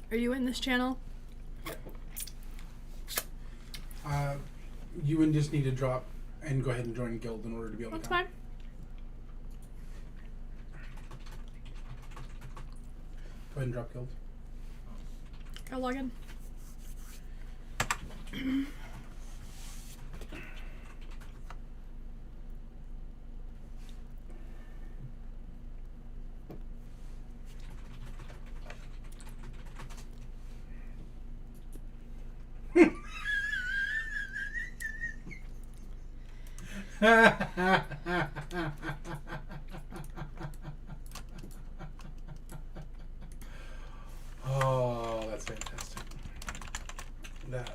Are you in this channel? You would just need to drop and go ahead and join guild in order to be able That's to come. fine. Go ahead and drop guild. I'll log in. Oh, that's fantastic. That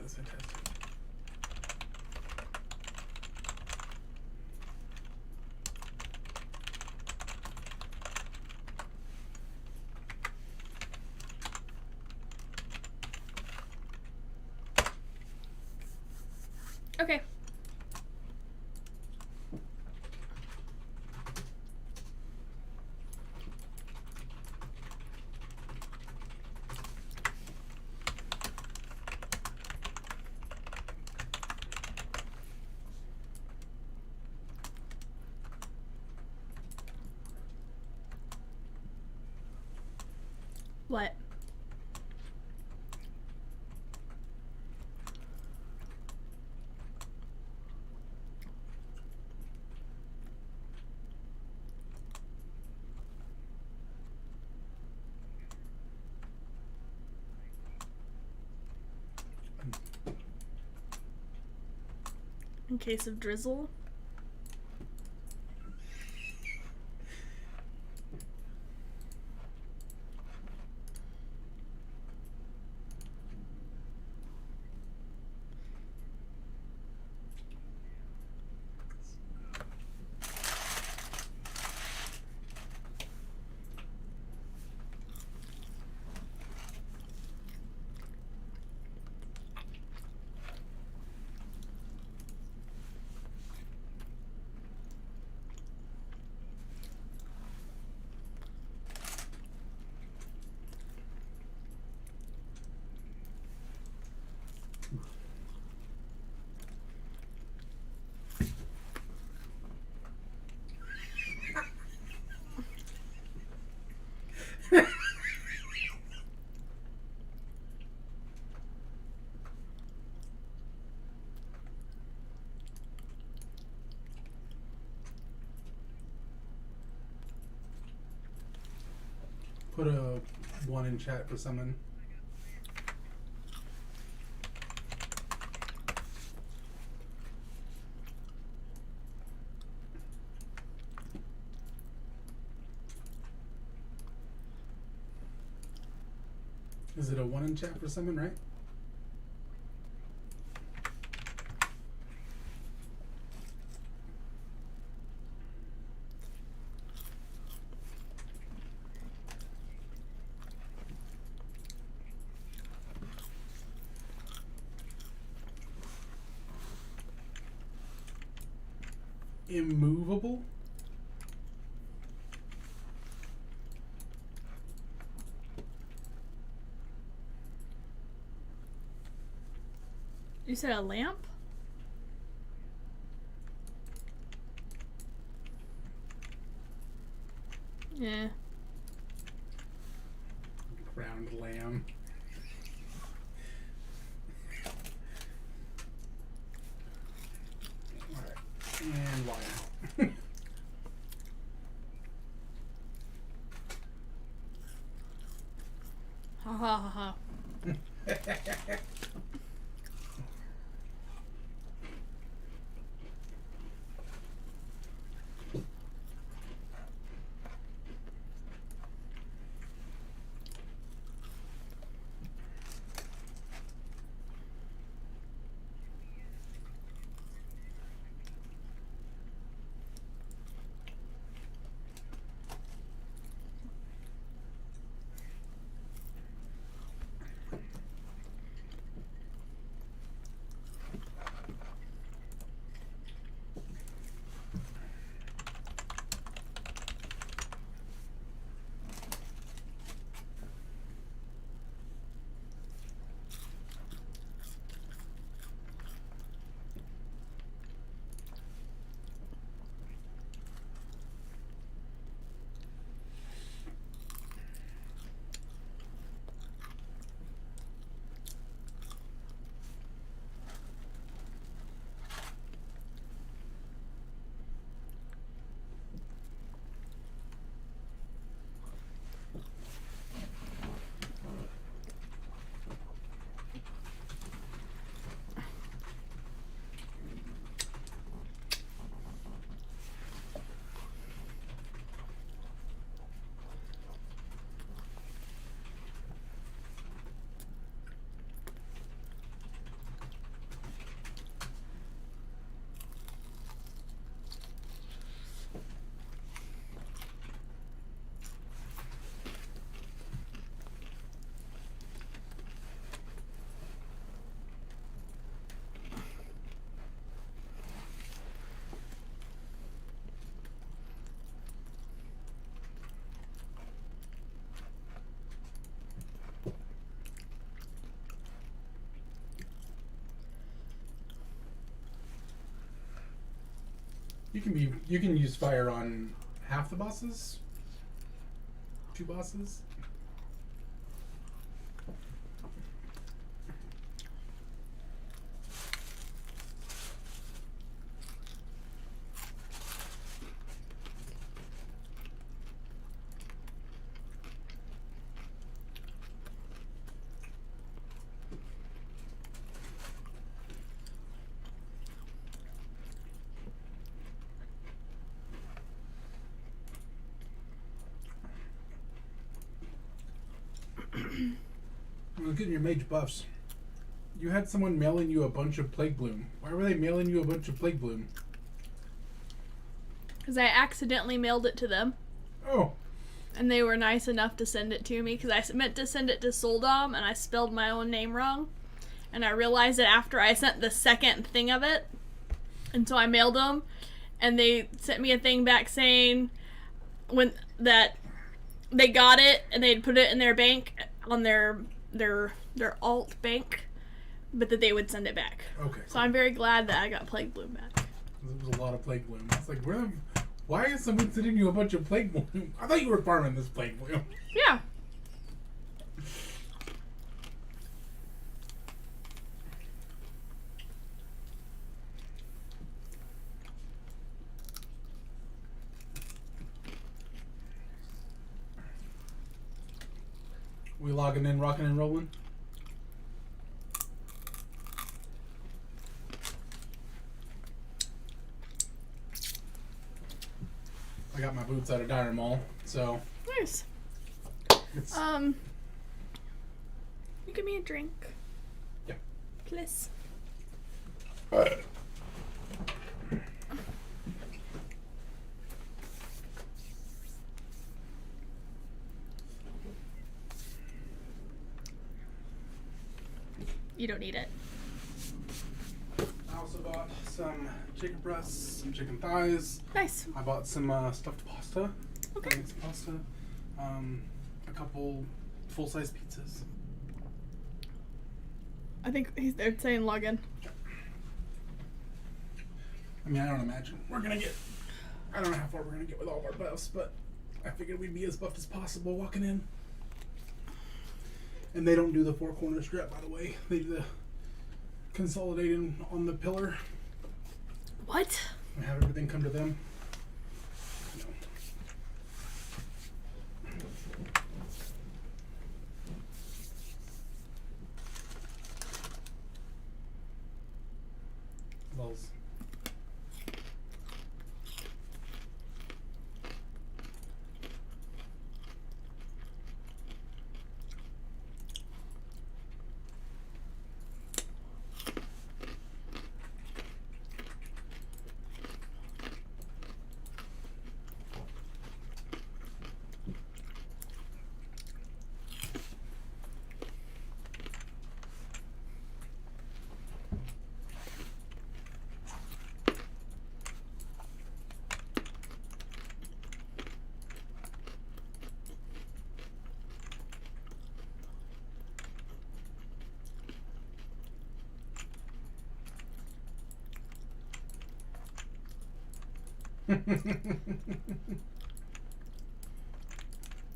is fantastic. Okay. What? In case of drizzle. Put a 1 in chat for summon. Is it a 1 in chat for summon, right? Immovable? You said a lamp? Yeah. Ground lamb. Alright. And why not? Ha ha ha ha. You can use fire on half the bosses. 2 bosses. Well, getting your mage buffs. You had someone mailing you a bunch of Plague Bloom. Why were they mailing you a bunch of Plague Bloom? Because I accidentally mailed it to them. Oh. And they were nice enough to send it to me. Because I meant to send it to Soldom, and I spelled my own name wrong. And I realized it after I sent the second thing of it. And so I mailed them. And they sent me a thing back saying that they got it, and they'd put it in their bank on their alt bank, but that they would send it back. Okay. So I'm very glad that I got Plague Bloom back. There was a lot of Plague Bloom. It's like, why is someone sending you a bunch of Plague Bloom? I thought you were farming this Plague Bloom. Yeah. We logging in, rocking and rolling? I got my boots out of Diner Mall, so Nice. it's You give me a drink. Yeah. Please. You don't need it. I also bought some chicken breasts, some chicken thighs. Nice. I bought some stuffed pasta. Okay. Mixed pasta. A couple full-size pizzas. I think they're saying log in. I mean, I don't imagine we're gonna get. I don't know how far we're gonna get with all of our buffs, but I figured we'd be as buffed as possible walking in. And they don't do the 4 corner strap, by the way. They do the consolidating on the pillar. What? And have everything come to them. No. Lulz.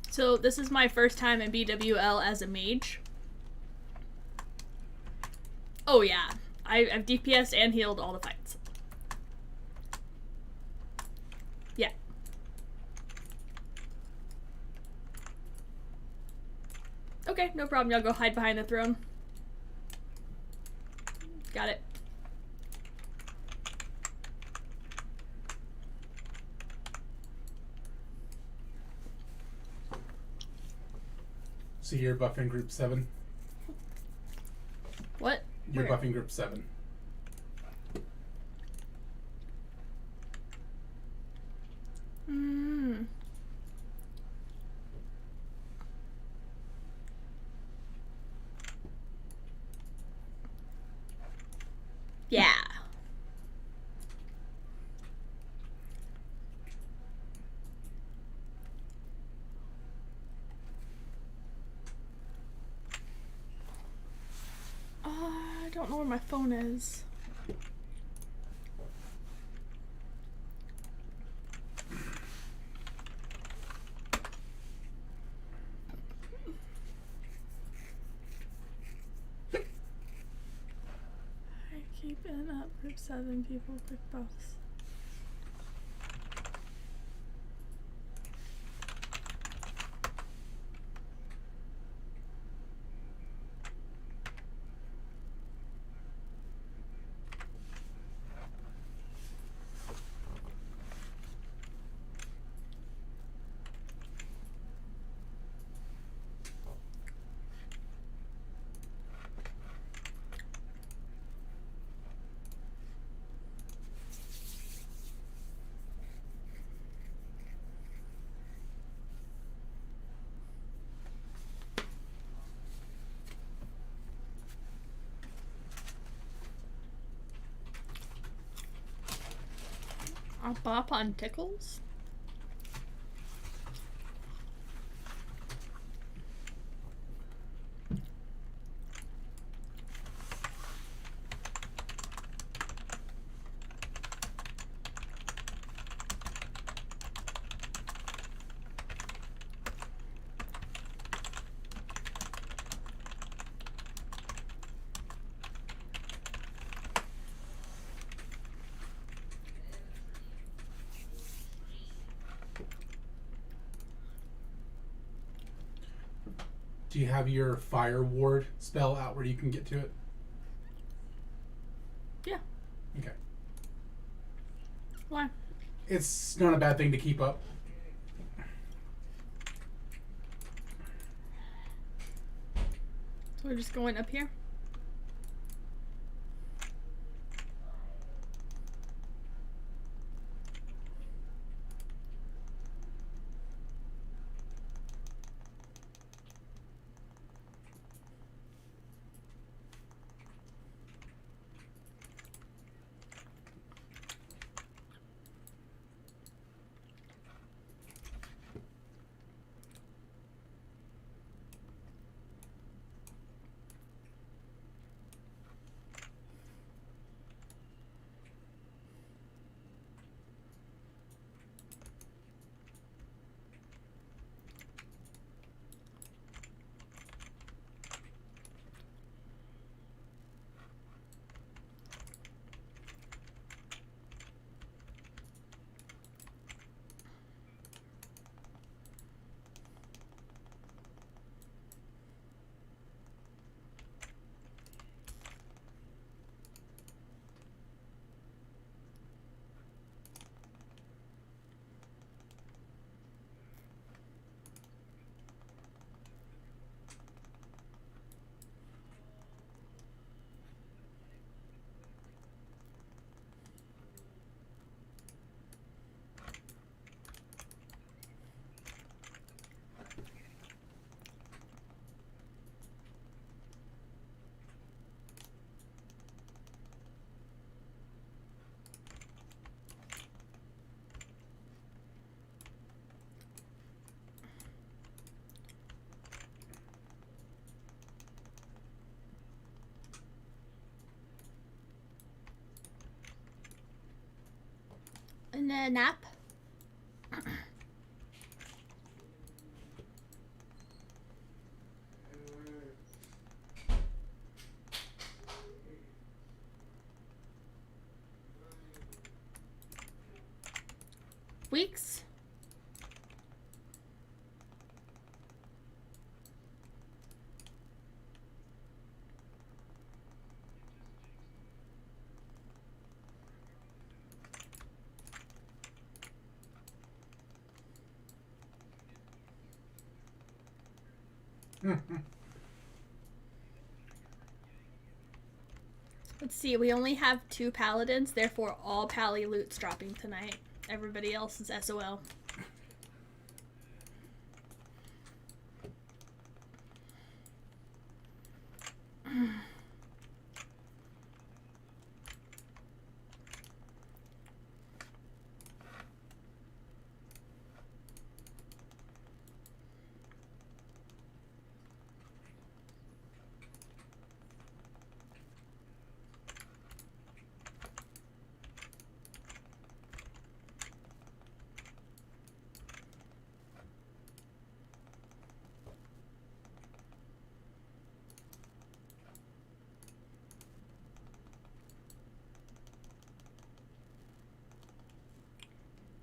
So this is my first time in BWL as a mage. Oh yeah, I've DPS and healed all the fights. Yeah. Okay, no problem. Y'all go hide behind the throne. Got it. So you're buffing group 7? What? You're Where? buffing group 7. Yeah. I don't know where my phone is. Been up for 7 people, quick buffs. I'll bop on tickles. Do you have your fire ward spell out where you can get to it? Yeah. Okay. Why? It's not a bad thing to keep up. So we're just going up here? And a nap? Weeks? Let's see, we only have 2 paladins, therefore all pally loot's dropping tonight. Everybody else is SOL.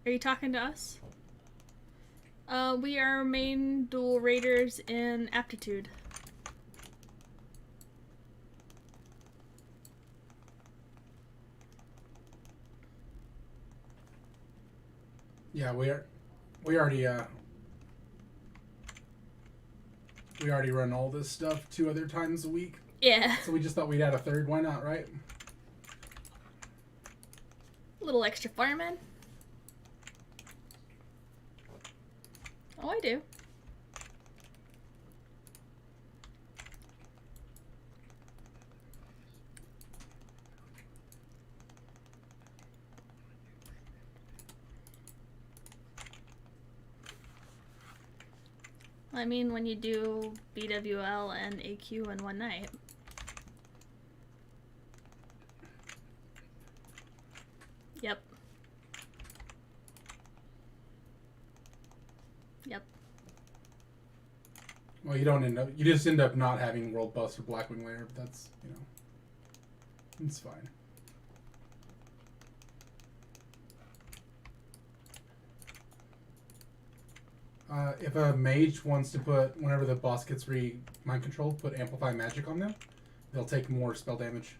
Are you talking to us? We are main dual raiders in aptitude. Yeah, we already run all this stuff 2 other times a week. Yeah. So we just thought we'd add a third. Why not, right? A little extra fireman. Oh, I do. I mean, when you do BWL and AQ in one night. Yep. Yep. Well, you just end up not having world buffs for Blackwing Lair, but that's, it's fine. If a mage wants to put, whenever the boss gets mind controlled, put Amplify Magic on them, they'll take more spell damage.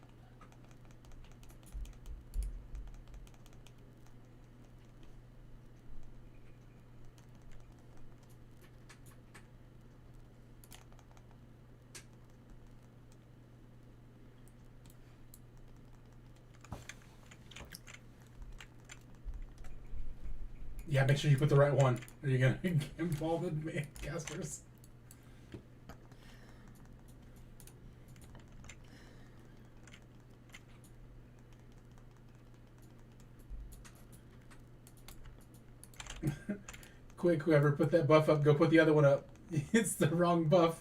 Yeah, make sure you put the right one, or you're gonna get involved in casters. Quick, whoever put that buff up, go put the other one up. It's the wrong buff.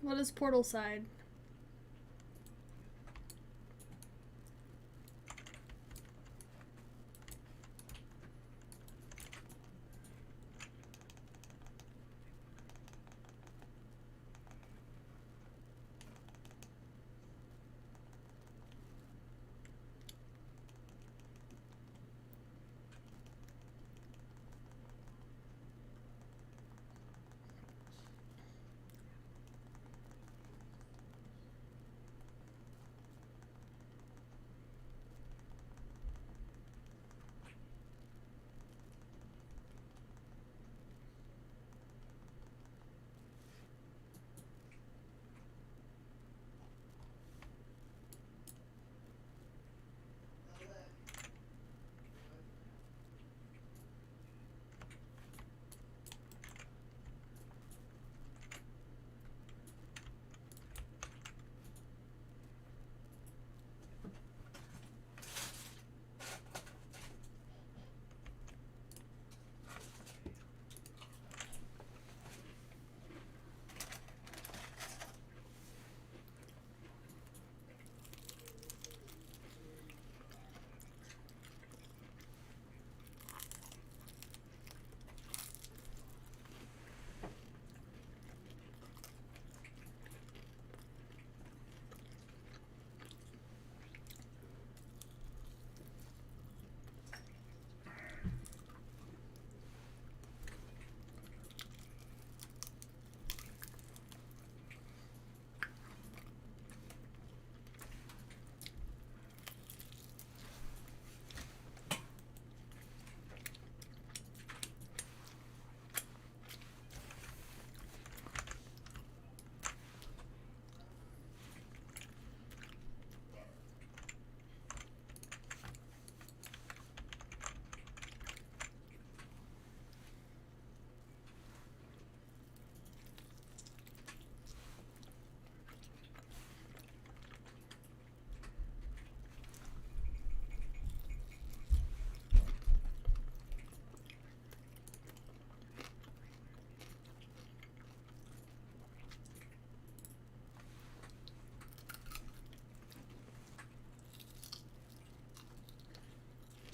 What is portal side?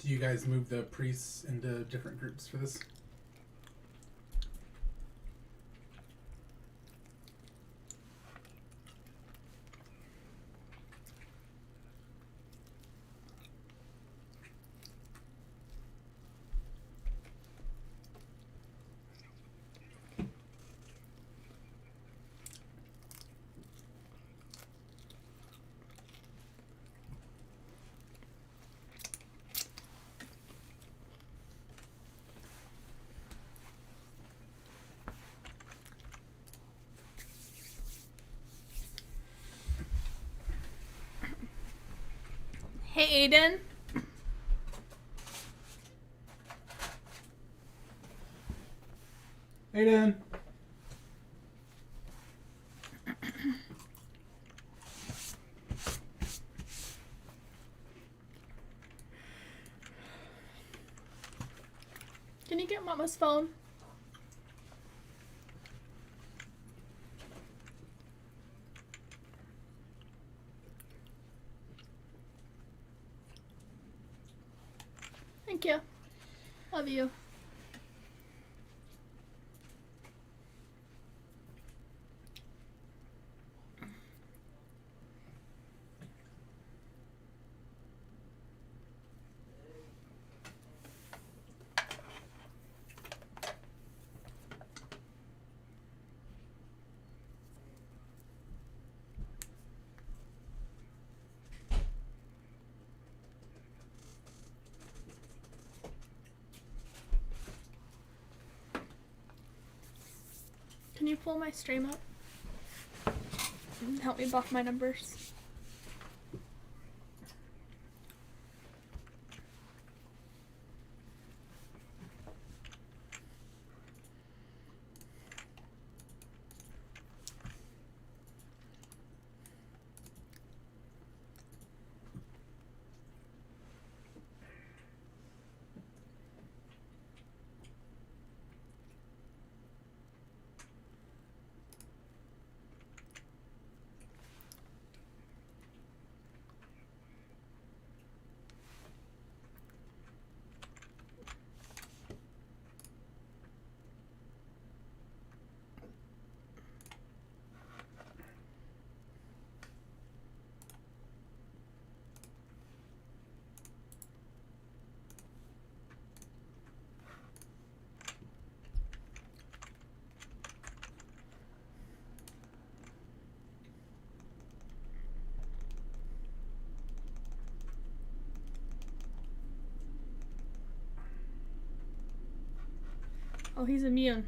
Do you guys move the priests into different groups for this? Hey, Aiden. Aiden! Can you get Mama's phone? Thank you. Love you. Can you pull my stream up? And help me buff my numbers. Oh, he's immune.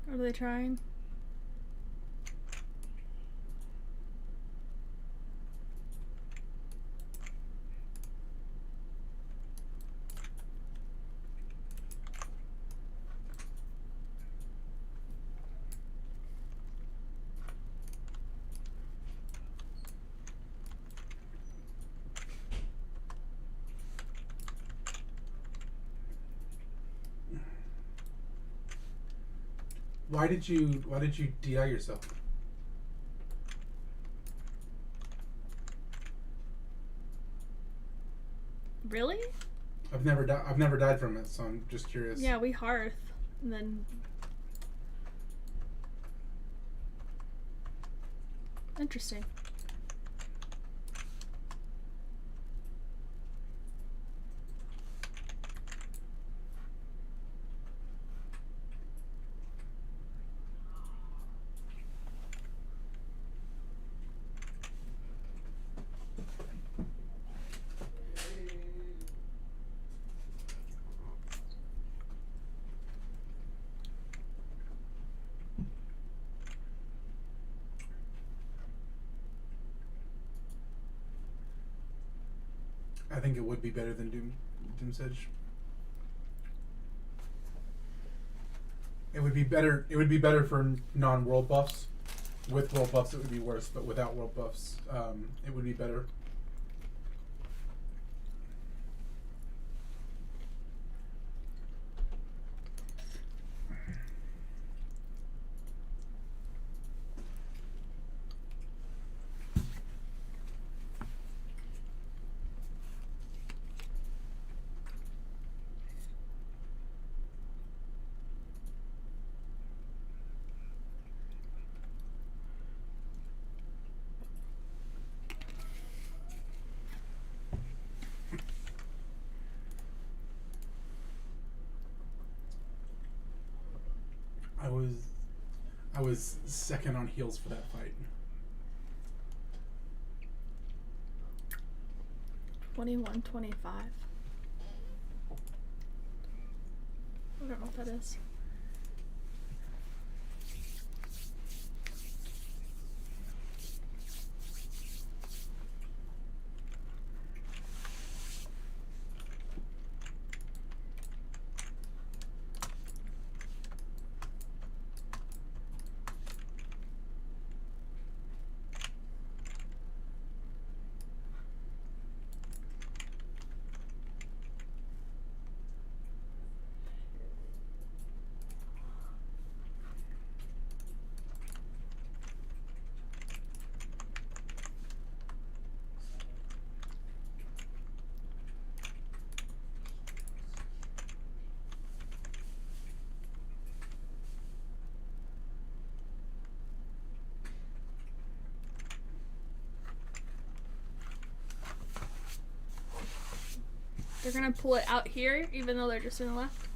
What are they trying? Why did you DI yourself? Really? I've never died from it, so I'm just curious. Yeah, we hearth. And then... Interesting. I think it would be better than Doom's Edge. It would be better. It would be better for non-world buffs. With world buffs, it would be worse. But without world buffs, it would be better. I was second on heels for that fight. 21-25. I don't know what that is. They're gonna pull it out here, even though they're just in the left.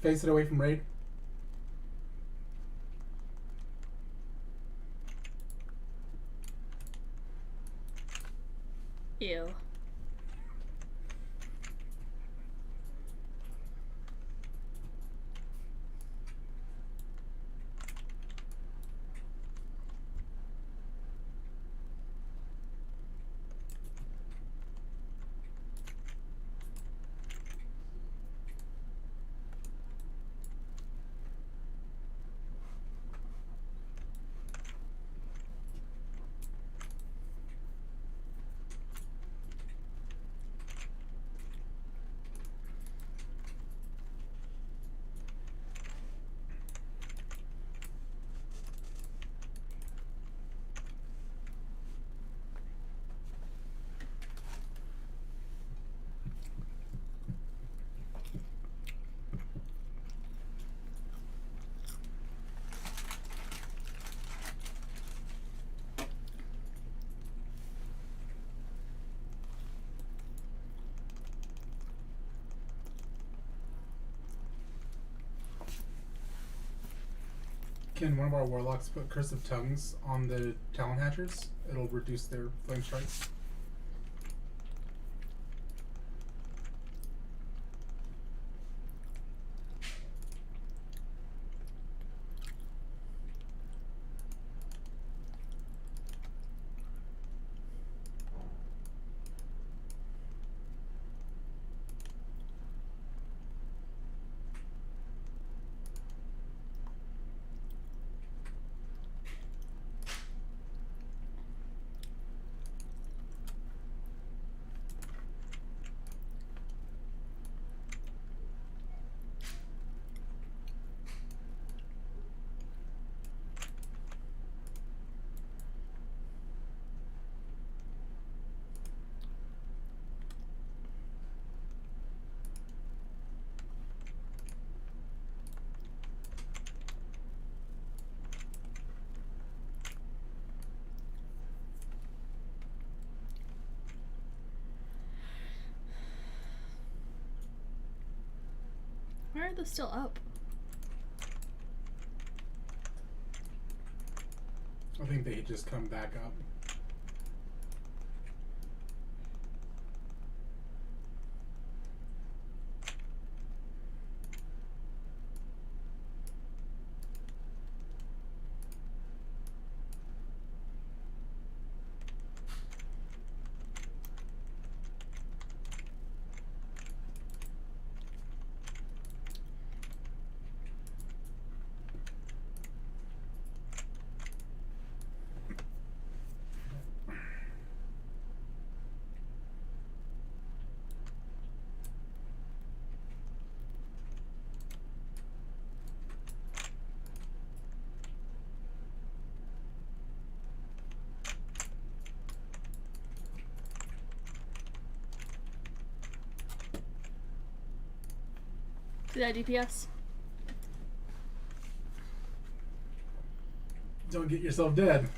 Face it away from Raid. Ew. Can one of our warlocks put Curse of Tongues on the Talon Hatchers? It'll reduce their flame strikes. Why are they still up? I think they just come back up. See that DPS? Don't get yourself dead.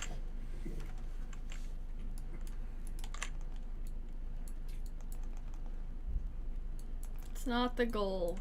It's not the goal.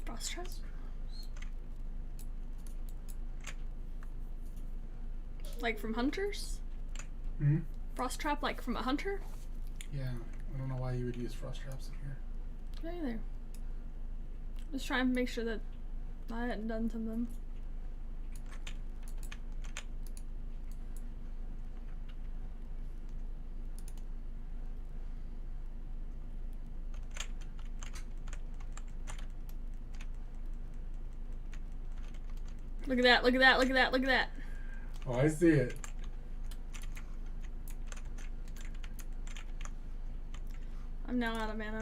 Frost trap? Like from hunters? Hmm? Frost trap like from a hunter? Yeah. I don't know why you would use frost traps in here. Not either. Just trying to make sure that I hadn't done something. Look at that, look at that, look at that, look at that. Oh, I see it. I'm now out of mana.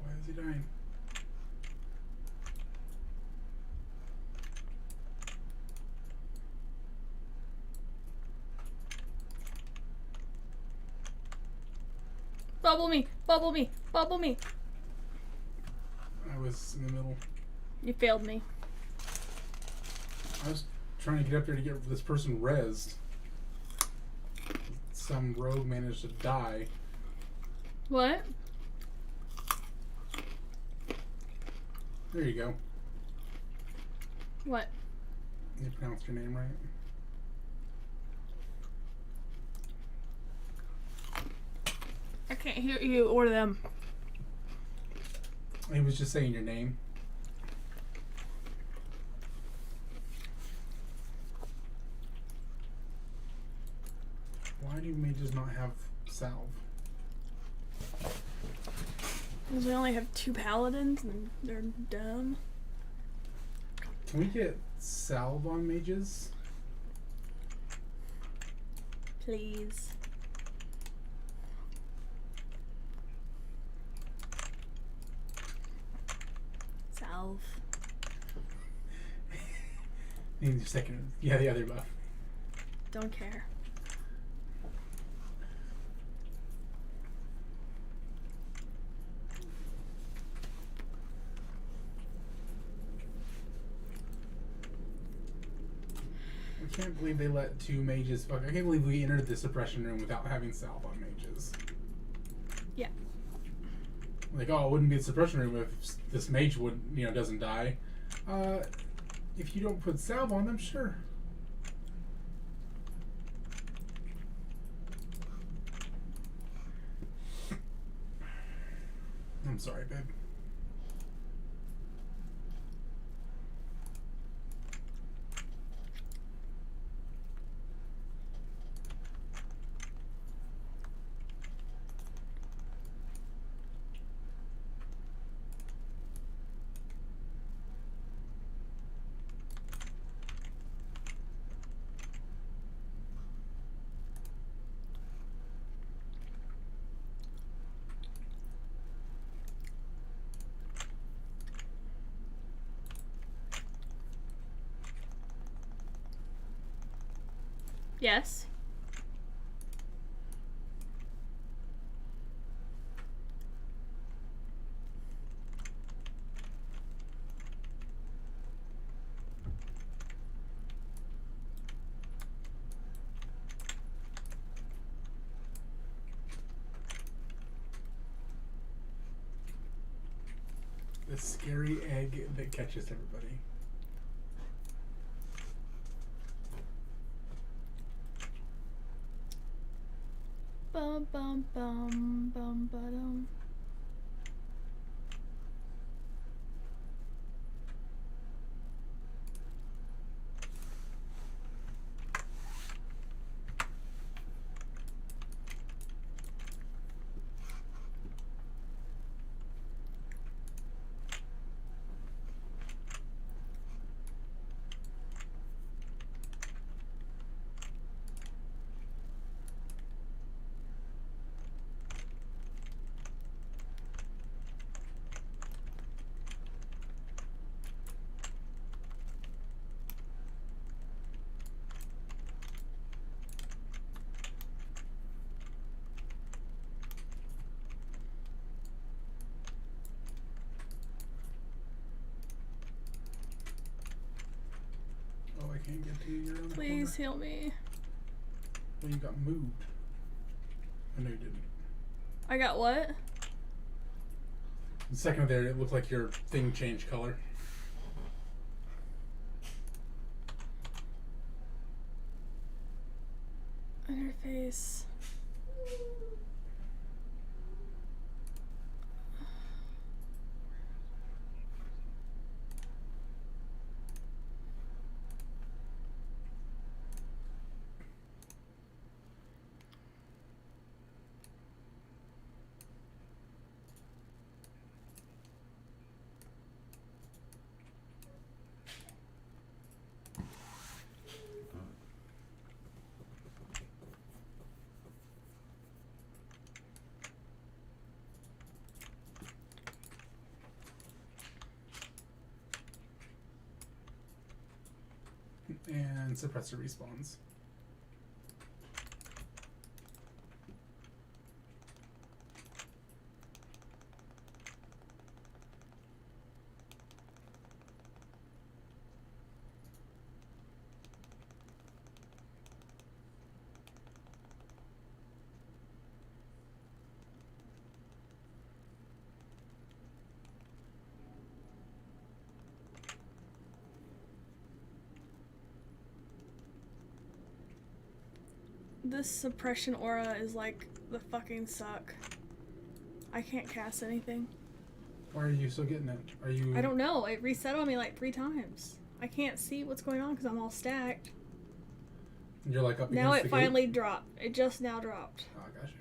Why is he dying? Bubble me! Bubble me! Bubble me! I was in the middle. You failed me. I was trying to get up there to get this person rezzed. Some rogue managed to die. What? There you go. What? You pronounced your name right. I can't hear you or them. He was just saying your name. Why do mages not have salve? Because we only have 2 paladins and they're dumb. Can we get salve on mages? Please. Salve. Need a second. Yeah, the other buff. Don't care. I can't believe they let 2 mages fuck. I can't believe we entered the suppression room without having salve on mages. Yeah. Like, oh, it wouldn't be a suppression room if this mage would, doesn't die. If you don't put salve on them, sure. I'm sorry, babe. Yes. The scary egg that catches everybody. Bum bum bum bum ba-dum. Oh, I can't get to you. You're on the Please corner. heal me. Well, you got moved. I know you didn't. I got what? The second there, it looked like your thing changed color. Interface. And suppressor respawns. This suppression aura is like the fucking suck. I can't cast anything. Why are you still getting it? Are you? I don't know. It reset on me like 3 times. I can't see what's going on because I'm all stacked. You're like up Now against it the gate? finally dropped. It just now dropped. Oh, I got you.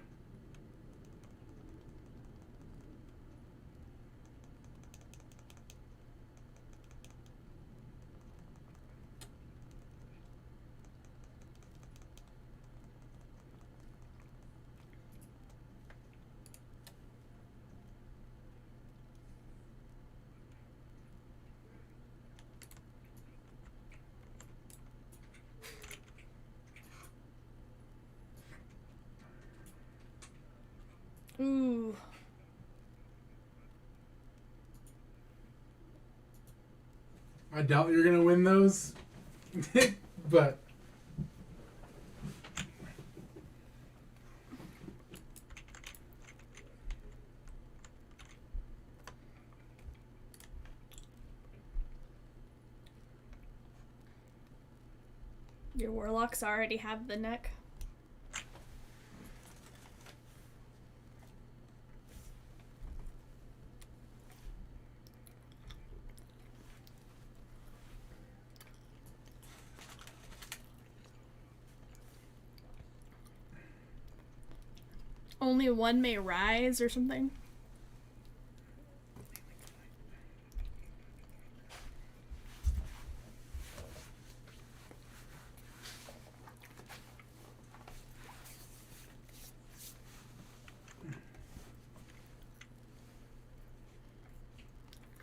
Ooh. I doubt you're gonna win those, but Your warlocks already have the neck. Only one may rise or something.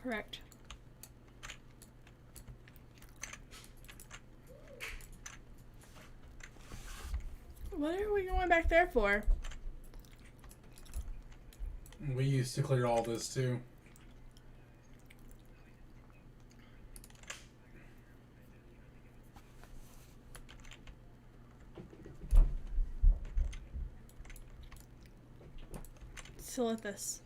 Correct. What are we going back there for? we used to clear all this too. Silithus.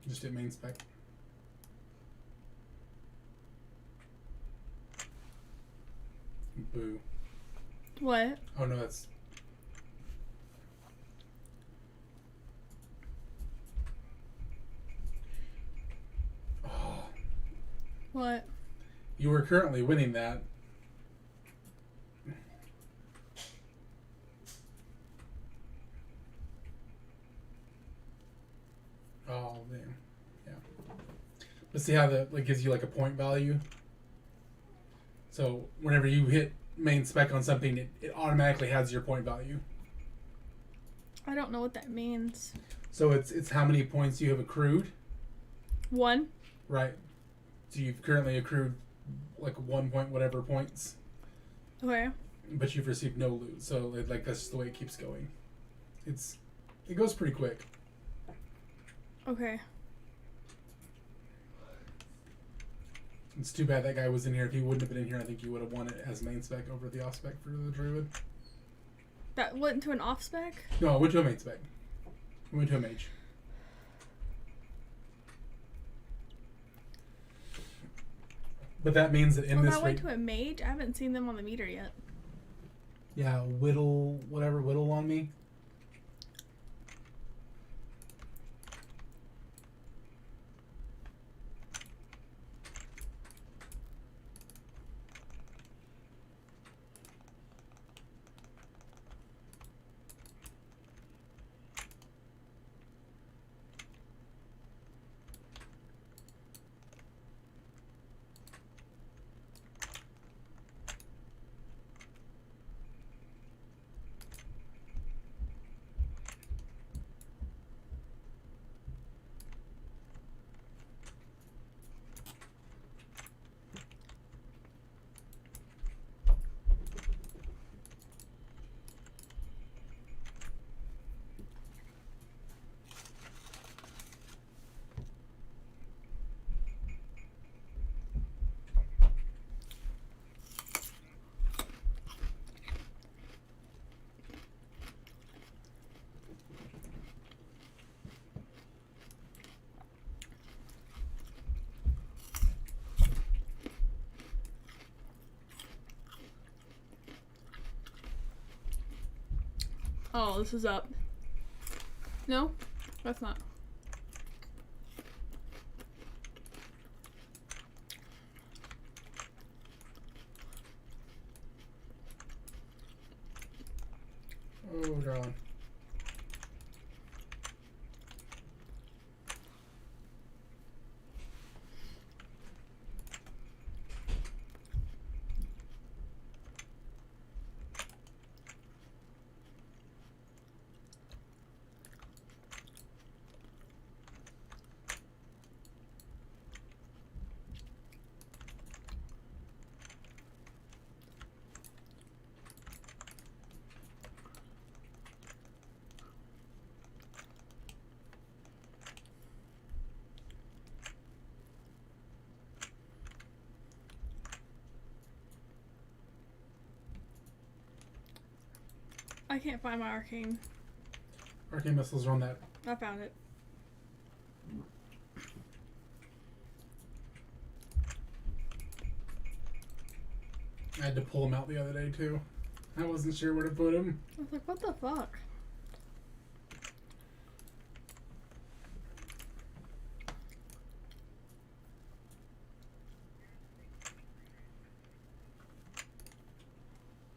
Just hit main spec. Boo. What? Oh no, that's. Oh, What? you were currently winning that. Oh damn. Yeah. Let's see how that like gives you like a point value. So whenever you hit main spec on something, it automatically has your point value. I don't know what that means. So it's how many points you have accrued, 1? right? So you've currently accrued like 1 point whatever points, Okay. but you've received no loot. So like that's just the way it keeps going. It goes pretty quick. Okay. It's too bad that guy was in here. If he wouldn't have been in here, I think you would have won it as main spec over the off spec for the druid. That went to an off spec? No, I went to a main spec. I went to a mage. But that means that in Oh, this that went to a mage? I haven't seen them on the meter yet. yeah, whittle on me. Oh, this is up. No, that's not. Oh, darling. I can't find my arcane. Arcane missiles are on that. I found it. I had to pull them out the other day too. I wasn't sure where to put them. I was like, what the fuck?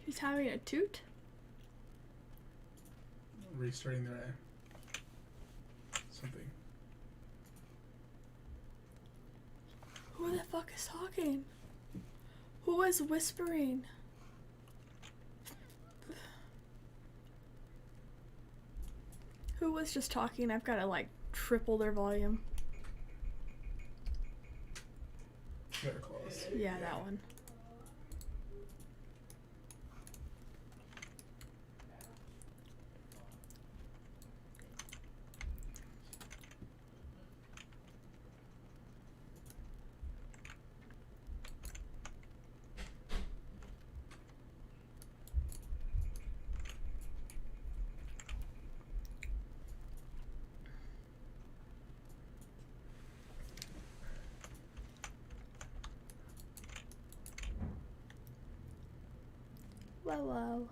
He's having a toot? Restarting their something. Who the fuck is talking? Who is whispering? Who was just talking? I've got to like triple their volume. Better close. Yeah, that one. Whoa, whoa.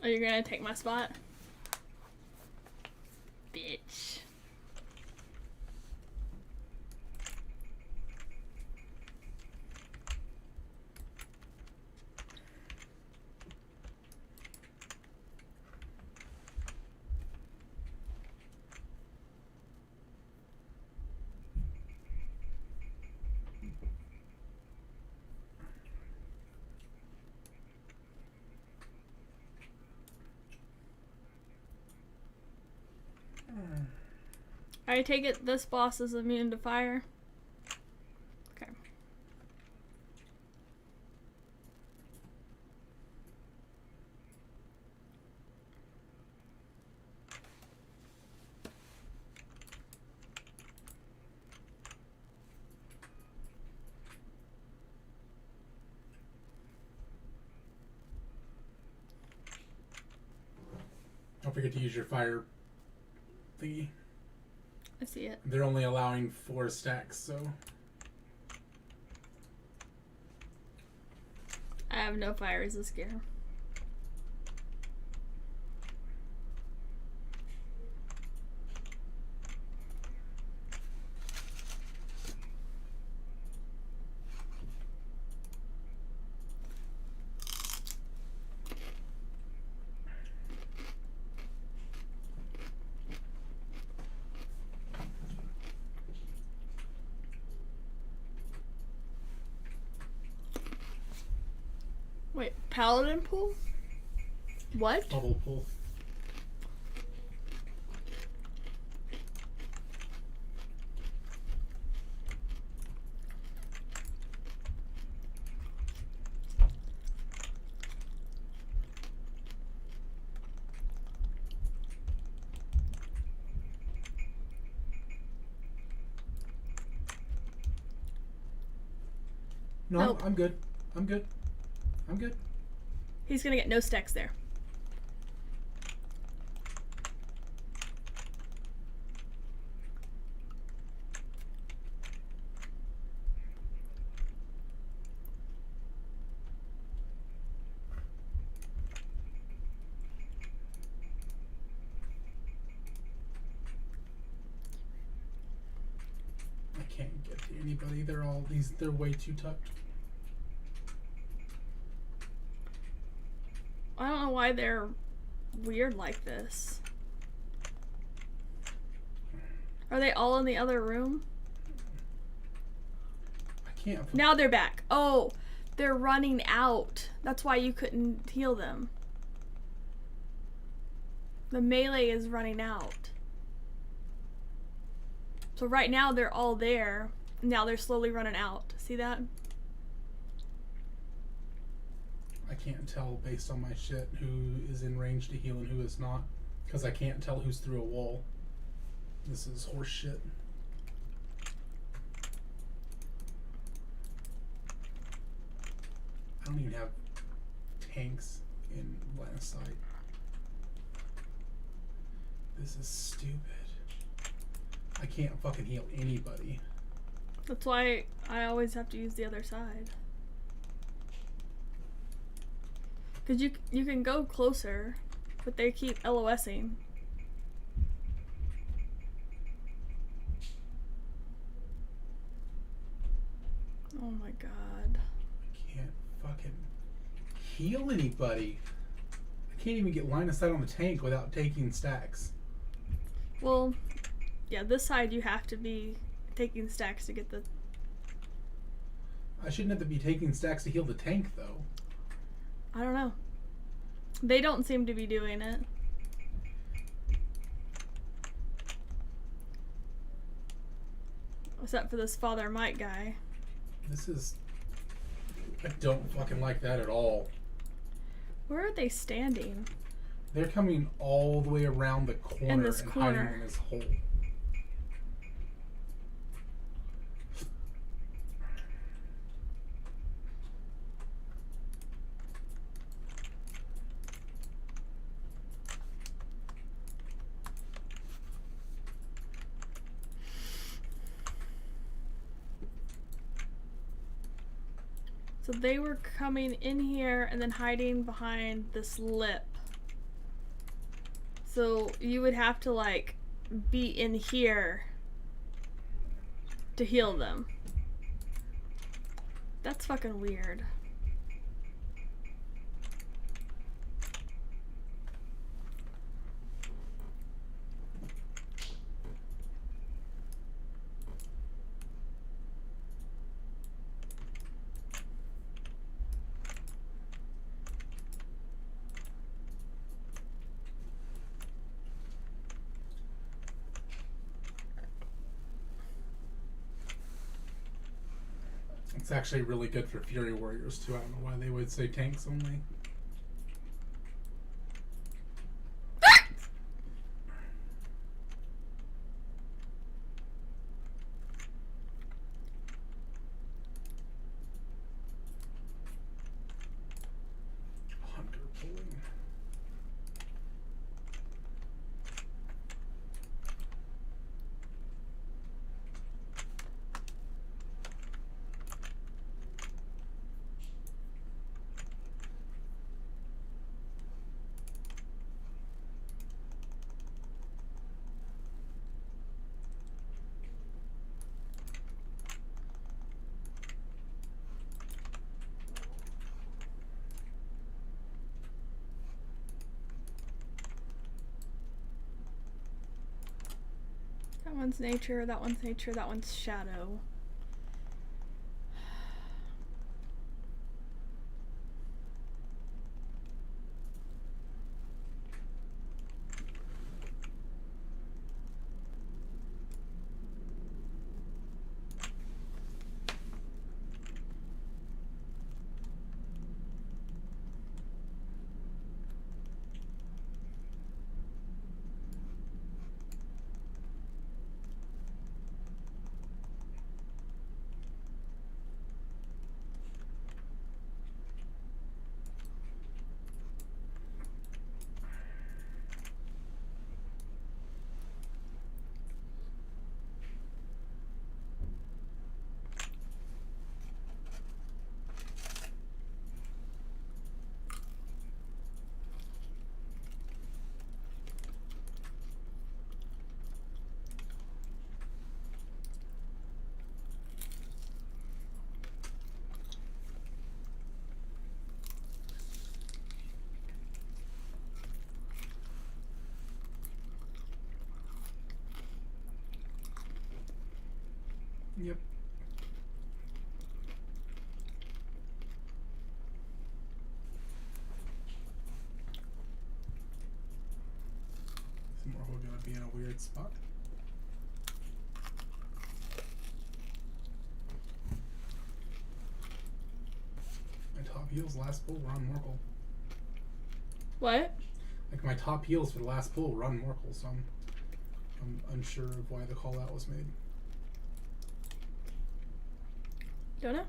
Are you gonna take my spot? Bitch. I take it this boss is immune to fire. Okay. Don't forget to use your fire thingy. I see it. They're only allowing 4 stacks, so. I have no fire resist gear. Wait, paladin pool? What? Bubble pool. No, Nope. I'm good. I'm good. I'm good. He's gonna get no stacks there. I can't get to anybody. They're way too tucked. I don't know why they're weird like this. Are they all in the other room? I can't. Now they're back. Oh, they're running out. That's why you couldn't heal them. The melee is running out. So right now they're all there. Now they're slowly running out. See that? I can't tell based on my shit who is in range to heal and who is not. Because I can't tell who's through a wall. This is horse shit. I don't even have tanks in line of sight. This is stupid. I can't fucking heal anybody. That's why I always have to use the other side. Cause you can go closer, but they keep LOSing. Oh my god. I can't fucking heal anybody. I can't even get line of sight on the tank without taking stacks. Well, yeah, this side you have to be taking stacks to get the... I shouldn't have to be taking stacks to heal the tank, though. I don't know. They don't seem to be doing it. Except for this Father Mike guy. This is... I don't fucking like that at all. Where are they standing? They're coming all the way around the corner In this and corner. hiding in this hole. So they were coming in here and then hiding behind this lip. So you would have to like be in here to heal them. That's fucking weird. It's actually really good for Fury Warriors, too. I don't know why they would say tanks only. Hunter pulling. That one's nature, that one's nature, that one's shadow. Yep. Somewhere we're gonna be in a weird spot. My top heels last pull were on Morkel. What? Like my top heels for the last pull were on Morkel, so I'm unsure of why the call out was made. Don't know.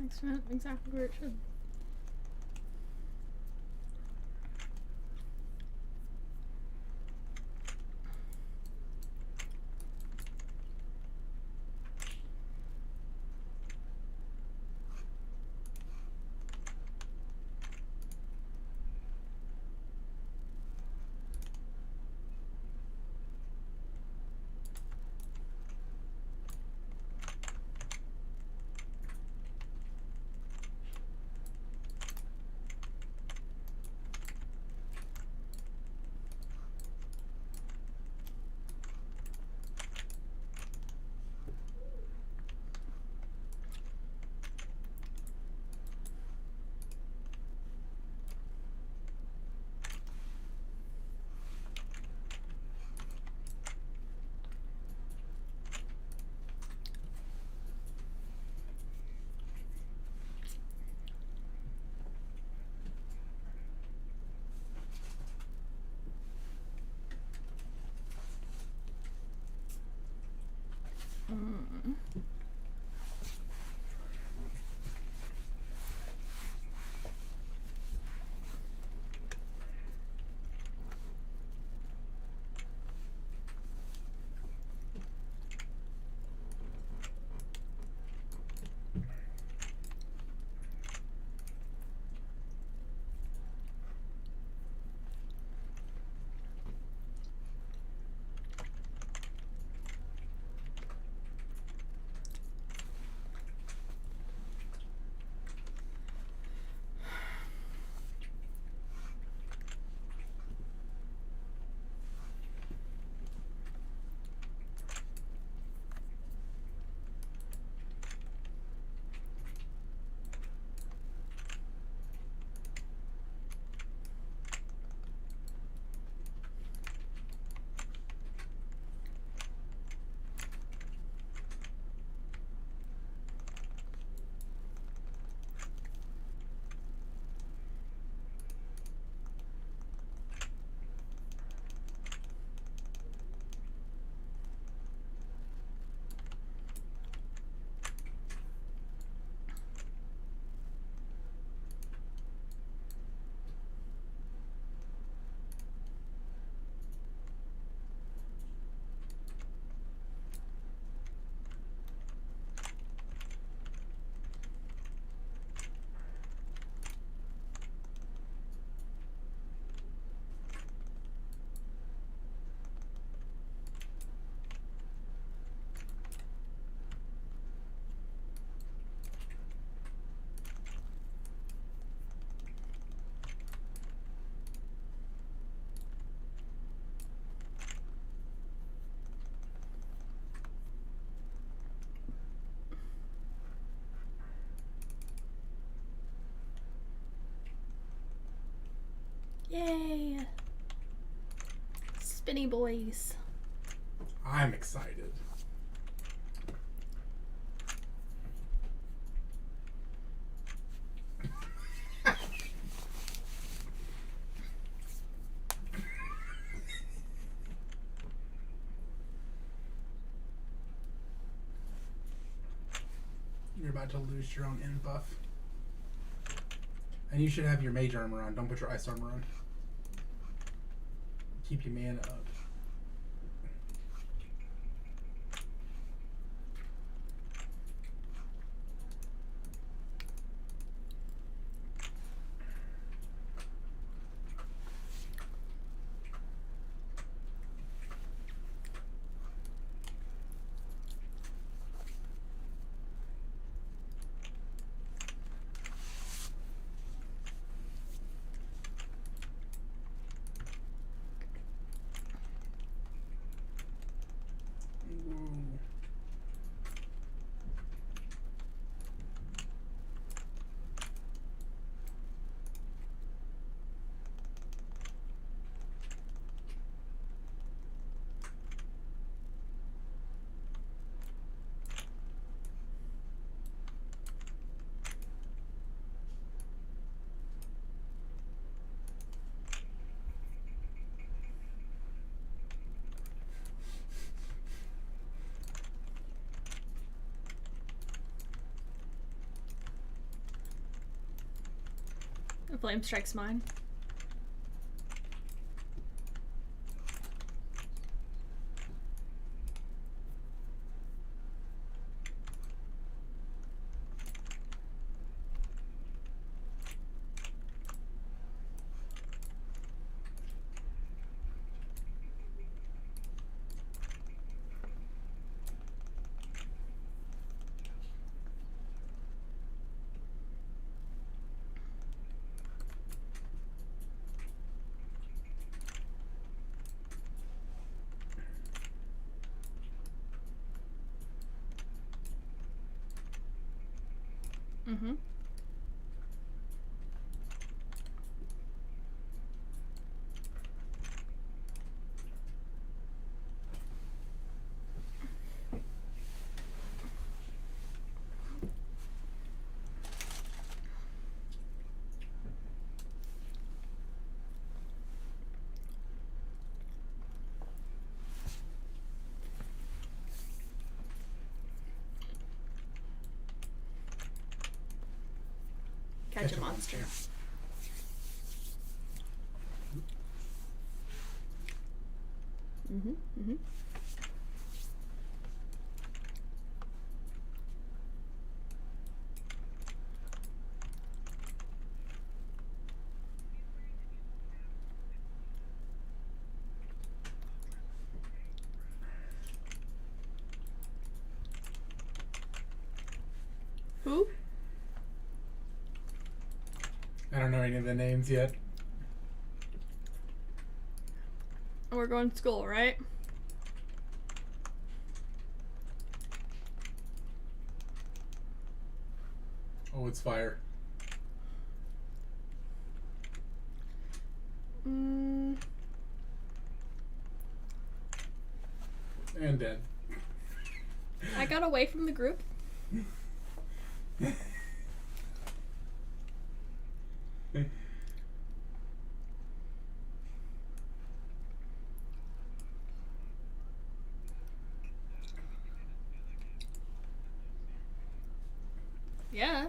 Excellent. Exactly where it should. Yay! Spinny boys. I'm excited. You're about to lose your own end buff. And you should have your mage armor on. Don't put your ice armor on. Keep your mana up. The flame strikes mine. Mm-hmm. Catch a monster. Mm-hmm. Mm-hmm. Who? I don't know any of the names yet. We're going to school, right? Oh, it's fire. Mm, And dead. I got away from the group. Yeah.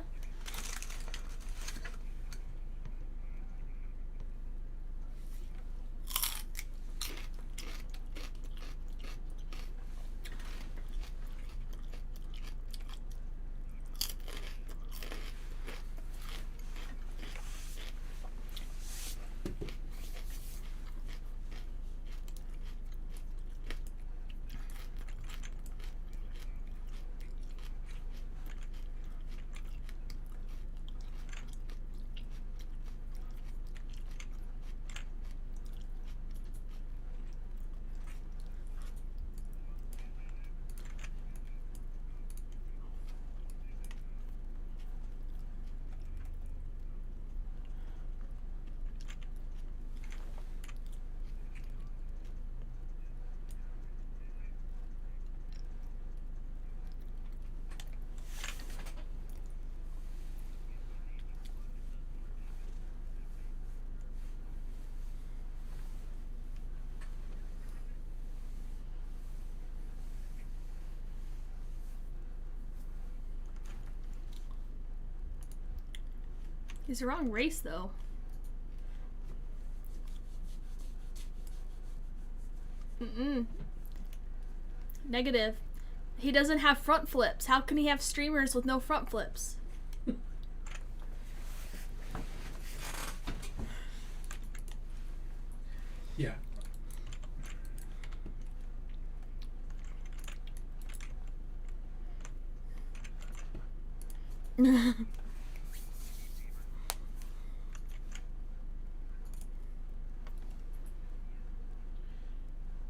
He's the wrong race, though. Mm-mm. Negative. He doesn't have front flips. How can he have streamers with no front flips? Yeah.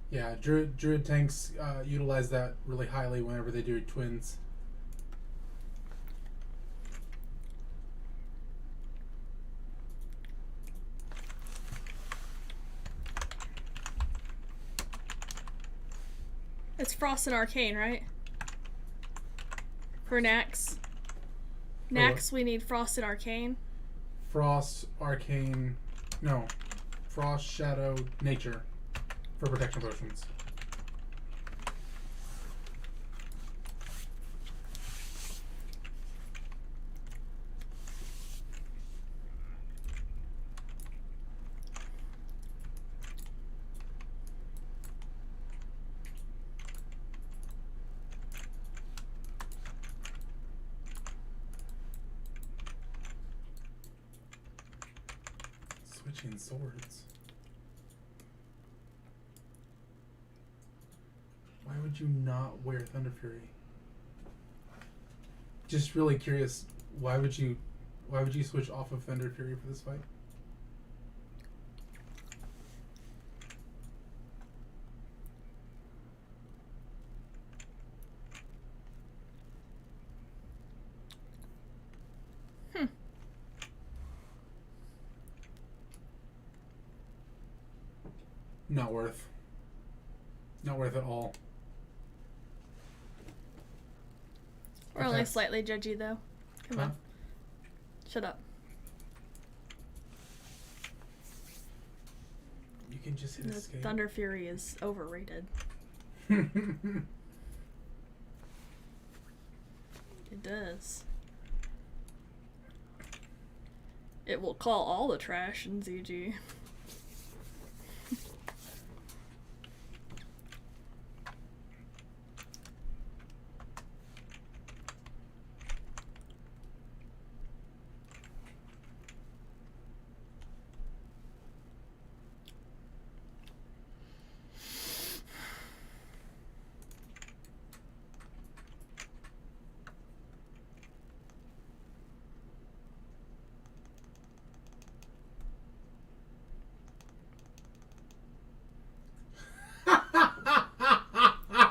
Yeah, Druid tanks utilize that really highly whenever they do twins. It's Frost and Arcane, right? For Nax. Nax, we need Frost and Arcane. Frost, Arcane, no, Frost, Shadow, Nature for protection potions. Switching swords. Why would you not wear Thunder Fury? Just really curious. Why would you switch off of Thunder Fury for this fight? Not worth. Not worth at all. We're only slightly judgy, though. Come on. Shut up. You can just hit escape. Thunder Fury is overrated. It does. It will call all the trash in ZG.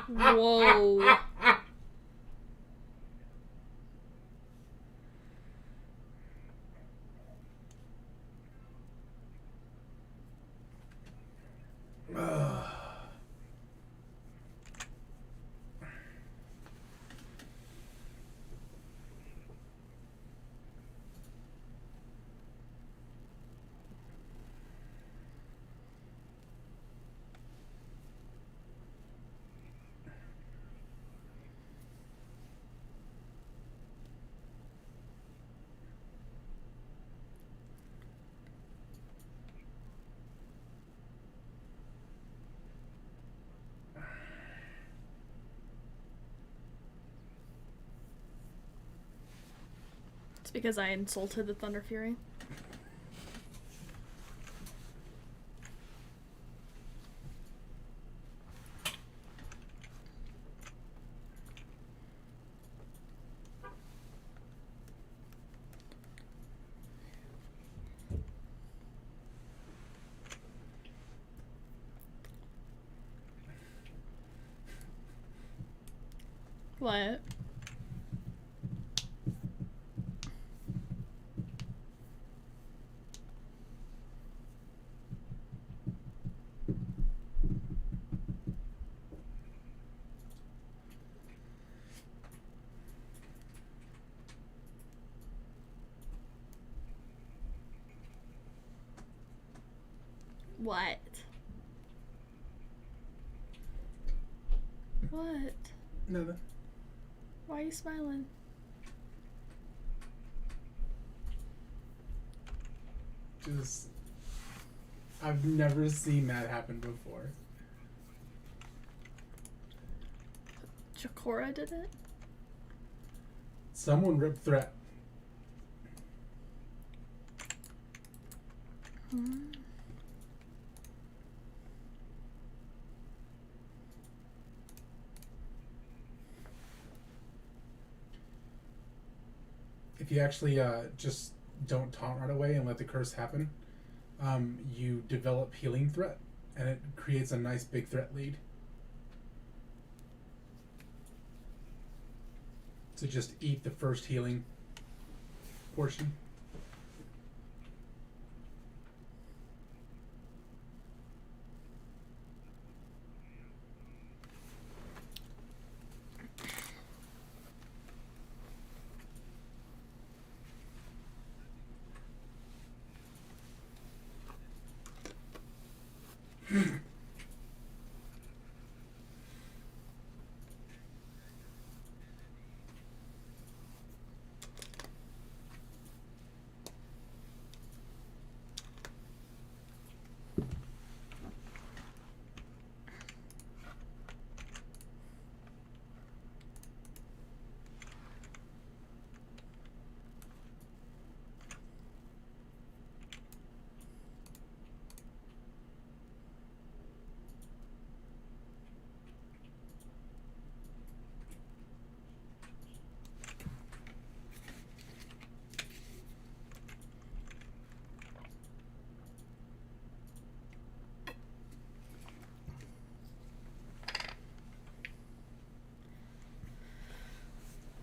Whoa. It's because I insulted the Thunder Fury. What? What? What? Nothing. Why are you smiling? Just, I've never seen that happen before. Chikora did it? Someone ripped threat. Hmm. If you actually just don't taunt right away and let the curse happen, you develop healing threat, and it creates a nice big threat lead. So just eat the first healing portion.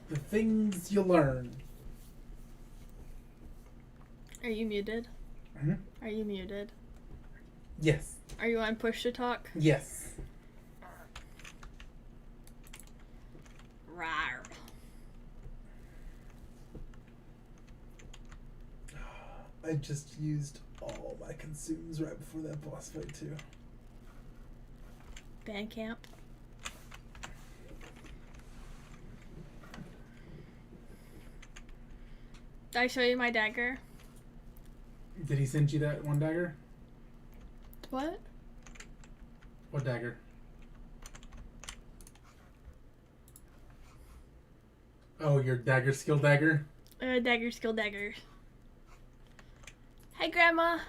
The things you learn. Are you muted? Mm-hmm. Are you muted? Yes. Are you on push to talk? Yes. Rawr. I just used all my consumes right before that boss fight too. Bandcamp. Did I show you my dagger? Did he send you that one dagger? What? What dagger? Oh, your dagger skill dagger? Dagger skill dagger. Hi, Grandma.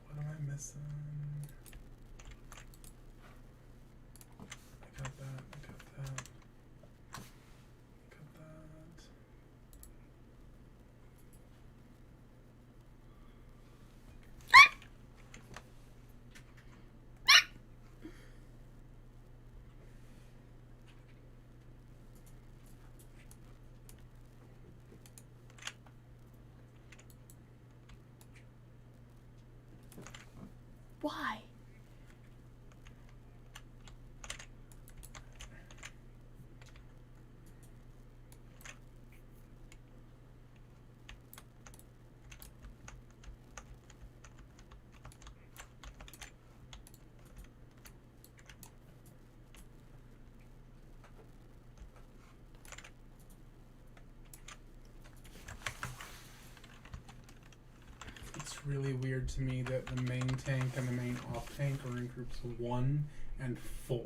What am I missing? I got that. I got that. Got that. Why? It's really weird to me that the main tank and the main off tank are in groups 1 and 4.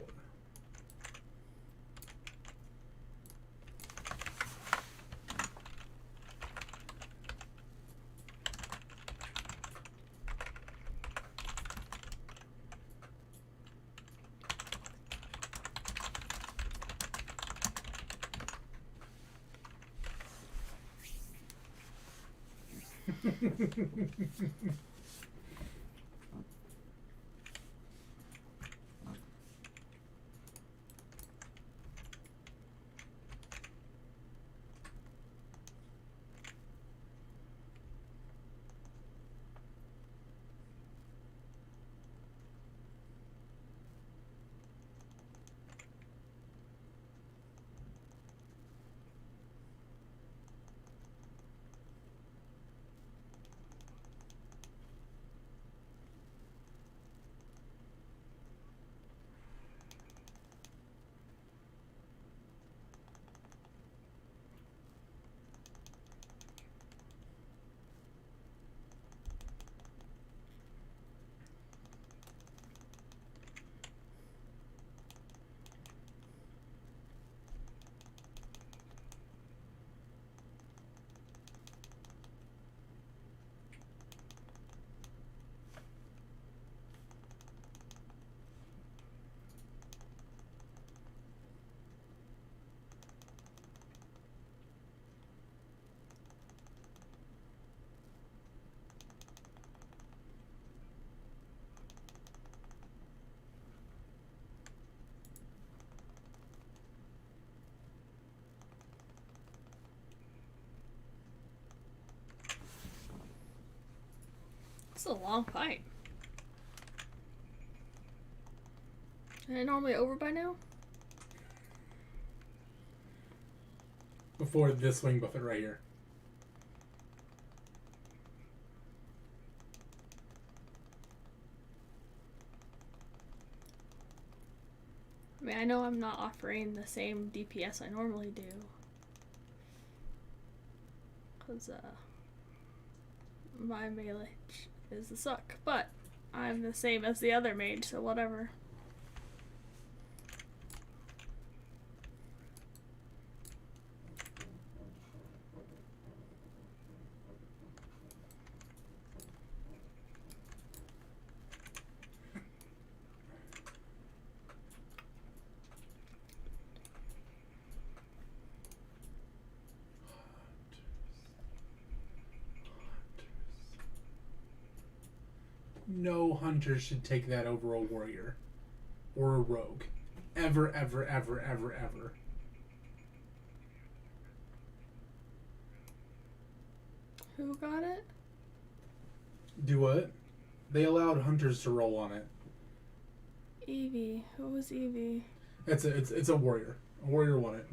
It's a long fight. Isn't it normally over by now? Before this swing buffet right here. I mean, I know I'm not offering the same DPS I normally do. Because, my melee is the suck. But I'm the same as the other mage, so whatever. No hunter should take that over a warrior or a rogue. Ever, ever, ever, ever, ever. Who got it? Do what? They allowed hunters to roll on it. Evie. Who was Evie? It's a warrior. A warrior won it.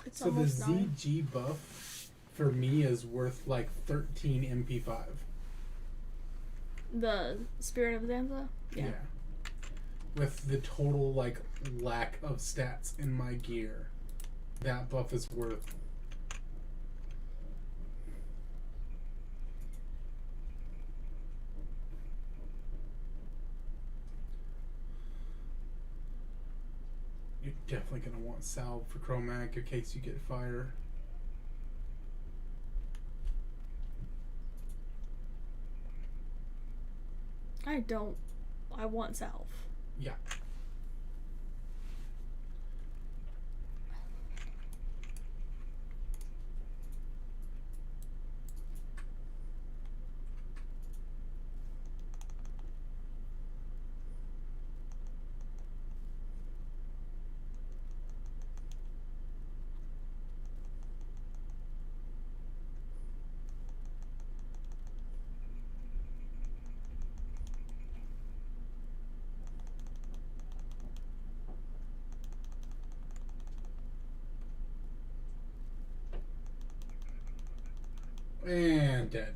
It's So the almost 9. ZG buff for me is worth like 13 MP5. The Spirit of Zanza? Yeah. With the total like lack of stats in my gear, that buff is worth. You're definitely gonna want salve for Chromac in case you get fire. I don't. I want salve. Yeah. And dead.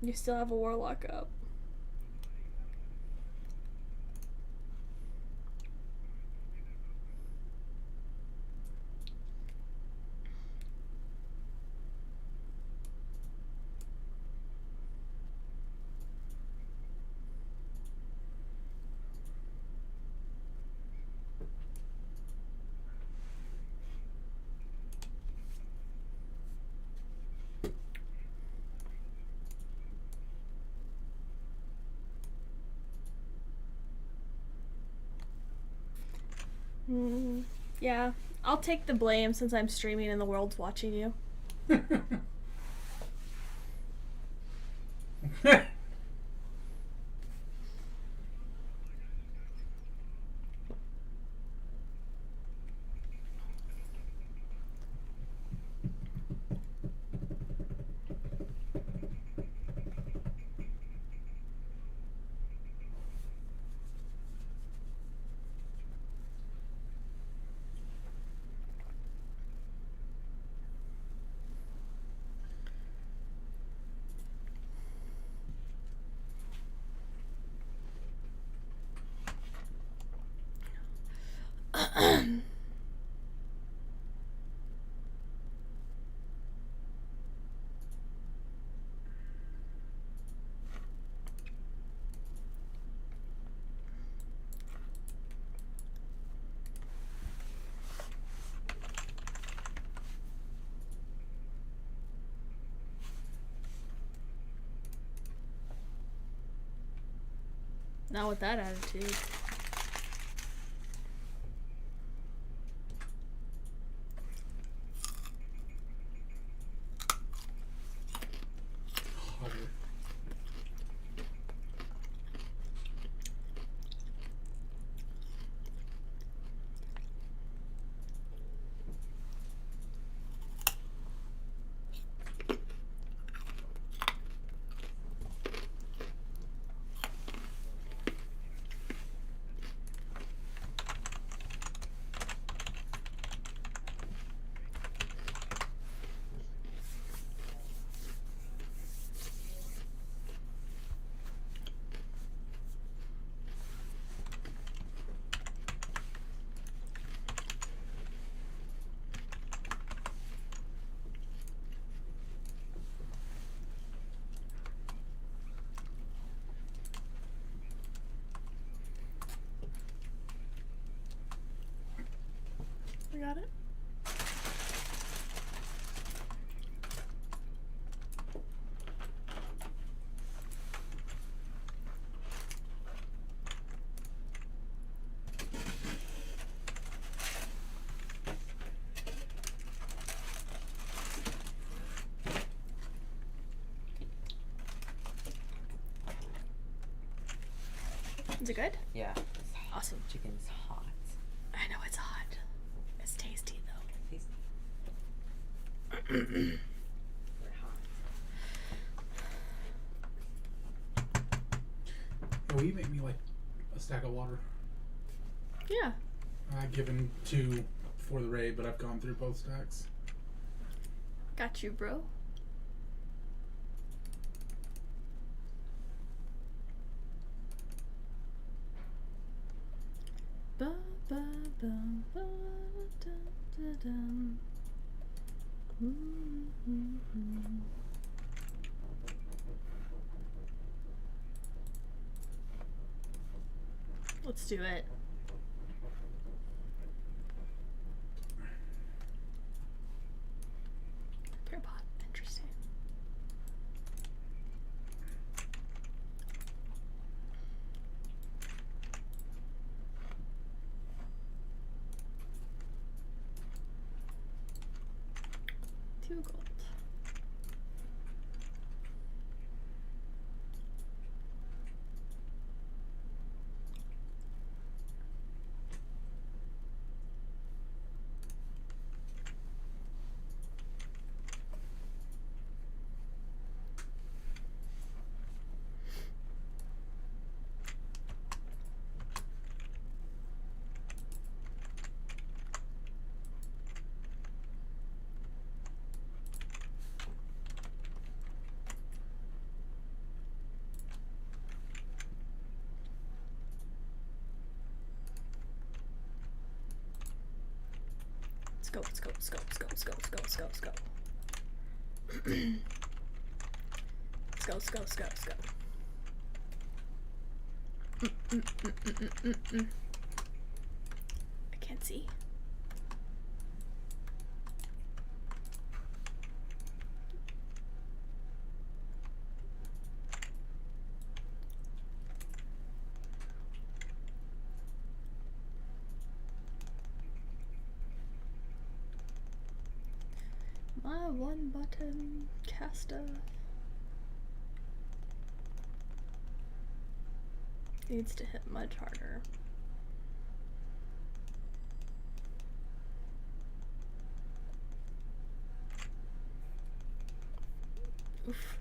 You still have a Warlock up. Yeah, I'll take the blame since I'm streaming and the world's watching you. Not with that attitude. Hotter. I got it. Is it good? Yeah. It's hot. Awesome. Chicken's hot. I know it's hot. It's tasty though. Tasty. We're hot. Will you make me like a stack of water? Yeah. I've given 2 for the raid, but I've gone through both stacks. Got you, bro. Ba, ba, ba, ba, da, da, dum. Mm-hmm. Let's do it. Pearbot, interesting. Two gold. Let's go, let's go, let's go, let's go, let's go, let's go, let's go, let's go. Let's go, let's go, let's go, let's go. I can't see. My one button caster needs to hit much harder. Oof.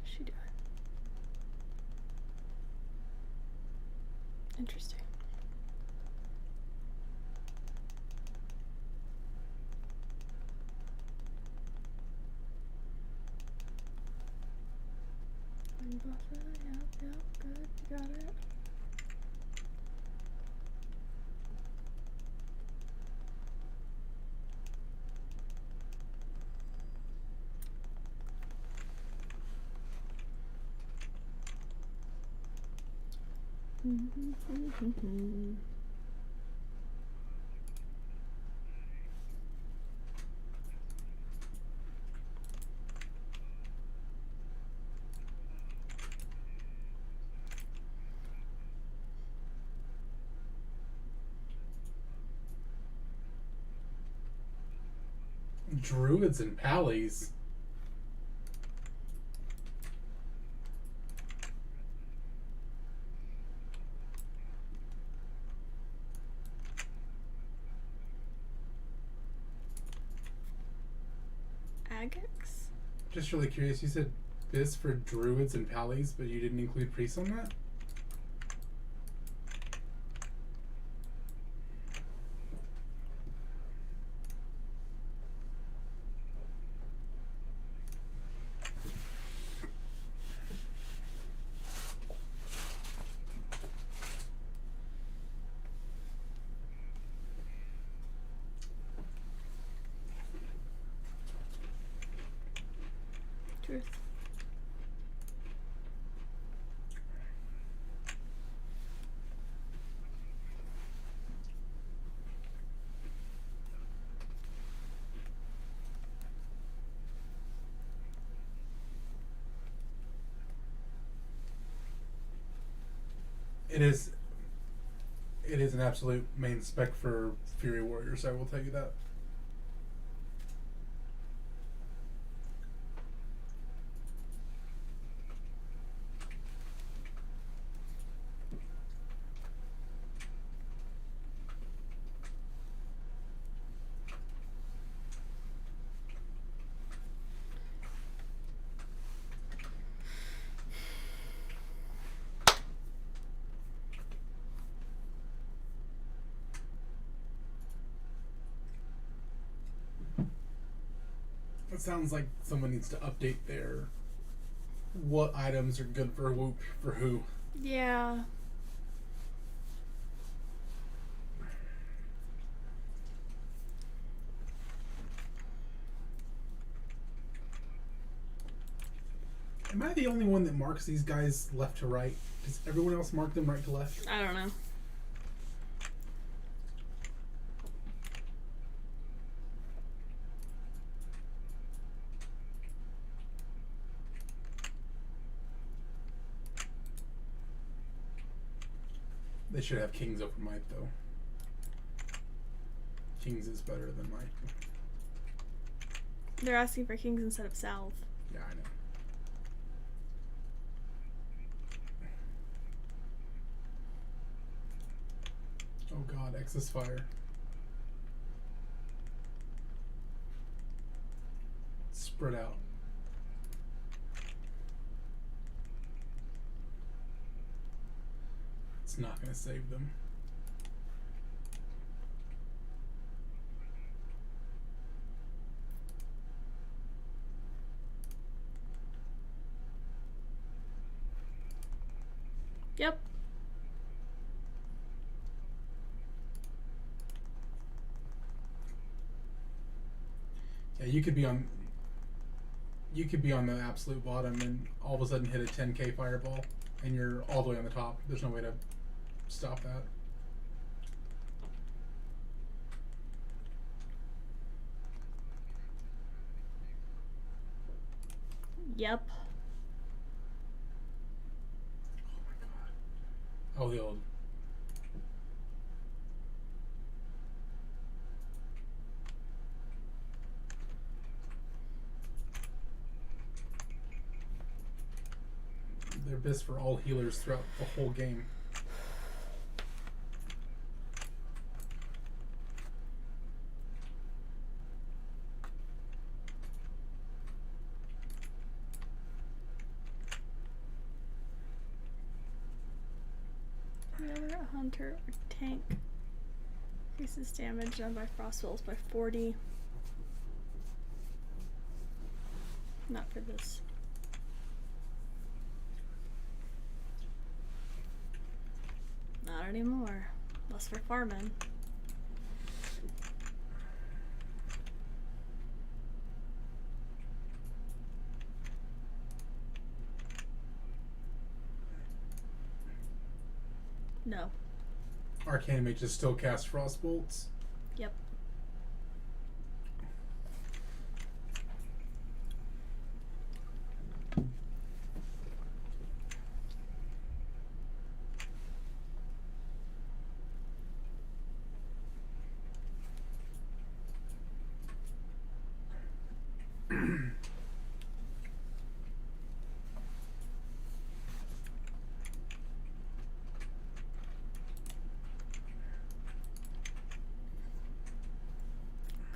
She doing? Interesting. Buffer, yep, good, you got it. Druids and Pallies. Agex? Just really curious, you said this for Druids and Pallies, but you didn't include priests on that? Truth. It is an absolute main spec for Fury Warriors, I will tell you that. It sounds like someone needs to update their what items are good for whoop for who. Yeah. Am I the only one that marks these guys left to right? Does everyone else mark them right to left? I don't know. They should have kings over might though. Kings is better than might. They're asking for kings instead of salve. Yeah, I know. Oh god, excess fire. Spread out. It's not going to save them. Yep. Yeah, you could be on the absolute bottom and all of a sudden hit a 10k fireball and you're all the way on the top. There's no way to stop that. Yep. Oh my god. Oh, the old. They're best for all healers throughout the whole game. Whether a hunter or tank increases damage done by frost spells by 40. Not for this. Not anymore. Less for farming. No. Arcane mages still cast frost bolts. Yep.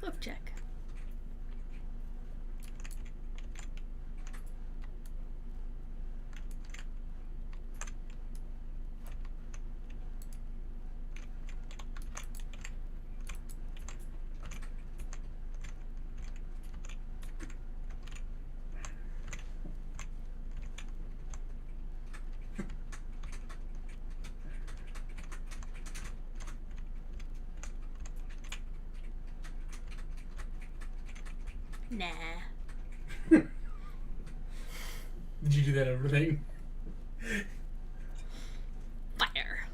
Cliff check. Nah. Did you do that everything? Fire.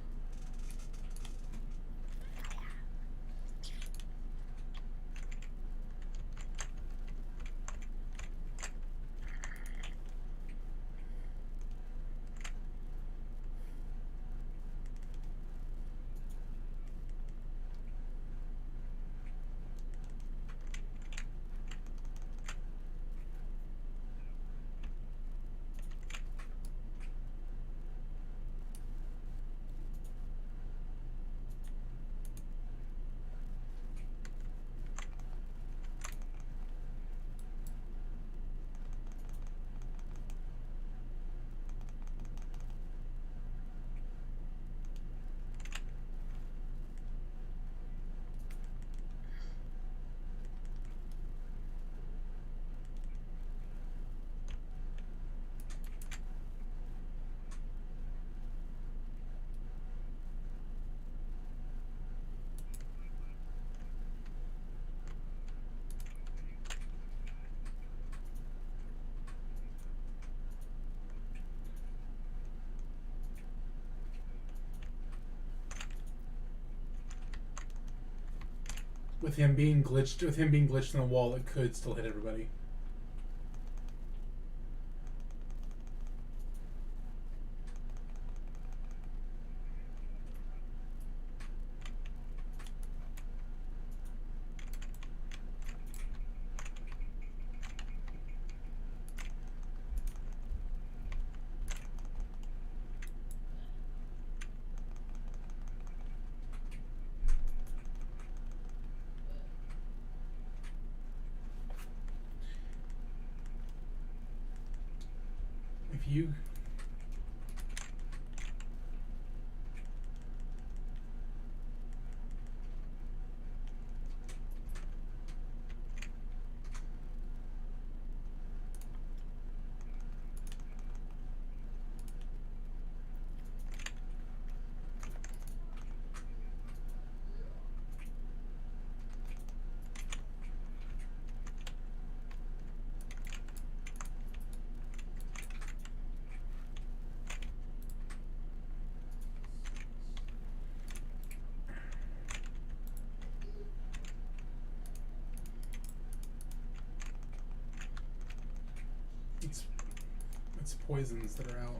with him being glitched in the wall, it could still hit everybody. If you it's poisons that are out.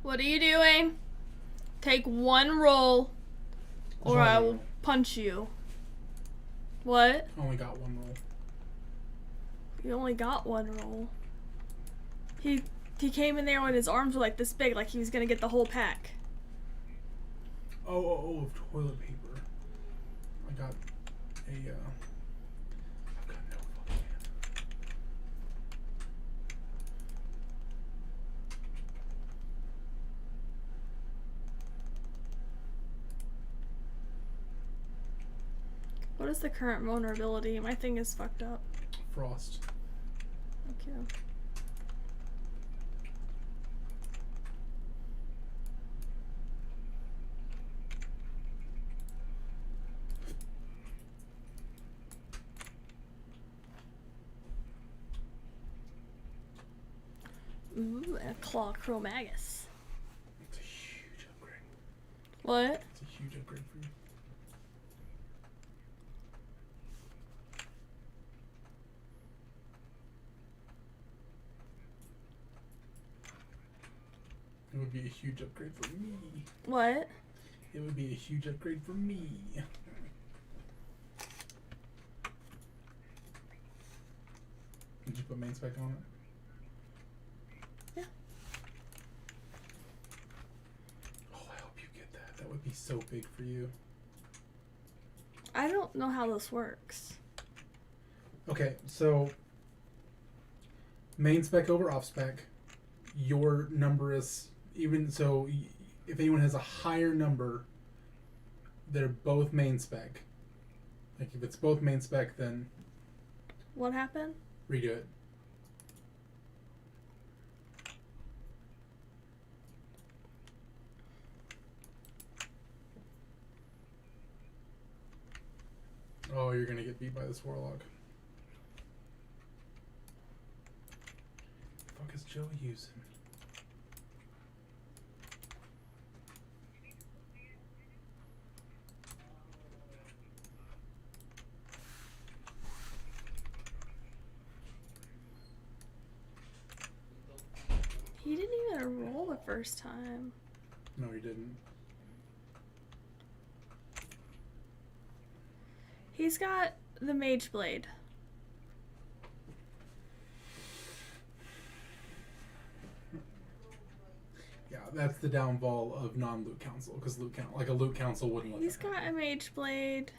What are you doing? Take one roll, or I will punch you. What? I only got one roll. You only got one roll. He came in there when his arms were like this big, like he was gonna get the whole pack. Oh, toilet paper. I got a, I've got no fucking hand. What is the current vulnerability? My thing is fucked up. Frost. Thank you. Ooh, and a Claw Chromagus. It's a huge upgrade. What? It's a huge upgrade for you. It would be a huge upgrade for me. What? It would be a huge upgrade for me. Did you put main spec on it? Yeah. Oh, I hope you get that. That would be so big for you. I don't know how this works. Okay, so main spec over off spec. Your number is even so. If anyone has a higher number, they're both main spec. Like if it's both main spec, then What happened? redo it. Oh, you're gonna get beat by this warlock. The fuck is Joe using? He didn't even roll the first time. No, he didn't. He's got the Mage Blade. Yeah, that's the downfall of non-loot council, because like a loot council wouldn't let He's that got a mage blade.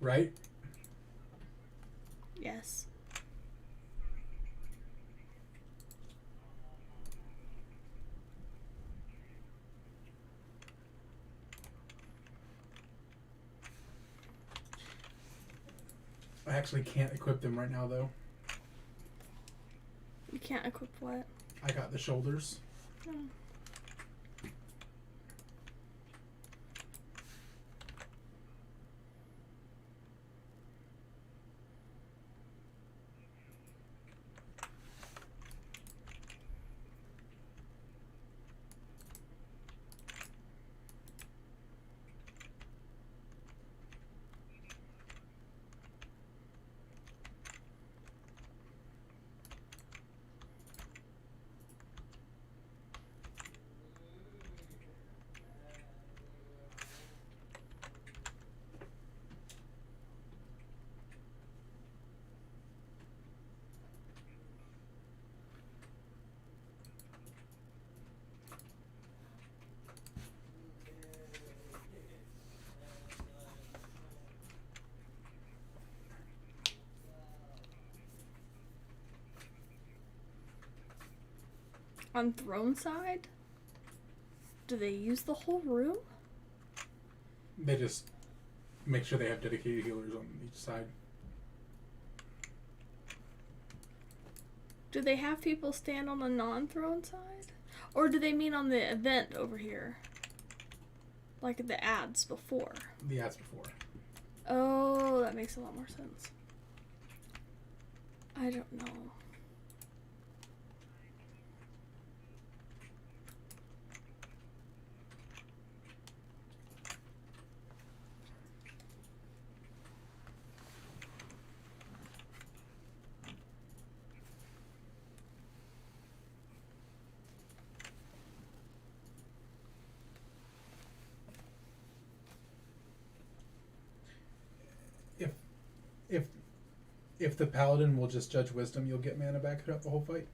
right? Yes. I actually can't equip them right now, though. You can't equip what? I got the shoulders. Oh. On throne side? Do they use the whole room? They just make sure they have dedicated healers on each side. Do they have people stand on the non-throne side? Or do they mean on the event over here? Like the ads before? The ads before. Oh, that makes a lot more sense. I don't know. If the paladin will just judge wisdom, you'll get mana back throughout the whole fight.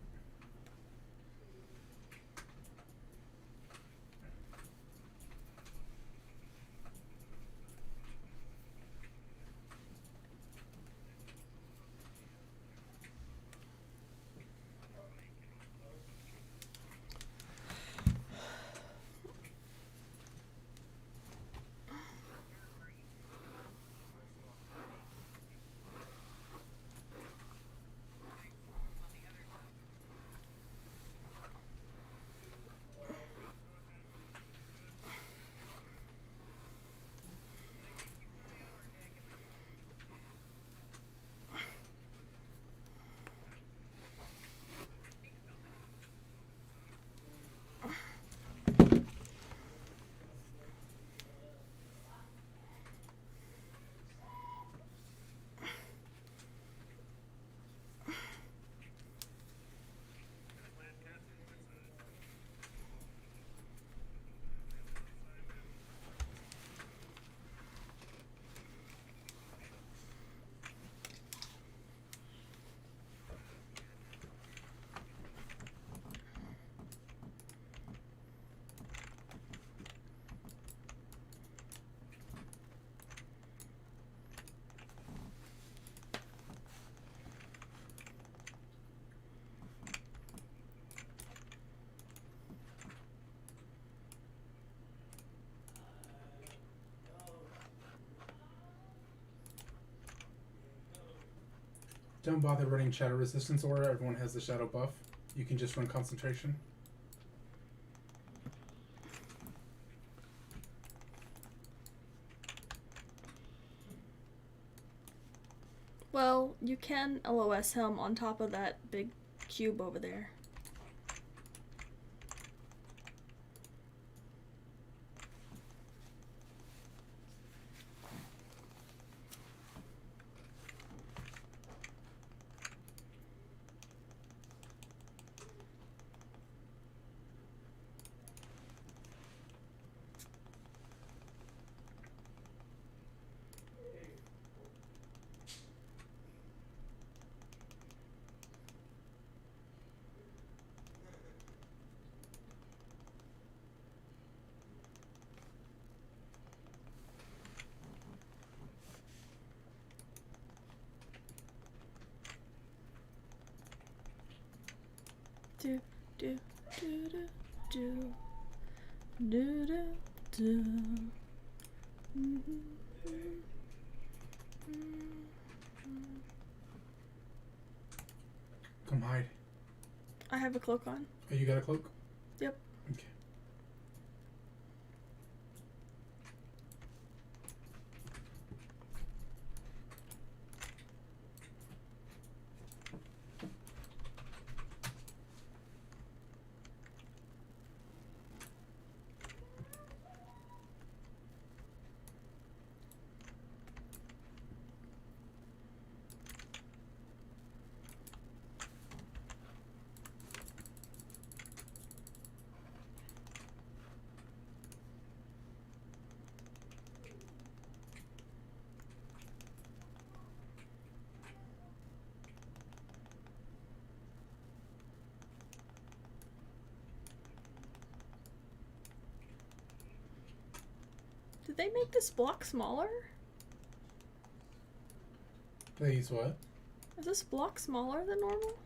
Don't bother running shadow resistance aura. Everyone has the shadow buff. You can just run concentration. Well, you can LOS him on top of that big cube over there. Do do do do do do do do. Come hide. I have a cloak on. Oh, you got a cloak? Yep. Okay. Did they make this block smaller? Please, what? Is this block smaller than normal?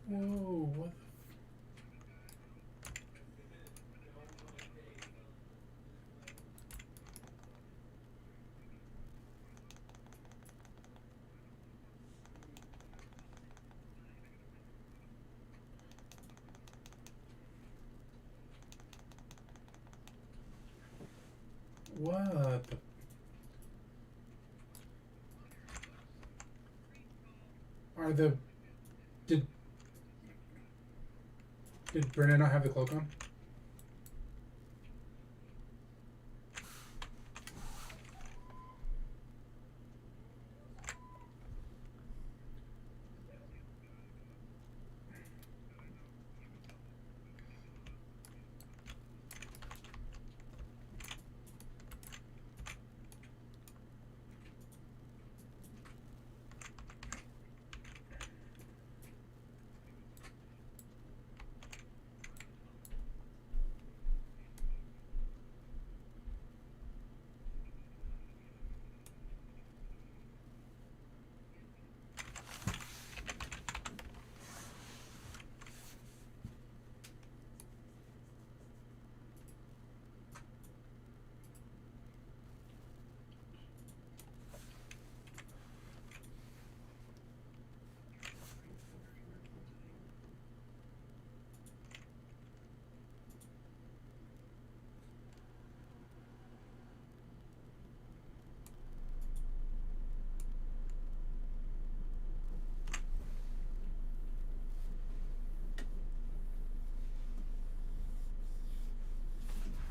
Whoa, what What the? Are the... Did Brennan not have the cloak on?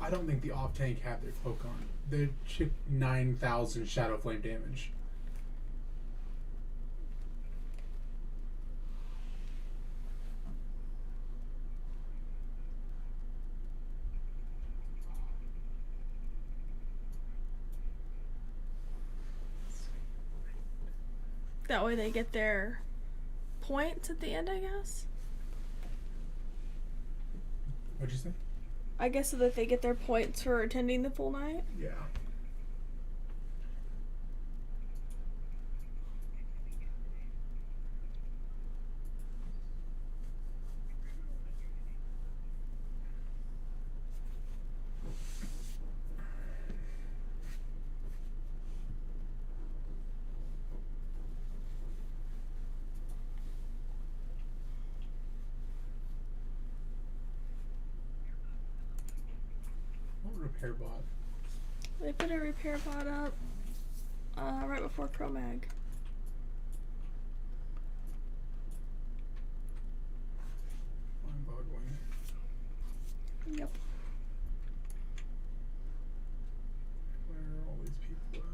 I don't think the off tank have their cloak on. They chip 9,000 Shadow Flame damage. That way they get their points at the end, I guess. What'd you say? I guess so that they get their points for attending the full night. Yeah. repair bot? They put a repair bot up right before Chromag. Mind-boggling. Yep. Where are all these people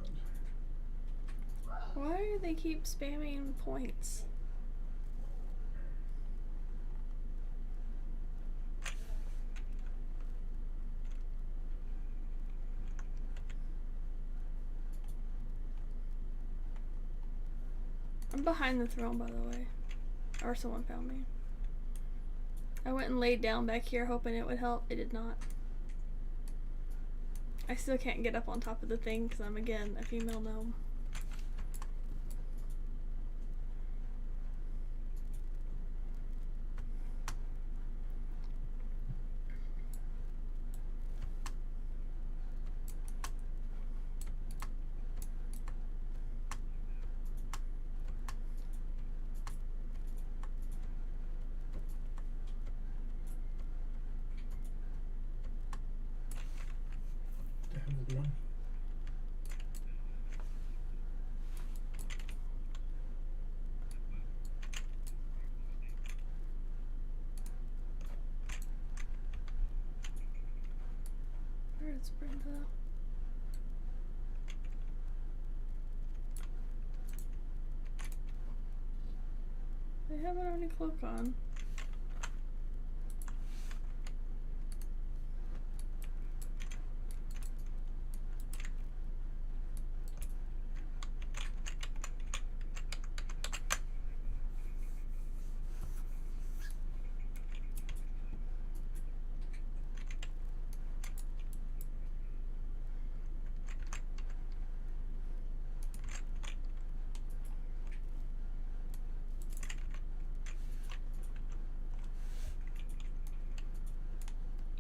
at? Why do they keep spamming points? I'm behind the throne, by the way. Or someone found me. I went and laid down back here hoping it would help. It did not. I still can't get up on top of the thing because I'm, again, a female gnome. The hell is one? Where is Brenda? They haven't any cloak on.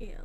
Ew.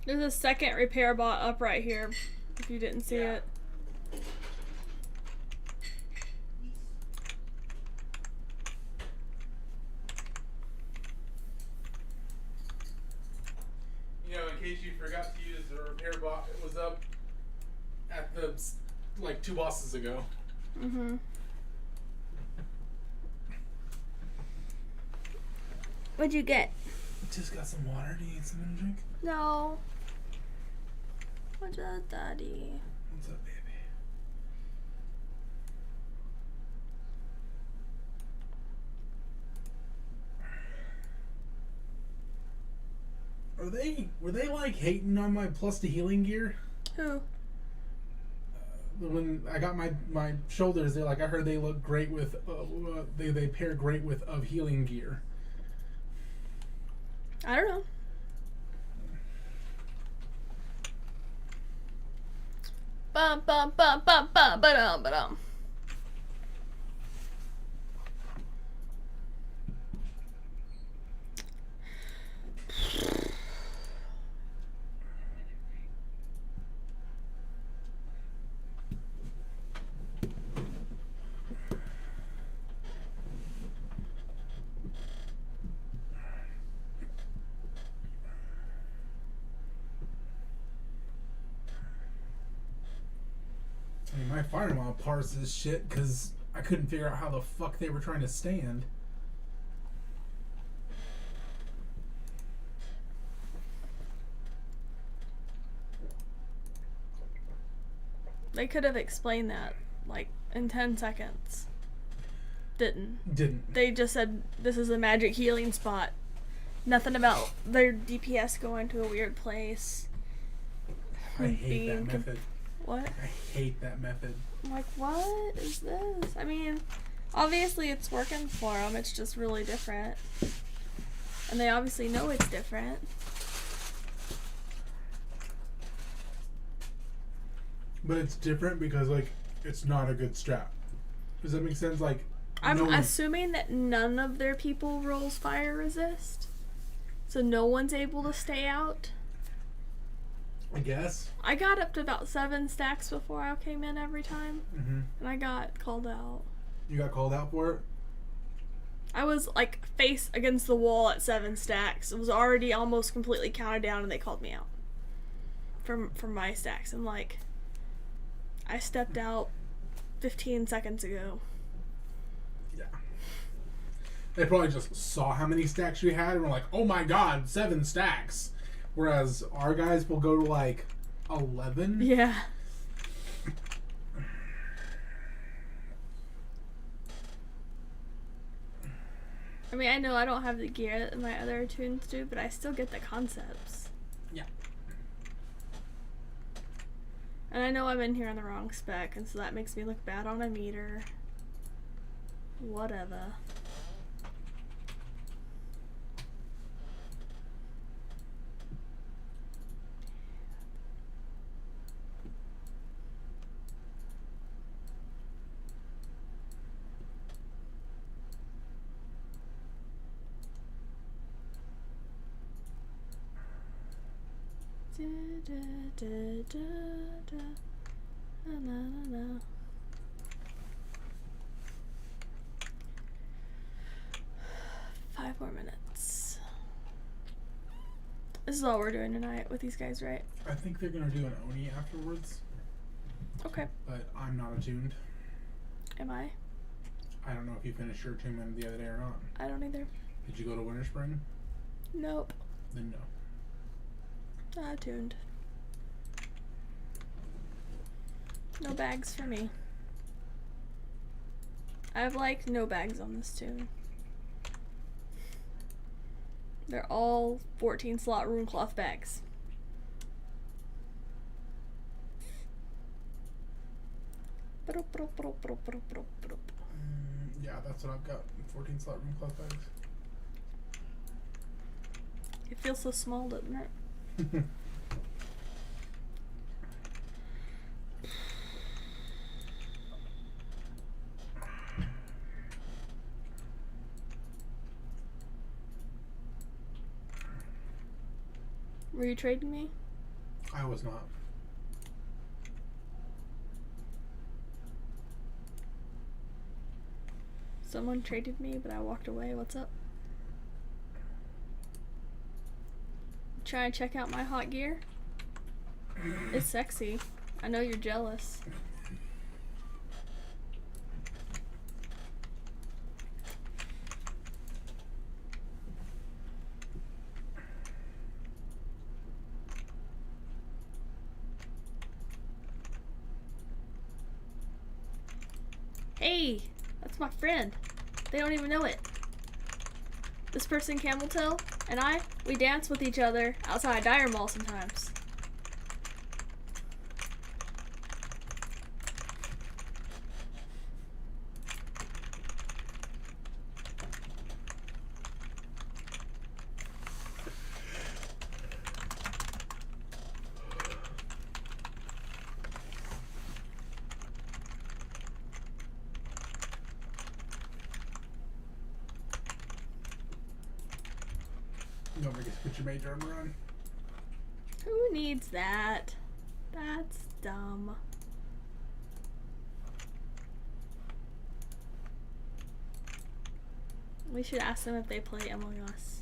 There's a second repair bot up right here, if you didn't see it. You know, in case you forgot to use the repair bot, it was up at the like 2 bosses ago. Mm-hmm. What'd you get? Just got some water. Do you need something to drink? No. What's up, Daddy? What's up, baby? Were they like hating on my plus to healing gear? Who? When I got my shoulders, they're like, I heard they look great with they pair great with of healing gear. I don't know. Bum bum bum bum bum ba-dum ba-dum. I mean, my fire mob parsed this shit because I couldn't figure out how the fuck they were trying to stand. They could have explained that, like, in 10 seconds. Didn't. They just said, this is a magic healing spot. Nothing about their DPS going to a weird place. I hate that method. What? I hate that method. I'm like, what is this? I mean, obviously it's working for them. It's just really different. And they obviously know it's different. But it's different because, like, it's not a good strat. Does that make sense? Like, I'm assuming that none of their people rolls fire resist. So no one's able to stay out. I guess. I got up to about 7 stacks before I came in every time. Mm-hmm. And I got called out. You got called out for it? I was, like, face against the wall at 7 stacks. It was already almost completely counted down and they called me out. From my stacks. I'm like, I stepped out 15 seconds ago. Yeah. They probably just saw how many stacks you had and were like, oh my god, 7 stacks. Whereas our guys will go to like 11. Yeah. I mean, I know I don't have the gear that my other tunes do, but I still get the concepts. Yeah. And I know I'm in here on the wrong spec, and so that makes me look bad on a meter. Whatever. Da, da, da, da, da. Na, na, na, na. Five more minutes. This is all we're doing tonight with these guys, right? I think they're going to do an Oni afterwards. Okay. But I'm not attuned. Am I? I don't know if you finished your attunement the other day or not. I don't either. Did you go to Winter Spring? Nope. Then no. Tuned. No bags for me. I have like no bags on this tune. They're all 14 slot Runecloth bags. Yeah, that's what I've got. 14 slot Runecloth bags. It feels so small, doesn't it? Were you trading me? I was not. Someone traded me, but I walked away. What's up? Trying to check out my hot gear? It's sexy. I know you're jealous. Hey, that's my friend. They don't even know it. This person, Cameltail, and I, we dance with each other outside Dire Mall sometimes. You want me to put your major armor on? Who needs that? That's dumb. We should ask them if they play Among Us.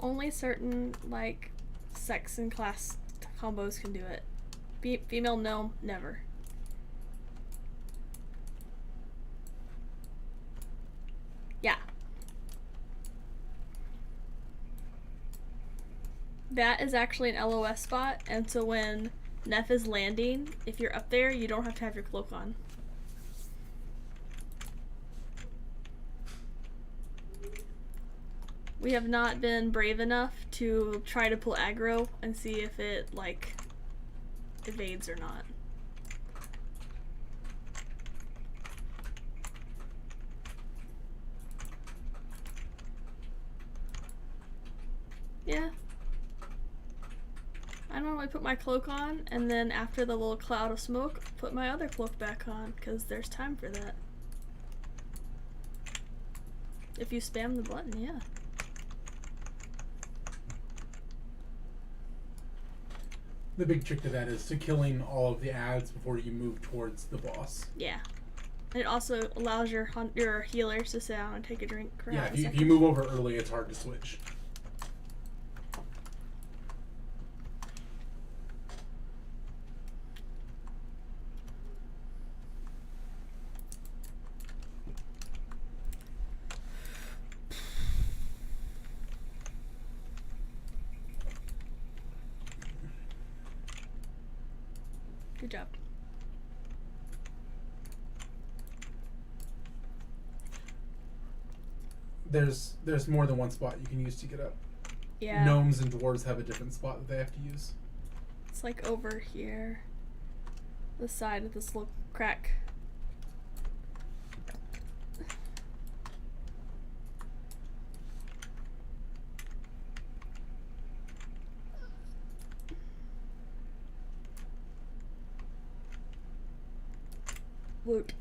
Only certain, like, sex and class combos can do it. Female, no, never. Yeah. That is actually an LOS spot, and so when Neff is landing, if you're up there, you don't have to have your cloak on. We have not been brave enough to try to pull aggro and see if it, like, evades or not. Yeah. I normally put my cloak on, and then after the little cloud of smoke, put my other cloak back on, because there's time for that. If you spam the button, yeah. The big trick to that is to killing all of the ads before you move towards the boss. Yeah. And it also allows your healers to sit down and take a drink for Yeah, half a if second. you move over early, it's hard to switch. Good job. There's more than one spot you can use to get up. Yeah. Gnomes and dwarves have a different spot that they have to use. It's like over here. The side of this little crack. Woot.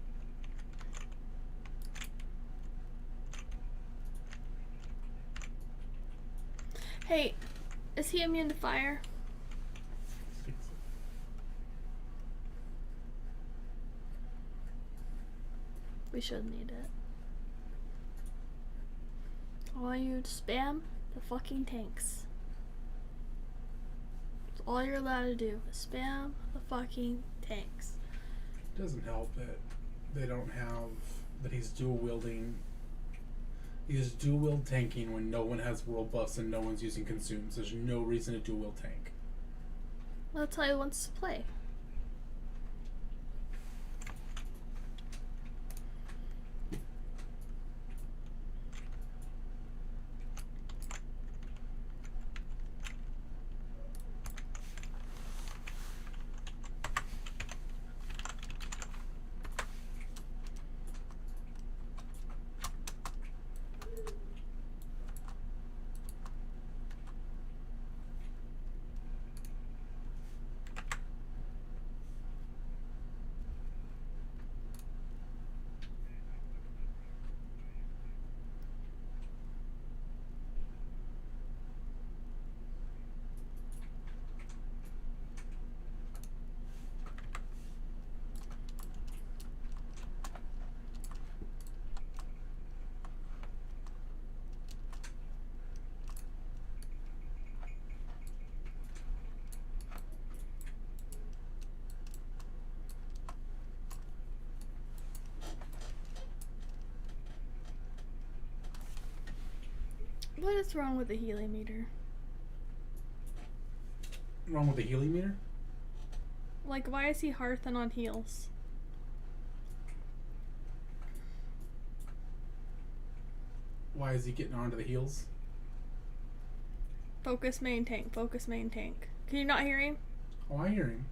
Hey, is he immune to fire? We should need it. I want you to spam the fucking tanks. That's all you're allowed to do. Spam the fucking tanks. Doesn't help that they don't have that he's dual wielding. He is dual wield tanking when no one has world buffs and no one's using consumes. There's no reason to dual wield tank. Well, that's how he wants to play. What is wrong with the healing meter? Wrong with the healing meter? Like, why is he Hearthen on heals? Why is he getting onto the heels? Focus main tank, focus main tank. Can you not hear him? Oh, I hear him.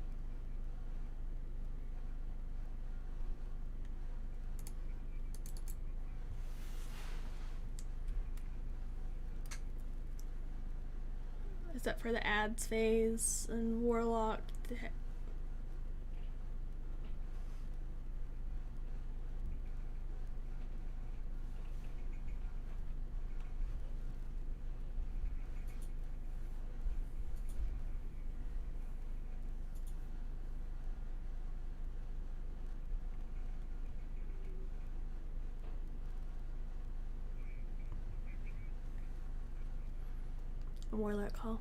Is that for the ads phase and warlock? A warlock call.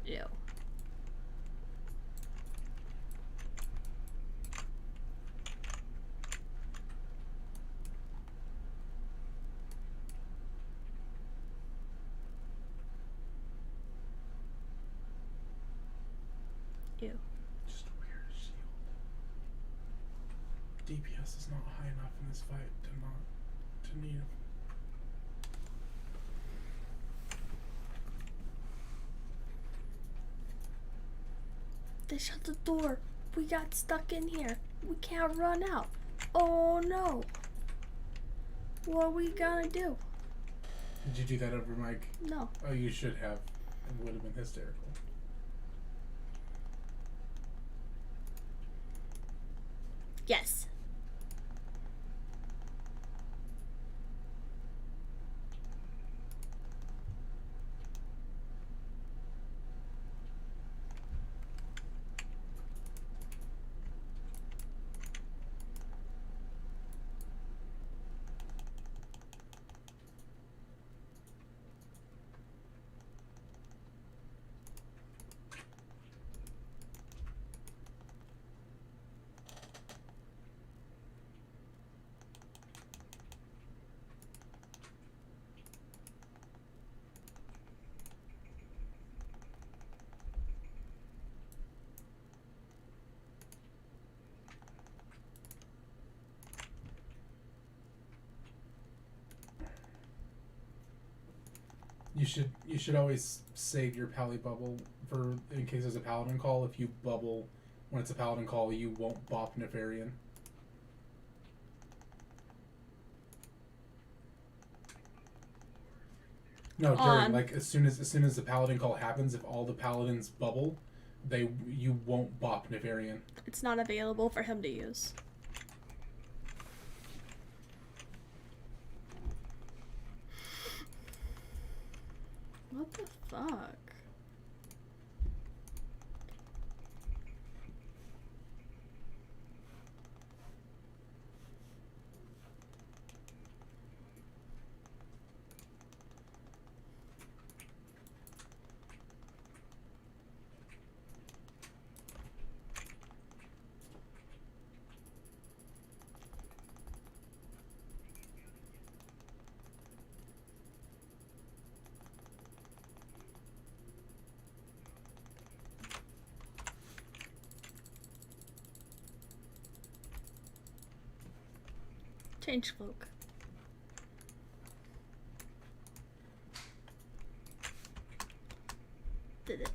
Ew. Ew. Just a weird shield. DPS is not high enough in this fight to need. They shut the door. We got stuck in here. We can't run out. Oh no. What are we gonna do? Did you do that over Mike? No. Oh, you should have. It would have been hysterical. Yes. You should always save your pally bubble for in case there's a paladin call. If you bubble when it's a paladin call, you won't bop Nefarian. No, during like as soon as the paladin call happens, if all the paladins bubble, you won't bop Nefarian. It's not available for him to use. What the fuck? Change cloak. Did it?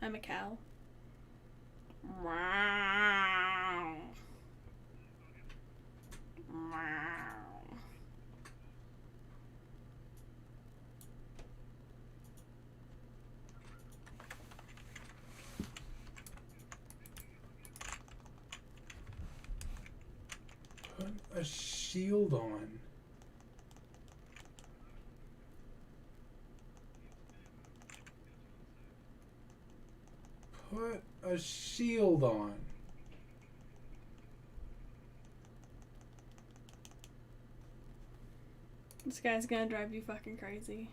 I'm a cow. a shield on. Put a shield on. This guy's gonna drive you fucking crazy.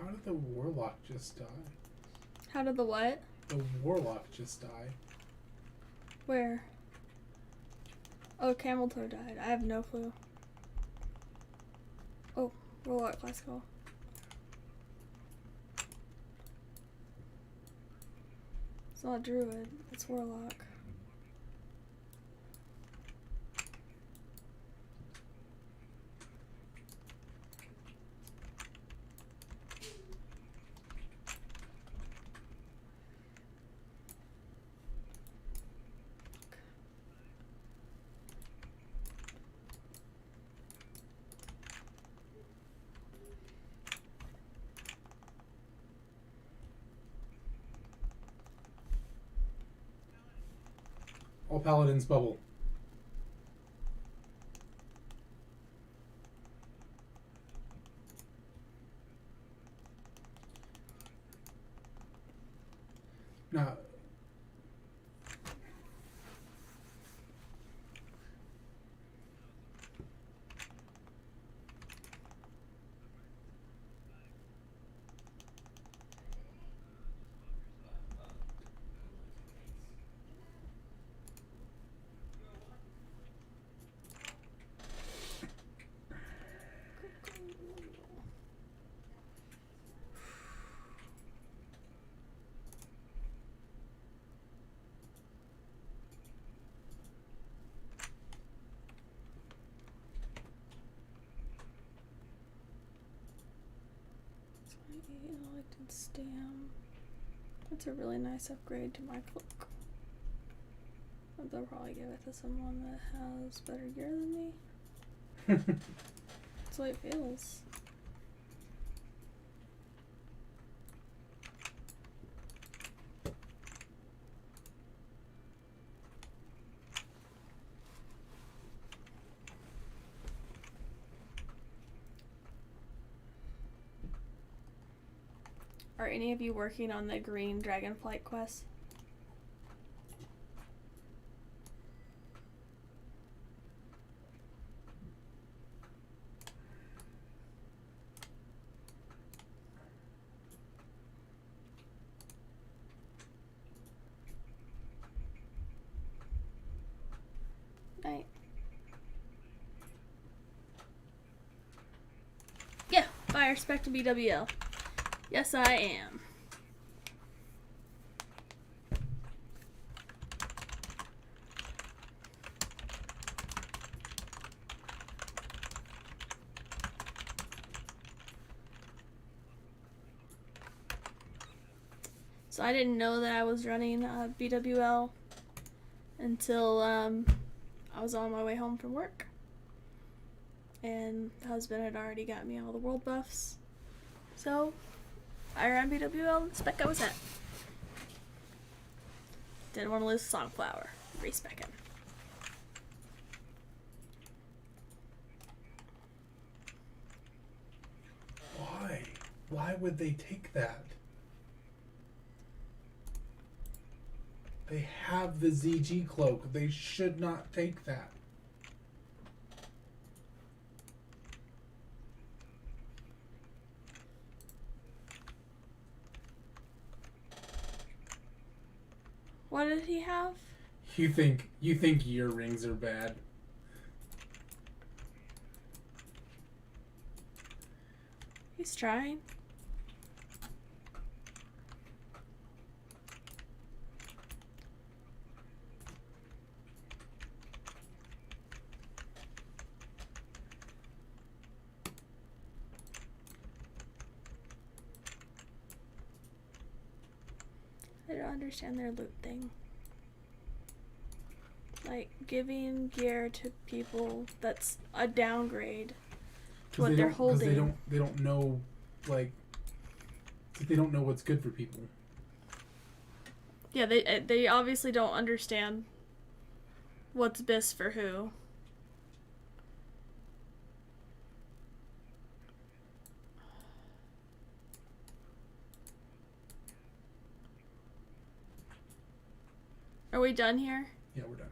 How did the warlock just die? How did the what? The warlock just die. Where? Oh, Camel Toe died. I have no clue. Oh, Warlock Classical. It's not Druid, it's Warlock. All paladins bubble. Now, Elected Stam. That's a really nice upgrade to my cloak. But they'll probably give it to someone that has better gear than me. That's the way it feels. Are any of you working on the green Dragonflight quest? Night. Yeah, fire spec to BWL. Yes, I am. So I didn't know that I was running BWL until I was on my way home from work. And the husband had already got me all the world buffs. So I ran BWL, the spec I was at. Didn't want to lose Songflower. Respec him. why? Why would they take that? They have the ZG cloak. They should not take that. What did he have? You think your rings are bad? He's trying. I don't understand their loot thing. Like, giving gear to people that's a downgrade to what they're holding. Because they don't know, like, they don't know what's good for people. Yeah, they obviously don't understand what's best for who. Are we done here? Yeah, we're done.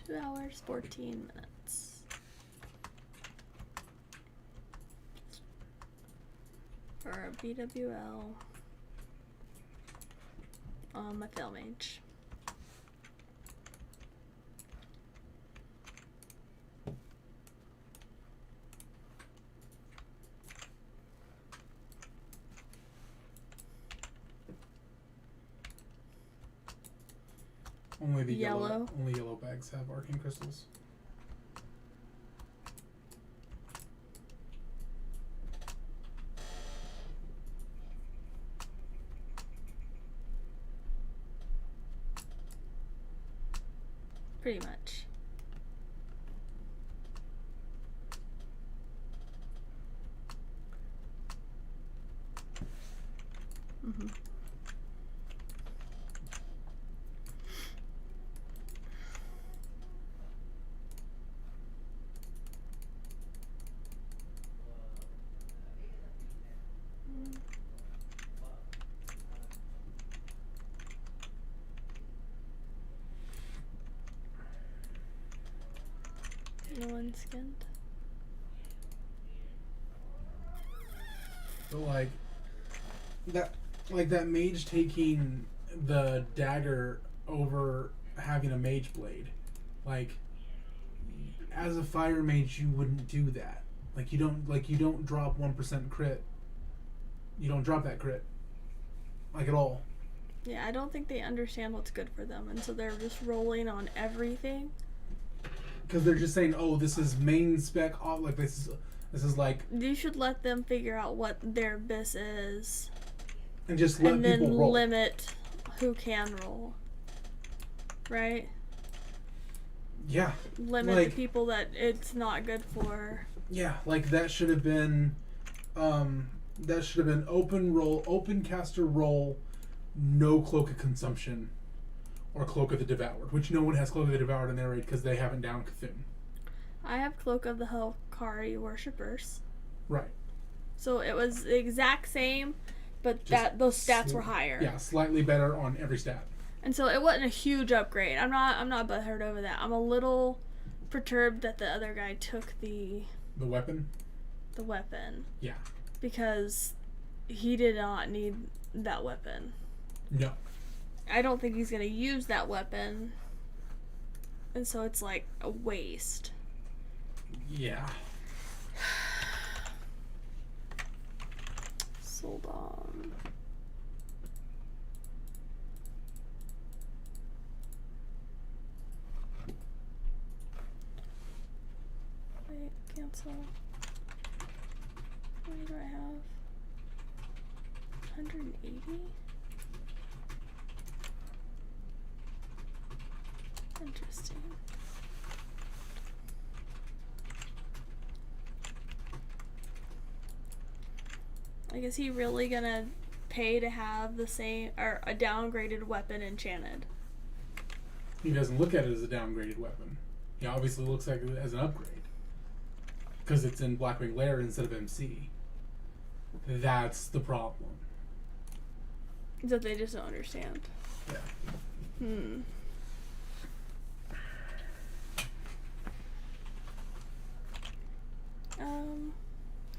Two hours, 14 minutes. For a BWL on my Fail Mage. Only the Yellow. Only yellow bags have arcane crystals. Pretty much. Mm-hmm. No one skinned. But that mage taking the dagger over having a mage blade, like, as a fire mage you wouldn't do that. You don't drop 1% crit. You don't drop that crit, like, at all. Yeah, I don't think they understand what's good for them, and so they're just rolling on everything. Because they're just saying, oh, this is main spec, like, this is like... You should let them figure out what their bis is. And just let people roll. And then limit who can roll. Right? Yeah. Limit the people that it's not good for. Yeah, like, that should have been... open roll, open caster roll, no Cloak of Consumption. Or Cloak of the Devoured, which no one has Cloak of the Devoured in their raid because they haven't downed Cthulhu. I have Cloak of the Hellkari Worshippers. Right. So it was the exact same, but those stats were higher. Yeah, slightly better on every stat. And so it wasn't a huge upgrade. I'm not butthurt over that. I'm a little perturbed that the other guy took the weapon. The weapon. Yeah. Because he did not need that weapon. No. I don't think he's going to use that weapon. And so it's like a waste. Yeah. Sold on. Wait, cancel. How many do I have? 180? Interesting. Like, is he really gonna pay to have the same or a downgraded weapon enchanted? He doesn't look at it as a downgraded weapon. He obviously looks at it as an upgrade because it's in Blackwing Lair instead of MC. That's the problem. That they just don't understand. Yeah.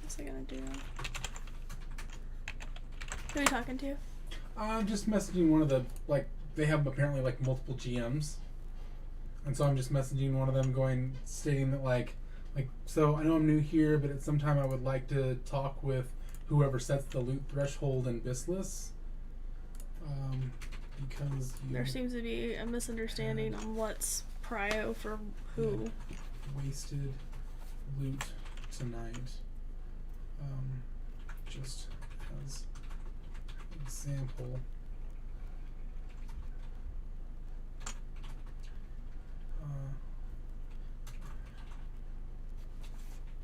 What's I gonna do? Who are you talking to? I'm just messaging one of the, like, they have apparently, like, multiple GMs. And so I'm just messaging one of them stating that, like, so I know I'm new here, but at some time I would like to talk with whoever sets the loot threshold in Bislis. Because There seems to be a misunderstanding on what's prio for who? Wasted loot tonight. Just as example.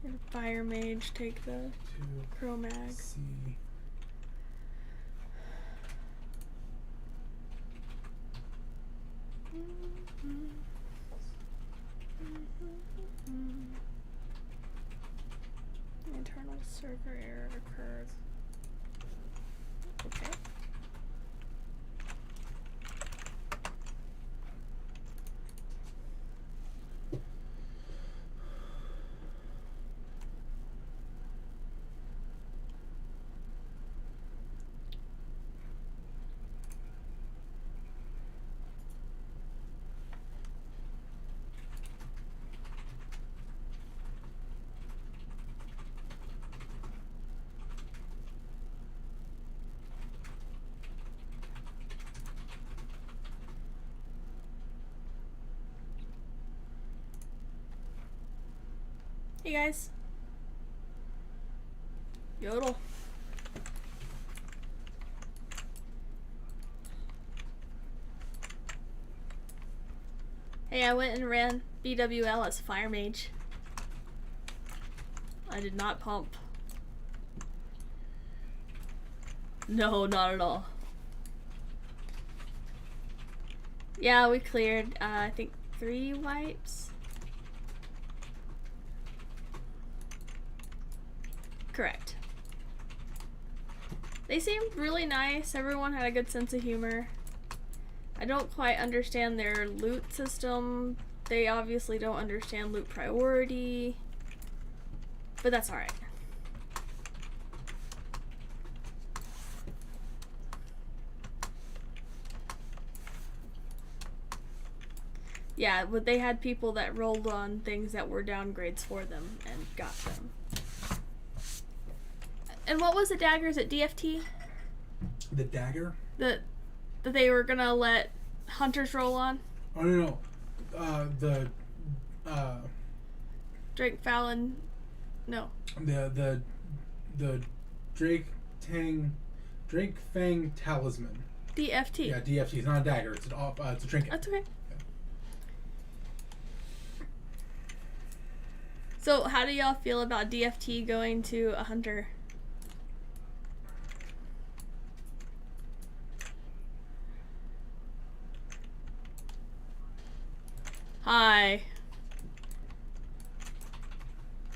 Did Fire Mage take the To Cro-Mag? see Internal server error occurs. Okay. Hey guys. Yodel. Hey, I went and ran BWL as Fire Mage. I did not pump. No, not at all. Yeah, we cleared, I think 3 wipes. Correct. They seemed really nice. Everyone had a good sense of humor. I don't quite understand their loot system. They obviously don't understand loot priority. But that's alright. Yeah, but they had people that rolled on things that were downgrades for them and got them. And what was the daggers at DFT? the dagger. That they were gonna let hunters roll on? Oh no. The Drake Fallon. No. the Drake Fang talisman. DFT. Yeah, DFT. It's not a dagger. It's it's a trinket. That's okay. So how do y'all feel about DFT going to a hunter? Hi.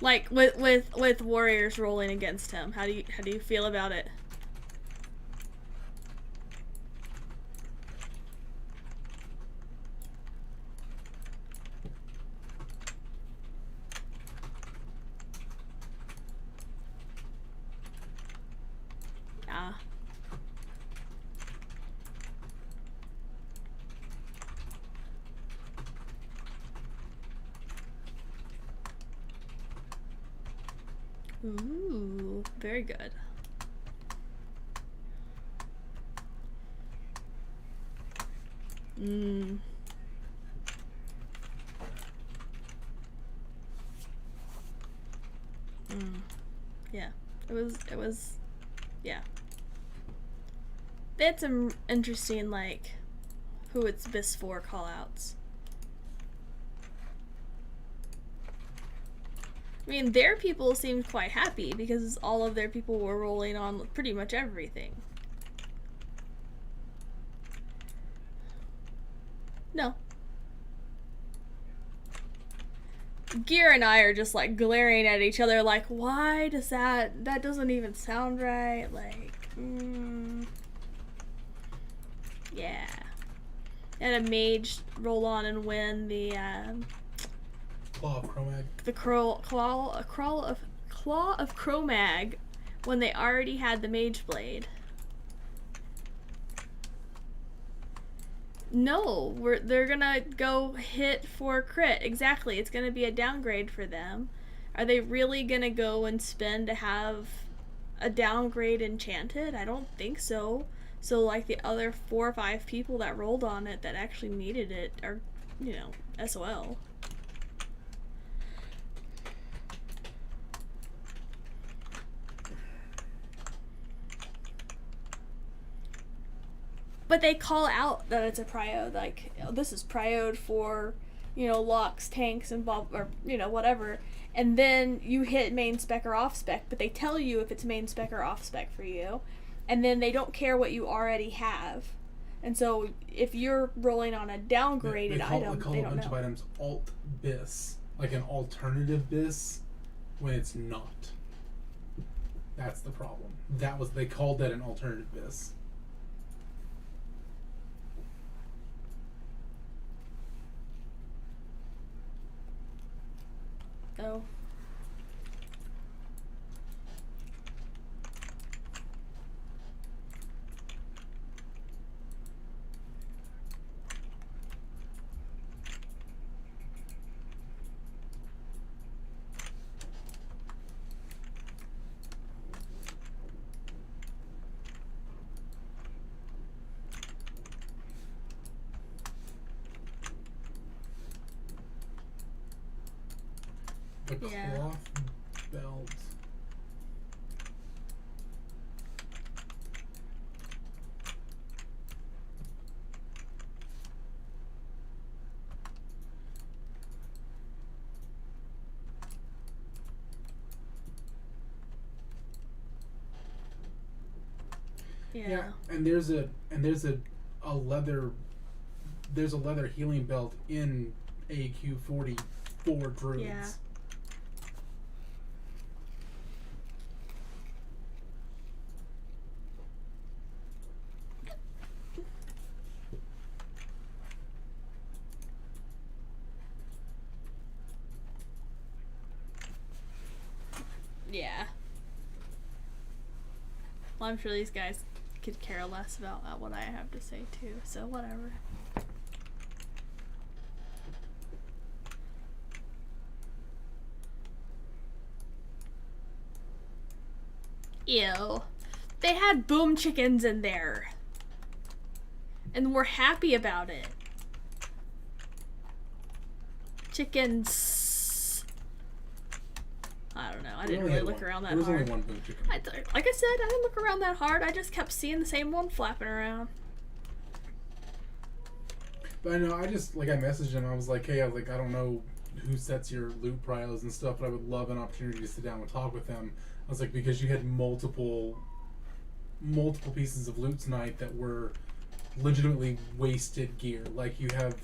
Like with warriors rolling against him. How do you feel about it? Yeah. Ooh, very good. Yeah. It was yeah. They had some interesting, like, who it's bis for callouts. I mean, their people seemed quite happy because all of their people were rolling on pretty much everything. No. Gear and I are just, like, glaring at each other like, why does that doesn't even sound right, like, yeah. And a mage roll on and win the, Claw of Cro-Mag. the claw of Cro-Mag when they already had the mage blade. No, they're gonna go hit for crit. Exactly, it's gonna be a downgrade for them. Are they really gonna go and spend to have a downgrade enchanted? I don't think so. So like the other 4 or 5 people that rolled on it that actually needed it are, you know, as well. But they call out that it's a prio, like, this is prioed for, locks, tanks, and or, whatever. And then you hit main spec or off spec, but they tell you if it's main spec or off spec for you. And then they don't care what you already have. And so if you're rolling on a downgraded item, they call they a don't bunch know. of items alt bis, like an alternative bis, when it's not. That's the problem. They called that an alternative bis. Oh. The Yeah. cloth belt. Yeah. And there's a leather healing belt in AQ40 for druids. Yeah. Yeah. Well, I'm sure these guys could care less about what I have to say too, so whatever. Ew. They had boom chickens in there. And we're happy about it. Chickens. I don't know. I didn't really look around that hard. There was only one boom chicken. Like I said, I didn't look around that hard. I just kept seeing the same one flapping around. But I know, I messaged him. I was like, hey, I don't know who sets your loot prios and stuff, but I would love an opportunity to sit down and talk with them. I was like, because you had multiple pieces of loot tonight that were legitimately wasted gear. Like, you have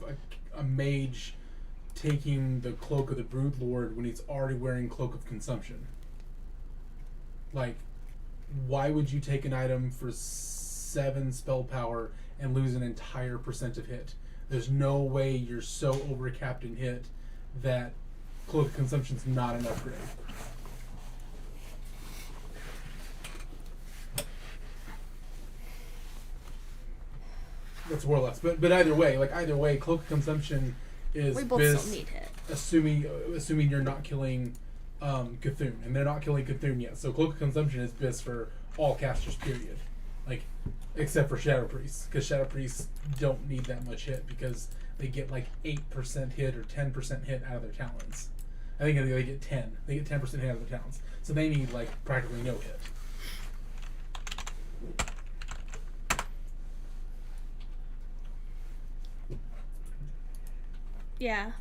a mage taking the Cloak of the Broodlord when he's already wearing Cloak of Consumption. Like, why would you take an item for 7 spell power and lose an entire percent of hit? There's no way you're so overcapped in hit that Cloak of Consumption's not an upgrade. That's more or less. But either way, Cloak of Consumption is We both bis, still need hit. assuming you're not killing Cthulhu, and they're not killing Cthulhu yet. So Cloak of Consumption is bis for all casters, period. Like, except for Shadow Priests, because Shadow Priests don't need that much hit because they get like 8% hit or 10% hit out of their talents. I think they get 10. They get 10% hit out of their talents, so they need like practically no hit. Yeah.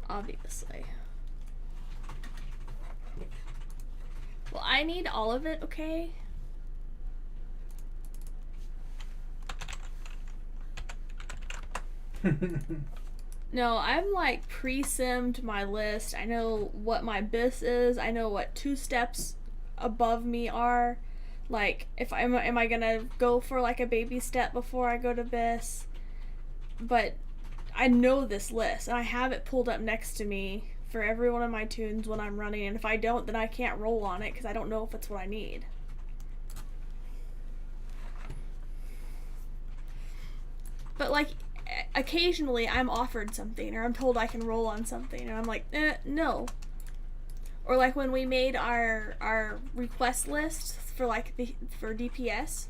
Obviously. Well, I need all of it, okay? No, I'm like pre-simmed my list. I know what my bis is. I know what 2 steps above me are. Like, if am I gonna go for like a baby step before I go to bis? But I know this list, and I have it pulled up next to me for every one of my tunes when I'm running. And if I don't, then I can't roll on it because I don't know if it's what I need. But like, occasionally I'm offered something, or I'm told I can roll on something, and I'm like, no. Or like when we made our request list for for DPS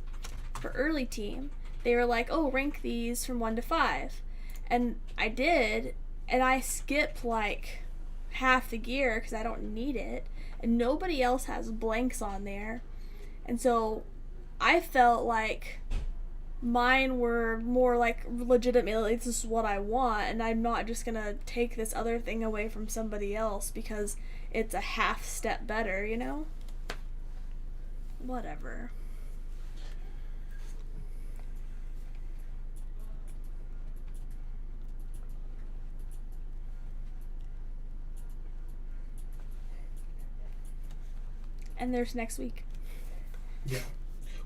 for early team, they were like, "Oh, rank these from 1 to 5." And I did, and I skipped like half the gear cuz I don't need it, and nobody else has blanks on there. And so I felt like mine were more like legitimately this is what I want, and I'm not just gonna take this other thing away from somebody else because it's a half step better, you know? Whatever. And there's next week. Yeah.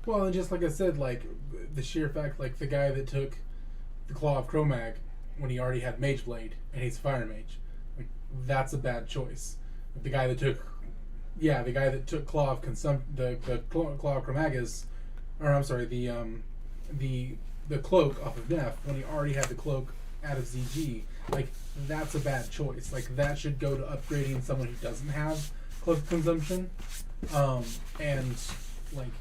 Well, and just like I said, like the sheer fact, like the guy that took the Claw of Cro-Mag when he already had Mage Blade and he's Fire Mage, like that's a bad choice. Like, the guy that took Claw of the Claw of Cro-Magus, or I'm sorry, the cloak off of Neff when he already had the cloak out of ZG, like that's a bad choice. Like that should go to upgrading someone who doesn't have cloak consumption, and like.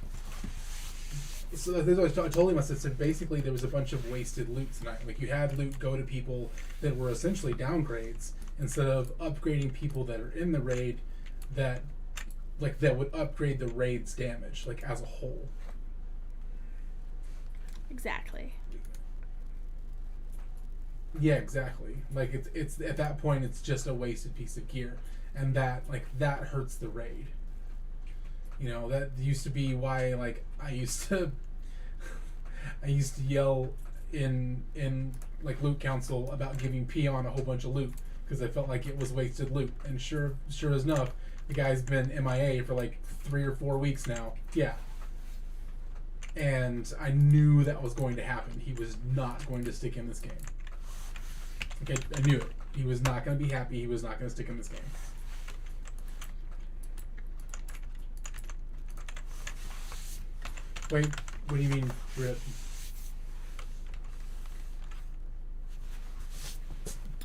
So I told him, I said basically there was a bunch of wasted loot tonight. Like you had loot go to people that were essentially downgrades instead of upgrading people that are in the raid that would upgrade the raid's damage like as a whole. Exactly. Yeah, exactly. Like it's at that point it's just a wasted piece of gear, and that hurts the raid. You know, that used to be why like I used to yell in like loot council about giving Peon a whole bunch of loot because I felt like it was wasted loot. And sure as enough, the guy's been MIA for like 3 or 4 weeks now. Yeah. And I knew that was going to happen. He was not going to stick in this game. Okay, I knew it. He was not going to be happy. He was not going to stick in this game. Wait, what do you mean, Rip?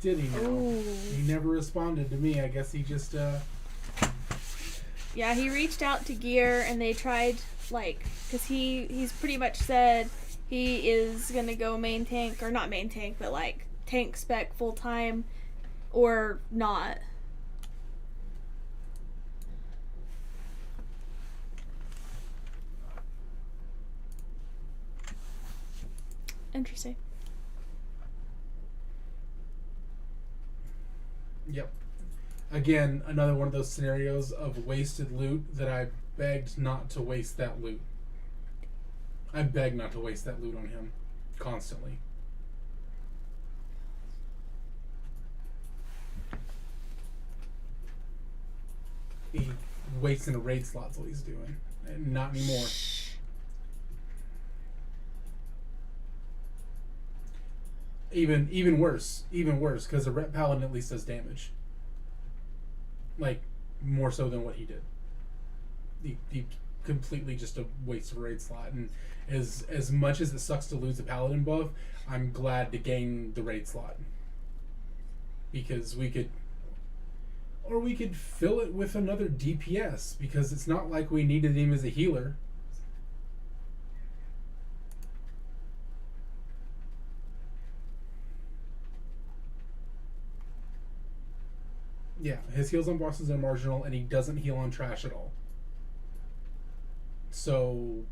Did he know? Ooh. He never responded to me. I guess he just, Yeah, he reached out to Gear and they tried, like, because he's pretty much said he is going to go main tank, or not main tank, but like tank spec full time or not. Interesting. Yep. Again, another one of those scenarios of wasted loot that I begged not to waste that loot. I begged not to waste that loot on him. Constantly. He wasting a raid slot's what he's doing. And not anymore. Even worse, because the Rep Paladin at least does damage. Like, more so than what he did. He completely just a waste of a raid slot. And as much as it sucks to lose the Paladin buff, I'm glad to gain the raid slot. Because we could fill it with another DPS, because it's not like we needed him as a healer. Yeah, his heals on bosses are marginal, and he doesn't heal on trash at all. So,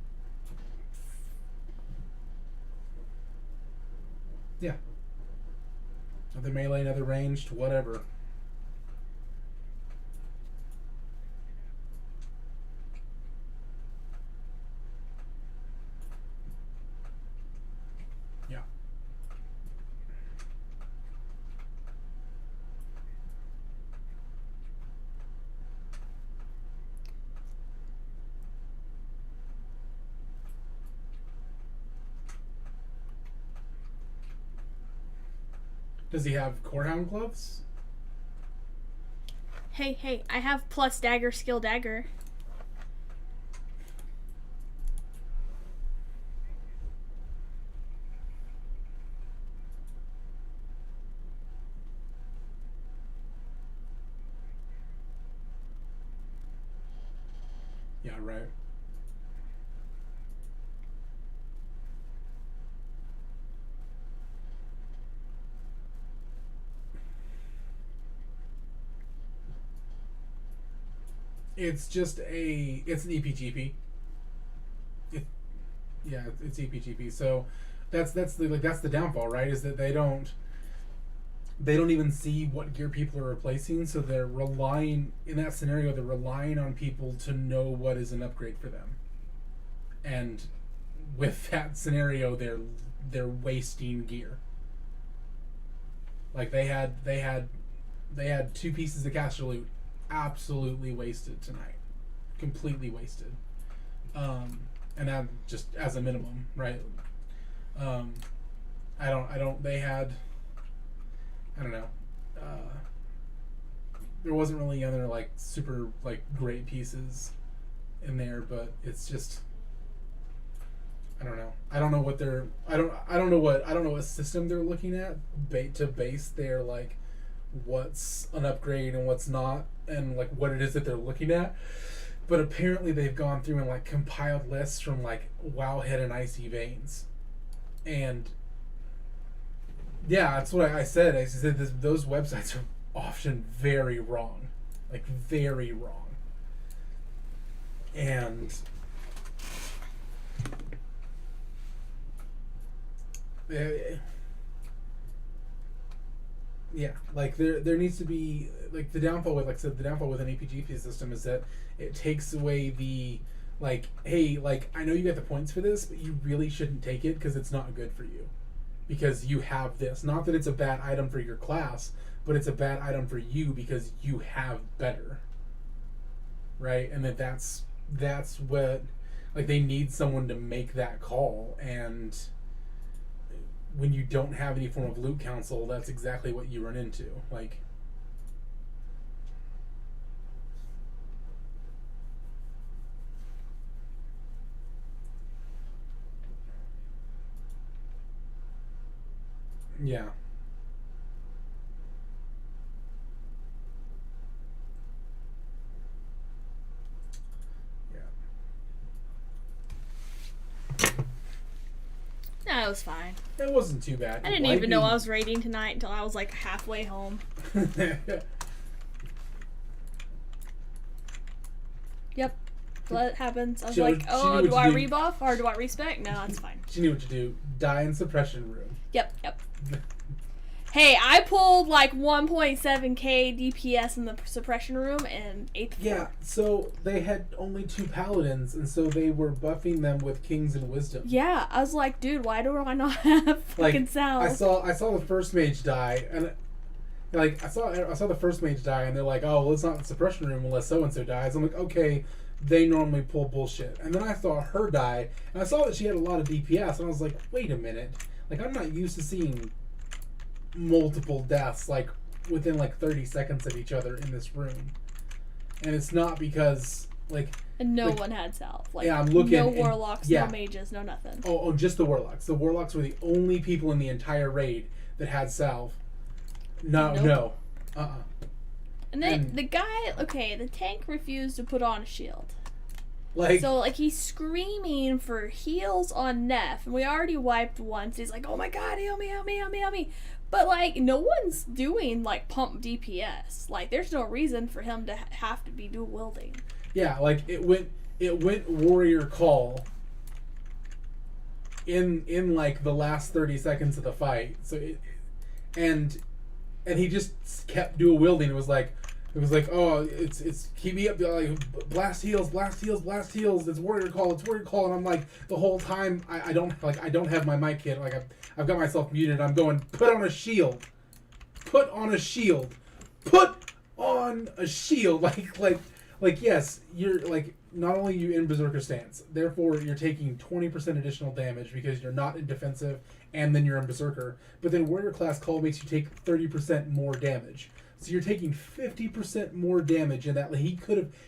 yeah. Another melee, another ranged, whatever. Yeah. Does he have Corehound gloves? Hey, I have plus dagger skill dagger. Yeah, right. It's just it's an EPGP. It, yeah, it's EPGP. So that's the downfall, right? Is that they don't even see what gear people are replacing, so they're relying in that scenario. They're relying on people to know what is an upgrade for them, and with that scenario, they're wasting gear. Like they had two pieces of caster loot, absolutely wasted tonight, completely wasted, and that just as a minimum, right? I don't. They had. I don't know. There wasn't really other like super like great pieces in there, but it's just I don't know. I don't know what they're. I don't know what system they're looking at to base their like what's an upgrade and what's not, and like what it is that they're looking at. But apparently they've gone through and like compiled lists from like Wowhead and Icy Veins, and yeah, that's what I said. I said those websites are often very wrong, like very wrong, and yeah, like there needs to be like the downfall with like I said, the downfall with an APGP system is that it takes away the like, hey, like I know you got the points for this, but you really shouldn't take it because it's not good for you, because you have this. Not that it's a bad item for your class, but it's a bad item for you because you have better, right? And that's what like they need someone to make that call, and when you don't have any form of loot council, that's exactly what you run into. Like, yeah. No, it was fine. It wasn't too bad. I didn't even know I was raiding tonight until I was like halfway home. Yep. What happens? I was like, oh, do I rebuff or do I respec? No, that's fine. She knew what to do. Die in suppression room. Yep. Hey, I pulled like 1.7k DPS in the suppression room in 8th floor. Yeah, so they had only 2 paladins, and so they were buffing them with kings and wisdom. Yeah, I was like, dude, why do I not have fucking salve? I saw the first mage die, and like I saw the first mage die, and they're like, oh, well, it's not the suppression room unless so and so dies. I'm like, okay, they normally pull bullshit. And then I saw her die, and I saw that she had a lot of DPS, and I was like, wait a minute, like I'm not used to seeing multiple deaths like within like 30 seconds of each other in this room, and it's not because like and no one had salve. Like, yeah, I'm looking. No warlocks, no mages, no nothing. Oh, just the warlocks. The warlocks were the only people in the entire raid that had salve. No. And then the guy, the tank refused to put on a shield. So he's screaming for heals on Neff, and we already wiped once. He's like, oh my god, heal me. But, like, no one's doing, like, pump DPS. Like, there's no reason for him to have to be dual wielding. Yeah, like, it went warrior call in like, the last 30 seconds of the fight. So, and he just kept dual wielding. It was like, oh, it's keep me up, like, blast heals. It's warrior call. And I'm like, the whole time I don't have my mic hit. Like I've got myself muted. I'm going, put on a shield. Like yes, you're like not only you in berserker stance, therefore you're taking 20% additional damage because you're not in defensive, and then you're in berserker. But then warrior class call makes you take 30% more damage. So you're taking 50% more damage, and that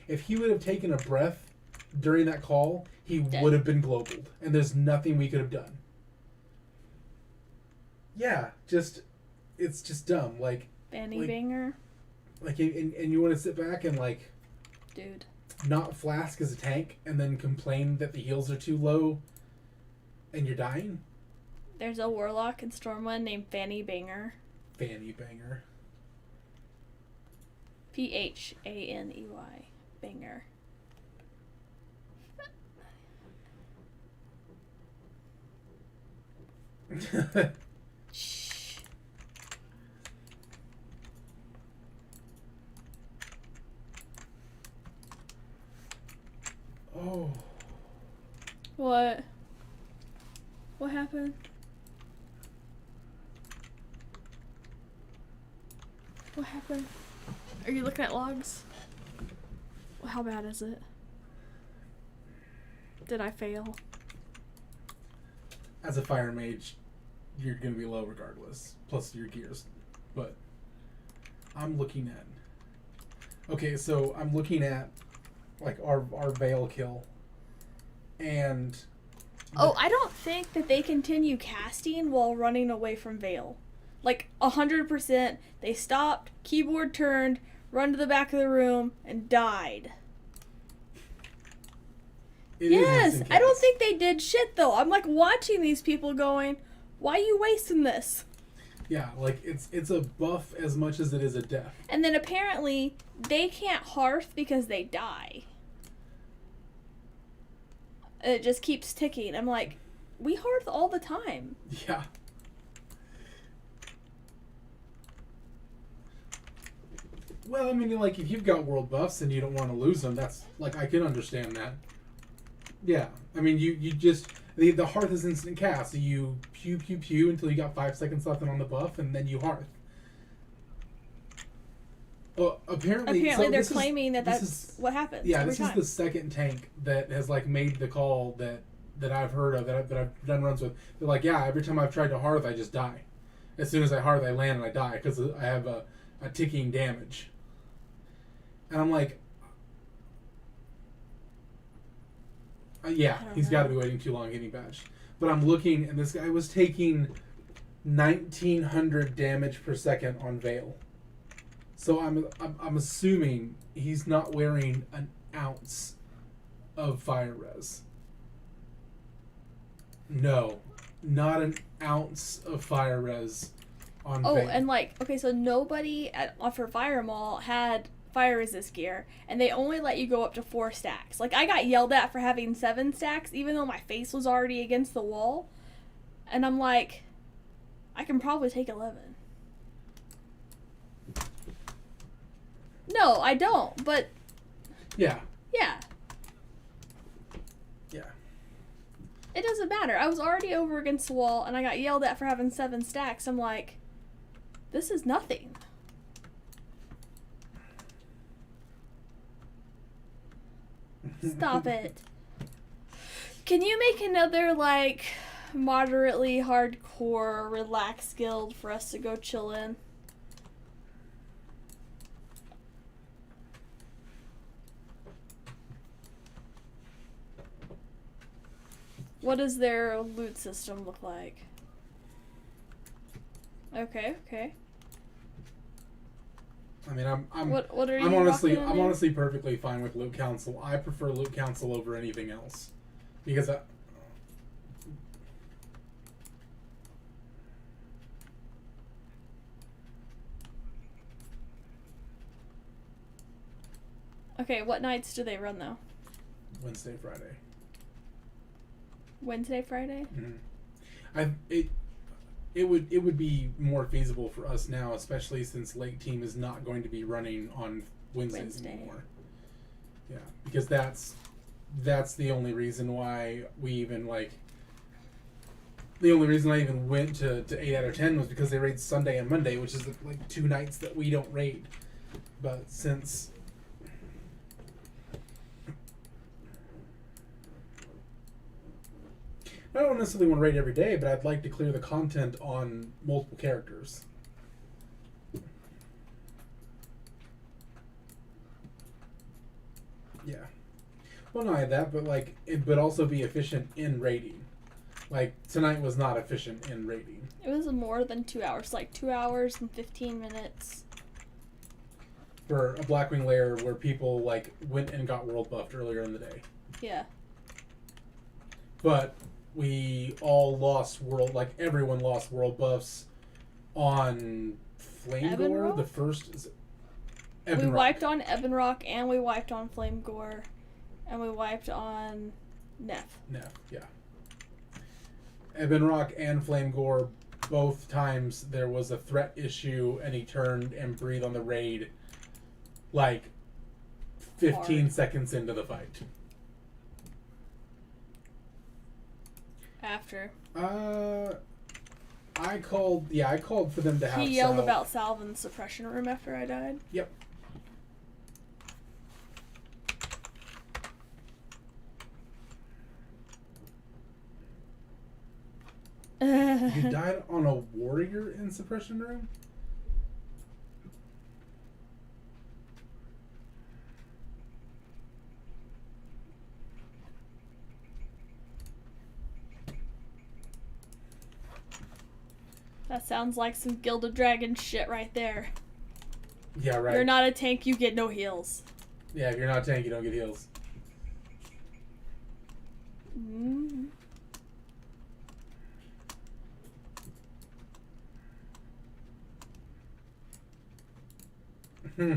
if he would have taken a breath during that call, he would have been globaled, and there's nothing we could have done. Yeah, it's just dumb. Like Banny banger. Like, and you want to sit back and like, dude. not Flask as a tank and then complain that the heals are too low and you're dying? There's a warlock in Stormwind named Fanny Banger. Fanny Banger. Phaney. Banger. Shh. Oh. What? What happened? What happened? Are you looking at logs? Well, how bad is it? Did I fail? As a fire mage, you're going to be low regardless. Plus your gears. But I'm looking at... Okay, so I'm looking at like our Veil kill. And... Oh, I don't think that they continue casting while running away from Veil. Like, 100%, they stopped, keyboard turned, run to the back of the room, and died. It is Yes, instant I don't cast. think they did shit, though. I'm, like, watching these people going, why are you wasting this? Yeah, like, it's a buff as much as it is a death. And then apparently, they can't hearth because they die. It just keeps ticking. I'm like, we hearth all the time. Yeah. Well, I mean, like, if you've got world buffs and you don't want to lose them, that's, like, I can understand that. Yeah. I mean, you just... The hearth is instant cast, so you pew, pew, pew until you got 5 seconds left on the buff, and then you hearth. Well, apparently so they're this claiming that this that's is- what happens Yeah, every this time. is the second tank that has, like, made the call that I've heard of, that I've done runs with. They're like, yeah, every time I've tried to hearth, I just die. As soon as I hearth, I land and I die, because I have a ticking damage. And I'm like, yeah, I don't he's know. got to be waiting too long getting badged. But I'm looking, and this guy was taking 1,900 damage per second on Veil. So I'm assuming he's not wearing an ounce of fire res. No, not an ounce of fire res on Oh, Veil. and like, okay, so nobody for Fire Mall had fire resist gear, and they only let you go up to 4 stacks. Like, I got yelled at for having 7 stacks, even though my face was already against the wall. And I'm like, I can probably take 11. No, I don't, but Yeah. yeah. Yeah. It doesn't matter. I was already over against the wall, and I got yelled at for having 7 stacks. I'm like, this is nothing. Stop it. Can you make another, like, moderately hardcore relaxed guild for us to go chill in? What does their loot system look like? Okay, okay. I mean, I'm What are you I'm honestly rocking in there? perfectly fine with Loot Council. I prefer Loot Council over anything else, because Okay, what nights do they run though? Wednesday, Friday. Wednesday, Friday? It would be more feasible for us now, especially since Lake Team is not going to be running on Wednesdays anymore. Yeah, because that's the only reason why we even the only reason I even went to 8 out of 10 was because they raid Sunday and Monday, which is like 2 nights that we don't raid. But since I don't necessarily want to raid every day, but I'd like to clear the content on multiple characters. Yeah. Well, not that, but but also be efficient in raiding. Like, tonight was not efficient in raiding. It was more than 2 hours, like 2 hours and 15 minutes. for a Blackwing lair where people like went and got world buffed earlier in the day. Yeah. But we all lost world, like everyone lost world buffs on Flame Gore. Ebonrock? The first is We Ebonrock. wiped on Ebonrock, and we wiped on Flame Gore, and we wiped on Neff. Neff, yeah. Ebonrock and Flame Gore, both times there was a threat issue, and he turned and breathed on the raid like 15 Hard. seconds into the fight. After. I called for them to have He yelled Salve. about Salve in the suppression room after I died. Yep. You died on a warrior in suppression room? That sounds like some Gilded Dragon shit right there. Yeah, right. You're not a tank, you get no heals. Yeah, if you're not a tank, you don't get heals. Mm. Yeah.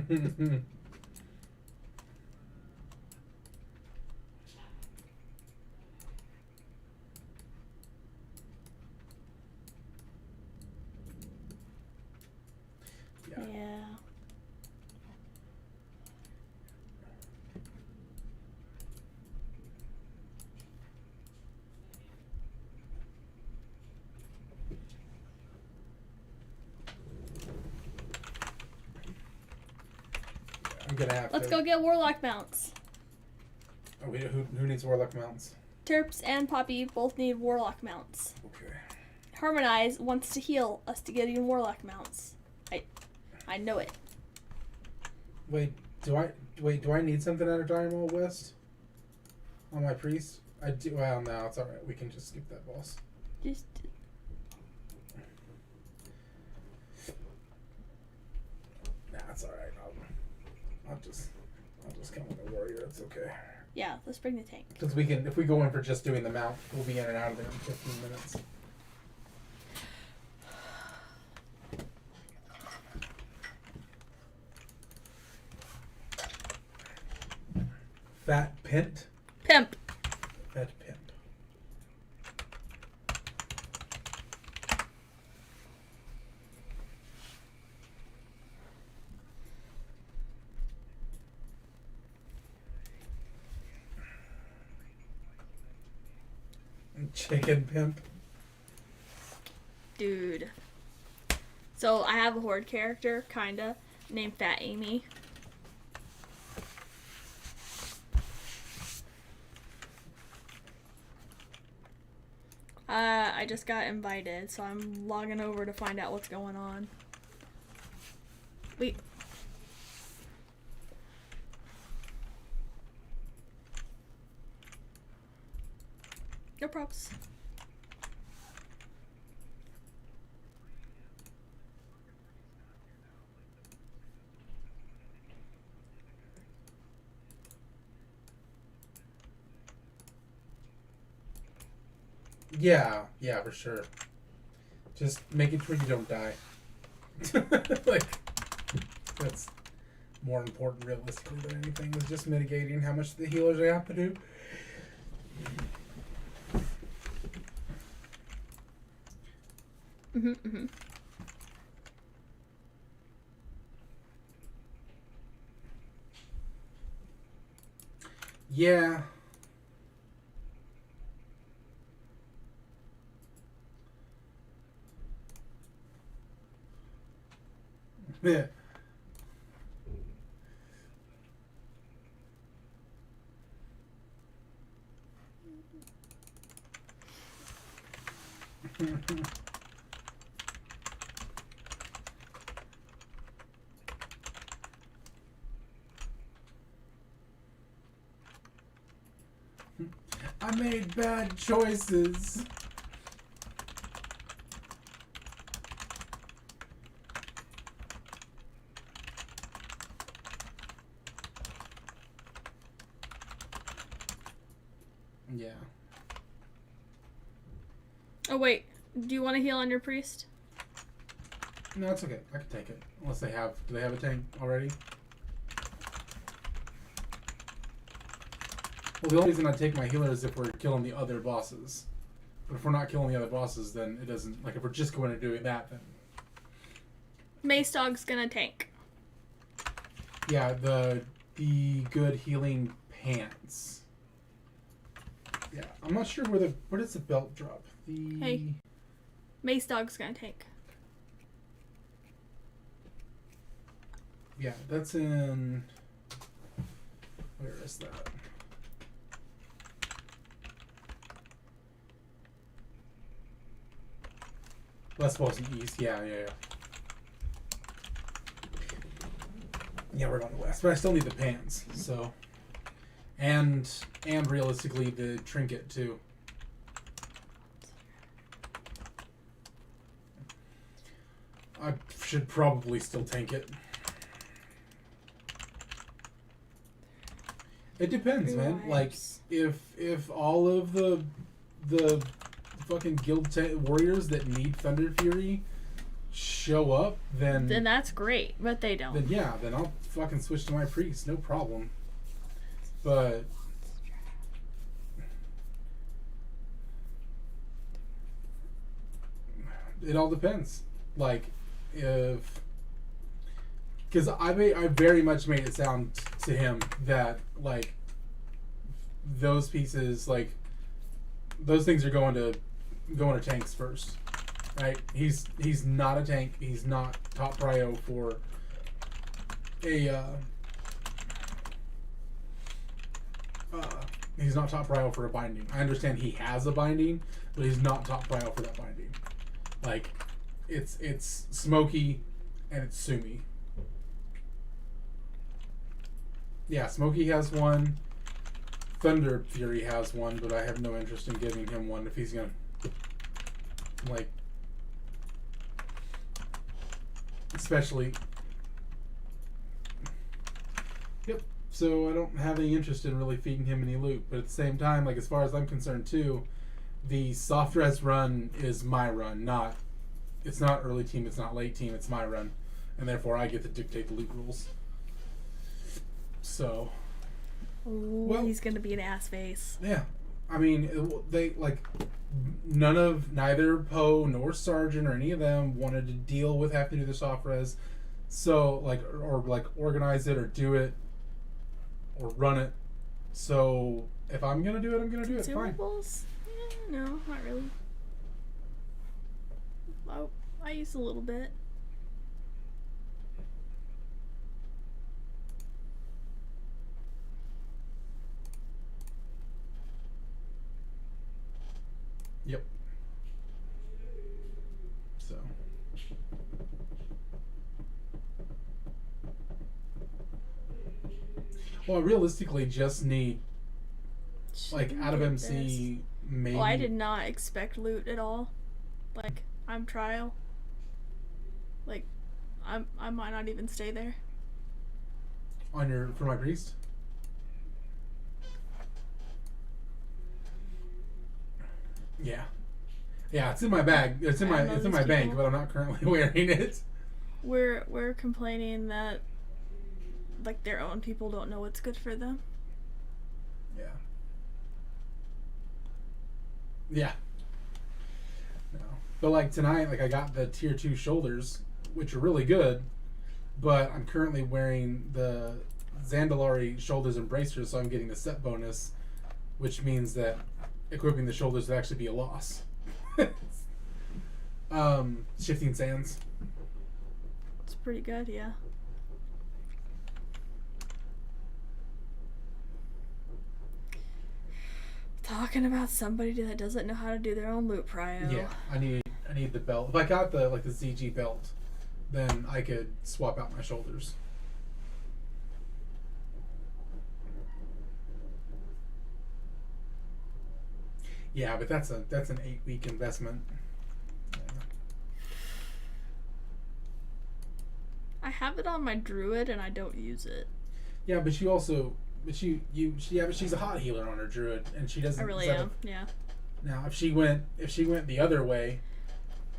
I'm gonna have Let's to. go get Warlock mounts. Oh, wait, who needs Warlock mounts? Terps and Poppy both need Warlock mounts. Okay. Harmonize wants to heal us to getting Warlock mounts. I know it. Wait, do I need something out of Dire Maul West? On my priest? I do. Well, no, it's alright. We can just skip that boss. Just Nah, it's alright. I'll just come with a warrior. It's okay. yeah, let's bring the tank. Because we can, if we go in for just doing the mount, we'll be in and out of there in 15 minutes. Fat Pint. Pimp. Fat Pimp. Chicken Pimp. Dude. So I have a horde character, kinda, named Fat Amy. I just got invited, so I'm logging over to find out what's going on. Wait. No props. Yeah, for sure. Just making sure you don't die. Like, that's more important realistically than anything, is just mitigating how much the healers have to do. Mm-hmm. Yeah. Yeah. I made bad choices. Yeah. Oh wait, do you want to heal on your priest? No, it's okay. I can take it. Unless they have... Do they have a tank already? Well, the only reason I take my healer is if we're killing the other bosses. But if we're not killing the other bosses, then it doesn't... Like, if we're just going to doing that, then... Mace Dog's gonna tank. Yeah, the good healing pants. Yeah, I'm not sure where does the belt drop? Hey. Mace Dog's gonna tank. Yeah, that's in... Where is that? West, West, and East. Yeah. Yeah, we're going to West, but I still need the pants, so... And realistically, the trinket, too. I should probably still tank it. It depends, man. Like, if all of the fucking guild warriors that need Thunder Fury show up, then that's great, but they don't. Then I'll fucking switch to my priest, no problem. But it all depends. Like, because I very much made it sound to him that, like, those pieces, like, those things are going to tanks first, right? He's not a tank. He's not top prio for he's not top prio for a binding. I understand he has a binding, but he's not top prio for that binding. Like, it's Smokey and it's Sumi. Yeah, Smokey has one. Thunder Fury has one, but I have no interest in giving him one if he's gonna, like, especially. Yep. So I don't have any interest in really feeding him any loot, but at the same time, like, as far as I'm concerned too, the soft res run is my run, not. It's not early team, it's not late team, it's my run, and therefore I get to dictate the loot rules. So. Ooh, well, he's gonna be an ass face. Yeah, I mean, they like neither Poe nor Sergeant or any of them wanted to deal with having to do the soft res, so like or like organize it or do it or run it. So if I'm gonna do it, I'm gonna do it. Fine. No, not really. Oh, I use a little bit. Yep. So. Well, I realistically just need, like, out of MC, maybe. Well, I did not expect loot at all. Like, I'm trial. Like, I might not even stay there. For my priest? Yeah. Yeah, it's in my bag. It's in my bank, but I'm not currently wearing it. We're complaining that, like, their own people don't know what's good for them. Yeah. Yeah. No. But, like, tonight, like, I got the tier 2 shoulders, which are really good, but I'm currently wearing the Zandalari shoulders and bracers, so I'm getting the set bonus, which means that equipping the shoulders would actually be a loss. Shifting Sands. It's pretty good, yeah. Talking about somebody that doesn't know how to do their own loot prio. Yeah, I need the belt. If I got the ZG belt, then I could swap out my shoulders. Yeah, but that's an 8-week investment. Yeah. I have it on my druid and I don't use it. Yeah, but you also but she's a hot healer on her druid, and she doesn't. I really instead am. of- Yeah. Now, if she went the other way,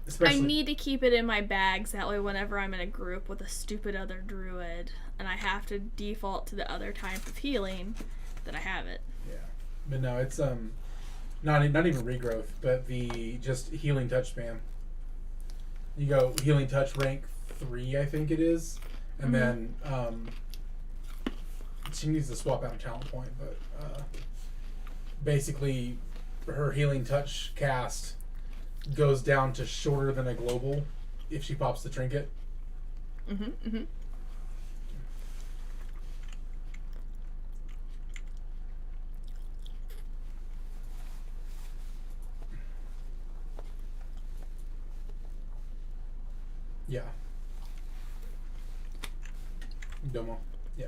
especially I need to keep it in my bags. That way, whenever I'm in a group with a stupid other druid and I have to default to the other type of healing, that I have it. yeah, but no, it's not even regrowth, but the just healing touch spam. You go healing touch rank 3, I think it is, and then she needs to swap out a talent point, but basically her healing touch cast goes down to shorter than a global if she pops the trinket. Yeah. Domo. Yeah.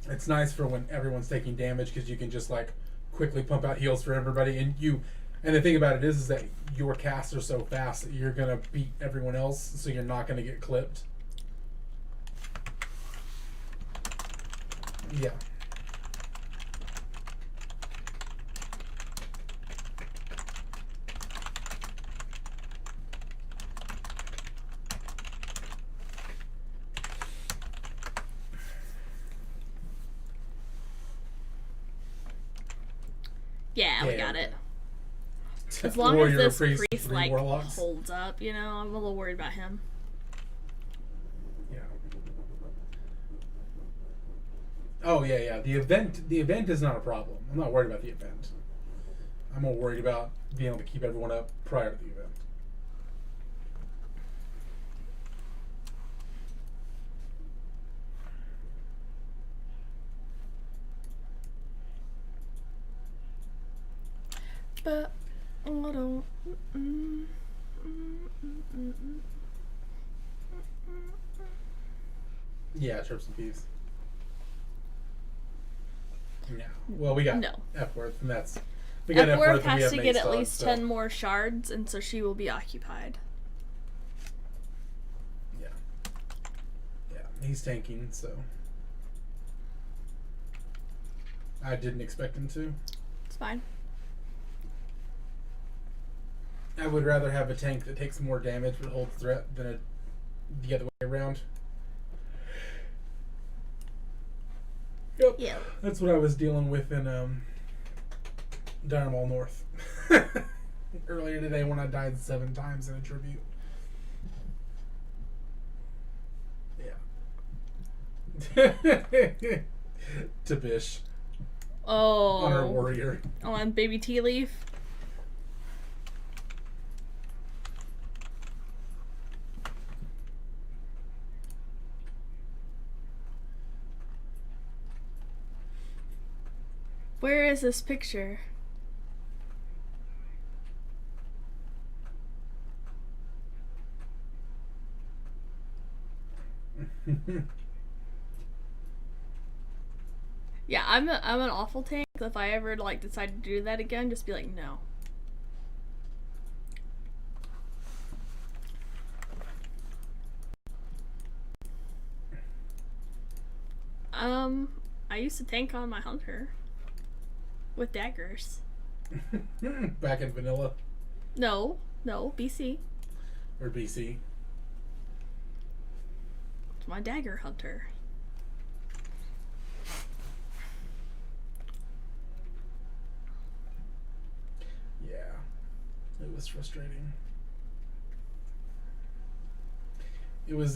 It's nice for when everyone's taking damage because you can just like quickly pump out heals for everybody, and the thing about it is that your casts are so fast that you're gonna beat everyone else, so you're not gonna get clipped. Yeah. Yeah, we Yeah. got it. As long as Warrior, this priest, priest three like warlocks. holds up, you know, I'm a little worried about him. Yeah. Oh yeah. The event is not a problem. I'm not worried about the event. I'm more worried about being able to keep everyone up prior to the event. But I don't. Yeah, chirps and peas. No. Well, we got No. Epworth, and that's we got Epworth and we has have to Nate get at Stott, least so, 10 more shards, and so she will be occupied. Yeah. Yeah, he's tanking, so I didn't expect him to. It's fine. I would rather have a tank that takes more damage but holds threat than the other way around. Yep. Yeah. That's what I was dealing with in Dire Maul North earlier today when I died 7 times in a tribute. Yeah. To Bish on her Oh. warrior. On baby tea leaf. Where is this picture? Yeah, I'm an awful tank. If I ever like decide to do that again, just be like, no. I used to tank on my hunter with daggers. Back in vanilla No, BC. or BC. It's my dagger hunter. Yeah, it was frustrating. It was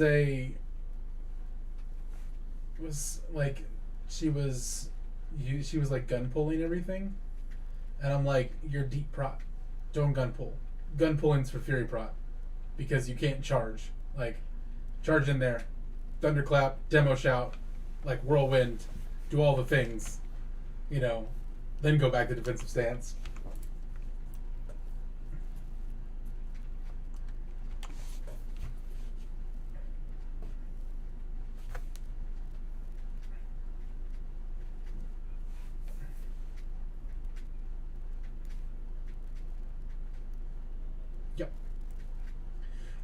like she was like gun pulling everything, and I'm like, you're deep prot, don't gun pull. Gun pulling's for fury prot because you can't charge. Like, charge in there, thunderclap, demo shout, like whirlwind, do all the things, then go back to defensive stance.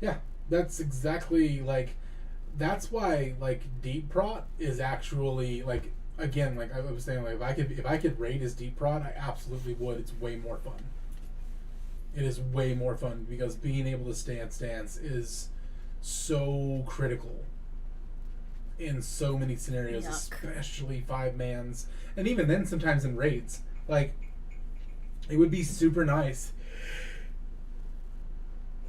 Yeah, that's exactly like that's why like deep prot is actually like, again, like I was saying, like if I could raid as deep prot, I absolutely would. It's way more fun. It is way more fun because being able to stance is so critical in so many scenarios, Yuck. especially 5-mans, and even then sometimes in raids. Like, it would be super nice.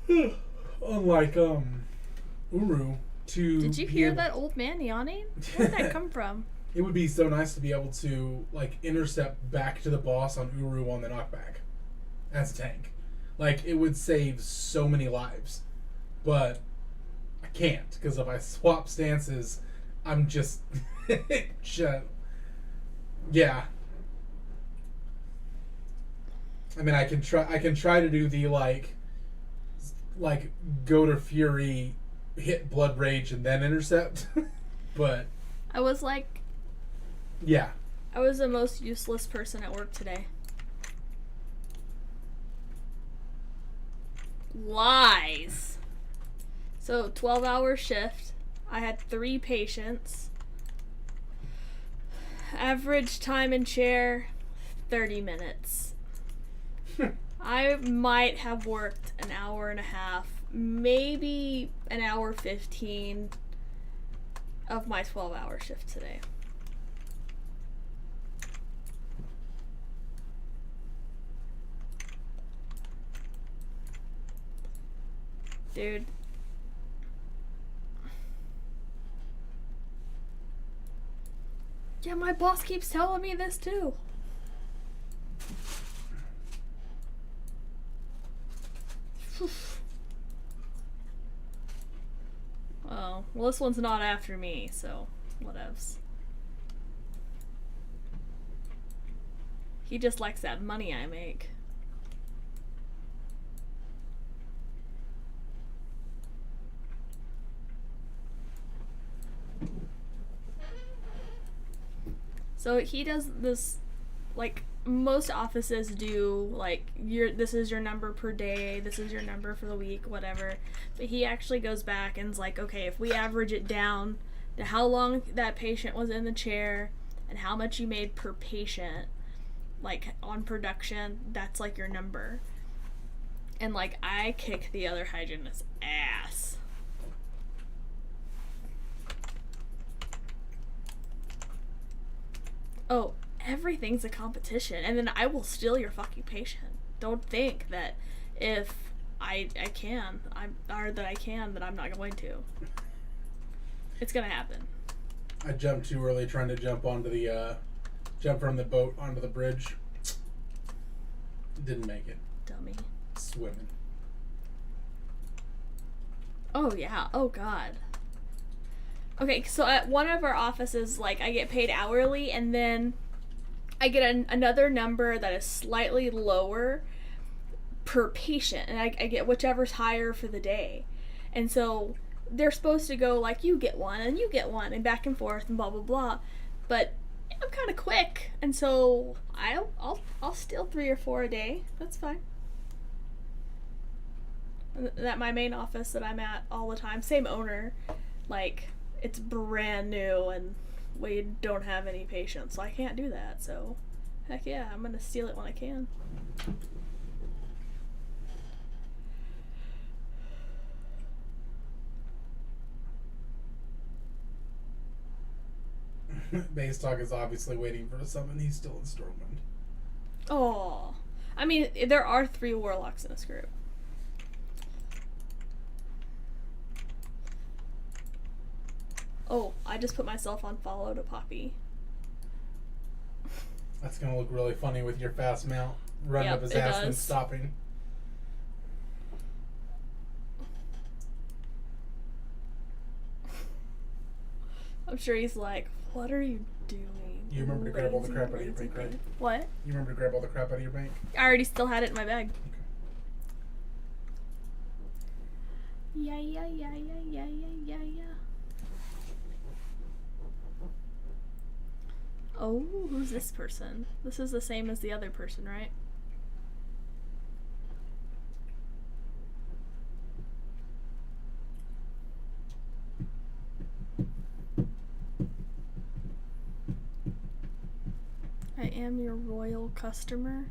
Unlike Uru to. Did you hear that old man yawning? Where did that come from? It would be so nice to be able to like intercept back to the boss on Uru on the knockback as a tank. Like, it would save so many lives, but I can't because if I swap stances, I'm just, yeah. I mean, I can try to do the like go to Fury, hit Blood Rage, and then intercept, but I was like, yeah. I was the most useless person at work today. Lies. So 12-hour shift. I had 3 patients. Average time in chair, 30 minutes. I might have worked an hour and a half, maybe an hour 15 of my 12-hour shift today. Dude. Yeah, my boss keeps telling me this too. Oh, well, this one's not after me, so whatevs. He just likes that money I make. So he does this, like most offices do, like this is your number per day, this is your number for the week, whatever. But he actually goes back and's like, okay, if we average it down to how long that patient was in the chair and how much you made per patient, like on production, that's like your number. And like I kick the other hygienist's ass. Oh, everything's a competition, and then I will steal your fucking patient. Don't think that if I can, that I'm not going to. It's gonna happen. I jumped too early trying to jump onto the jump from the boat onto the bridge. Didn't make it. Dummy. Swimming. Oh yeah. Oh god. Okay, so at one of our offices, like, I get paid hourly, and then I get another number that is slightly lower per patient, and I get whichever's higher for the day. And so they're supposed to go, like, you get one, and you get one, and back and forth, and blah, blah, blah. But I'm kind of quick, and so I'll steal 3 or 4 a day. That's fine. At my main office that I'm at all the time, same owner, like, it's brand new and we don't have any patients, so I can't do that. So heck yeah, I'm gonna steal it when I can. Basetalk is obviously waiting for a summon. He's still in Stormwind. Oh, I mean, there are 3 warlocks in this group. Oh, I just put myself on follow to Poppy. That's gonna look really funny with your fast mount running up his ass and stopping. I'm sure he's like, what are you doing? You remember to grab all the crap out of your bank, right? What? You remember to grab all the crap out of your bank? I already still had it in my bag. Okay. Yeah. Oh, who's this person? This is the same as the other person, right? I am your royal customer.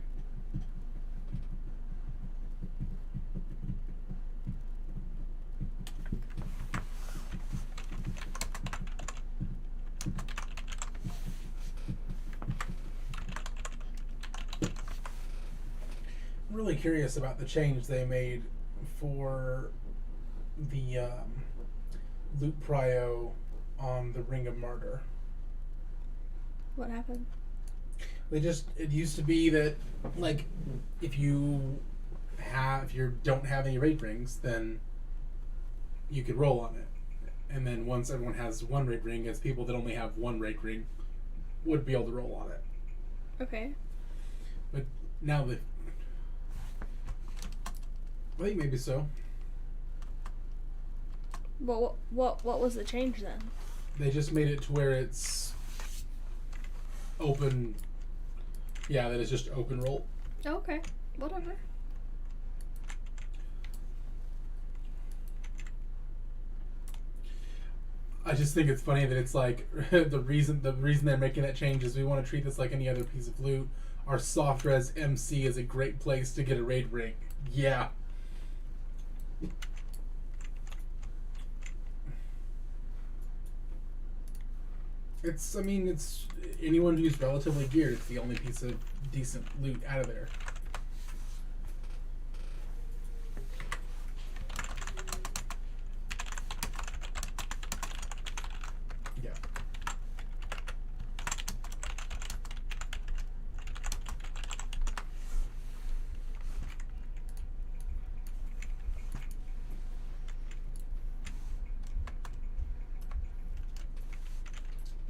I'm really curious about the change they made for the loot prio on the Ring of Murder. What happened? It used to be that, like, if you don't have any raid rings, then you could roll on it. And then once everyone has one raid ring, it's people that only have one raid ring would be able to roll on it. Okay. But now I think maybe so. Well, what was the change then? They just made it to where it's open. Yeah, that it's just open roll. Okay, whatever. I just think it's funny that it's like the reason they're making that change is we want to treat this like any other piece of loot. Our soft res MC is a great place to get a raid ring. Yeah. It's anyone who's relatively geared, it's the only piece of decent loot out of there. Yeah.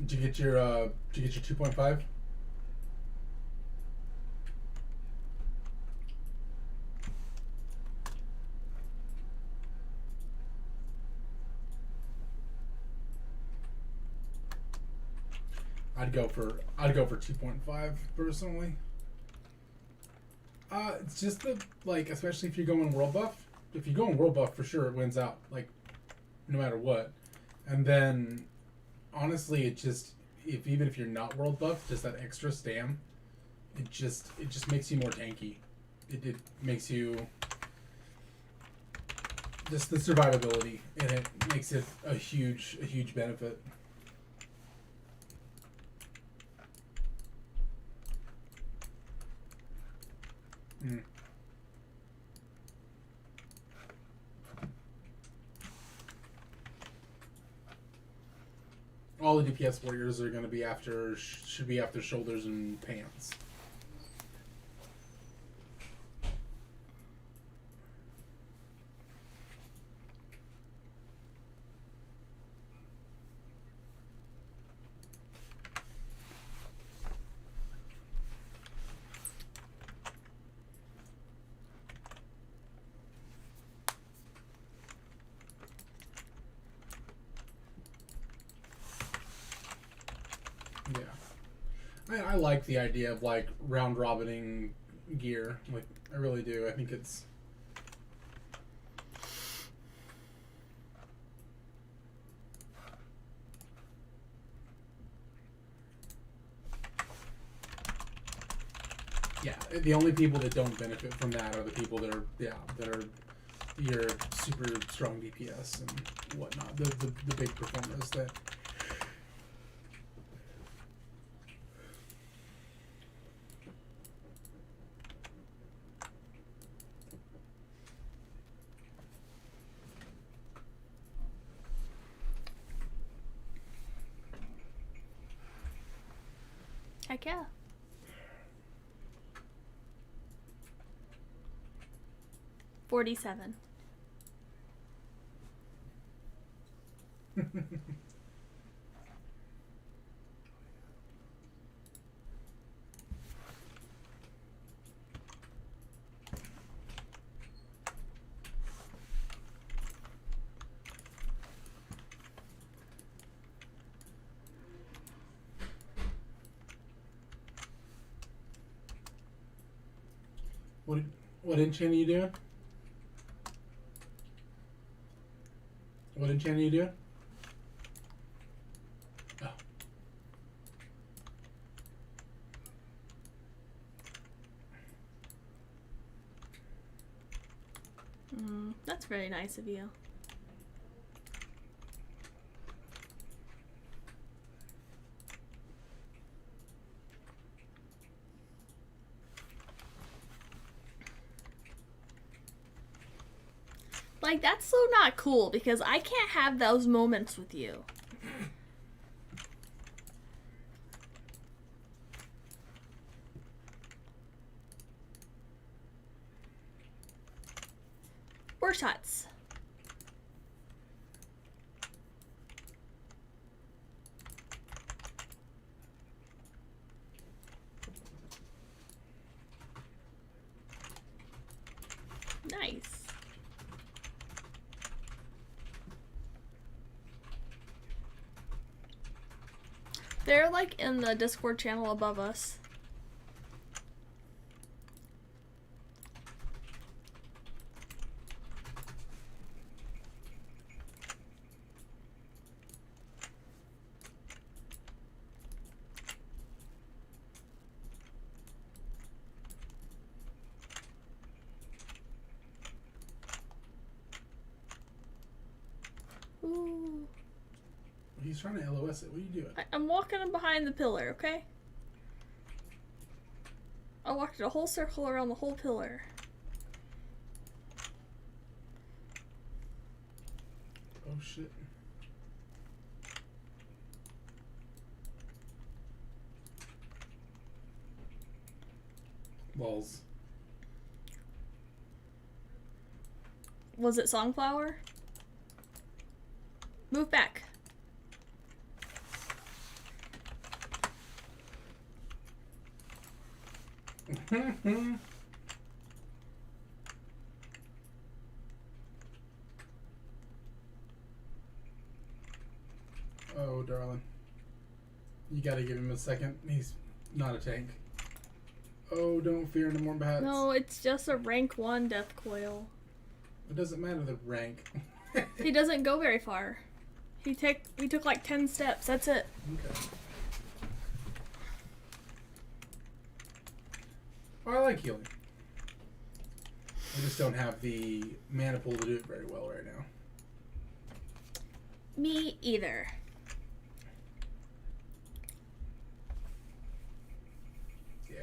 Did you get your 2.5? I'd go for 2.5 personally. It's just especially if you're going world buff. If you go in world buff, for sure it wins out, like, no matter what. And then honestly, even if you're not world buff, just that extra stam, it just makes you more tanky. It makes you just the survivability, and it makes it a huge benefit. Mm. All the DPS warriors are going to be should be after shoulders and pants. Yeah. I like the idea of, like, round robining gear. Like, I really do. I think it's yeah, the only people that don't benefit from that are the people that are your super strong DPS and whatnot. The big performers that. Heck yeah. $47. What enchant are you doing? What enchant are you doing? Oh. That's very nice of you. Like, that's so not cool because I can't have those moments with you. Or shots. Nice. They're like in the Discord channel above us. Ooh. He's trying to LOS it. What are you doing? I'm walking behind the pillar, okay? I walked a whole circle around the whole pillar. Oh shit. Balls. Was it Songflower? Move back. Oh, darling. You gotta give him a second. He's not a tank. Oh, don't fear no more bats. No, it's just a rank 1 death coil. It doesn't matter the rank. He doesn't go very far. He took like 10 steps. That's it. Okay. Well, I like healing. I just don't have the mana pool to do it very well right now. Me either. Yeah.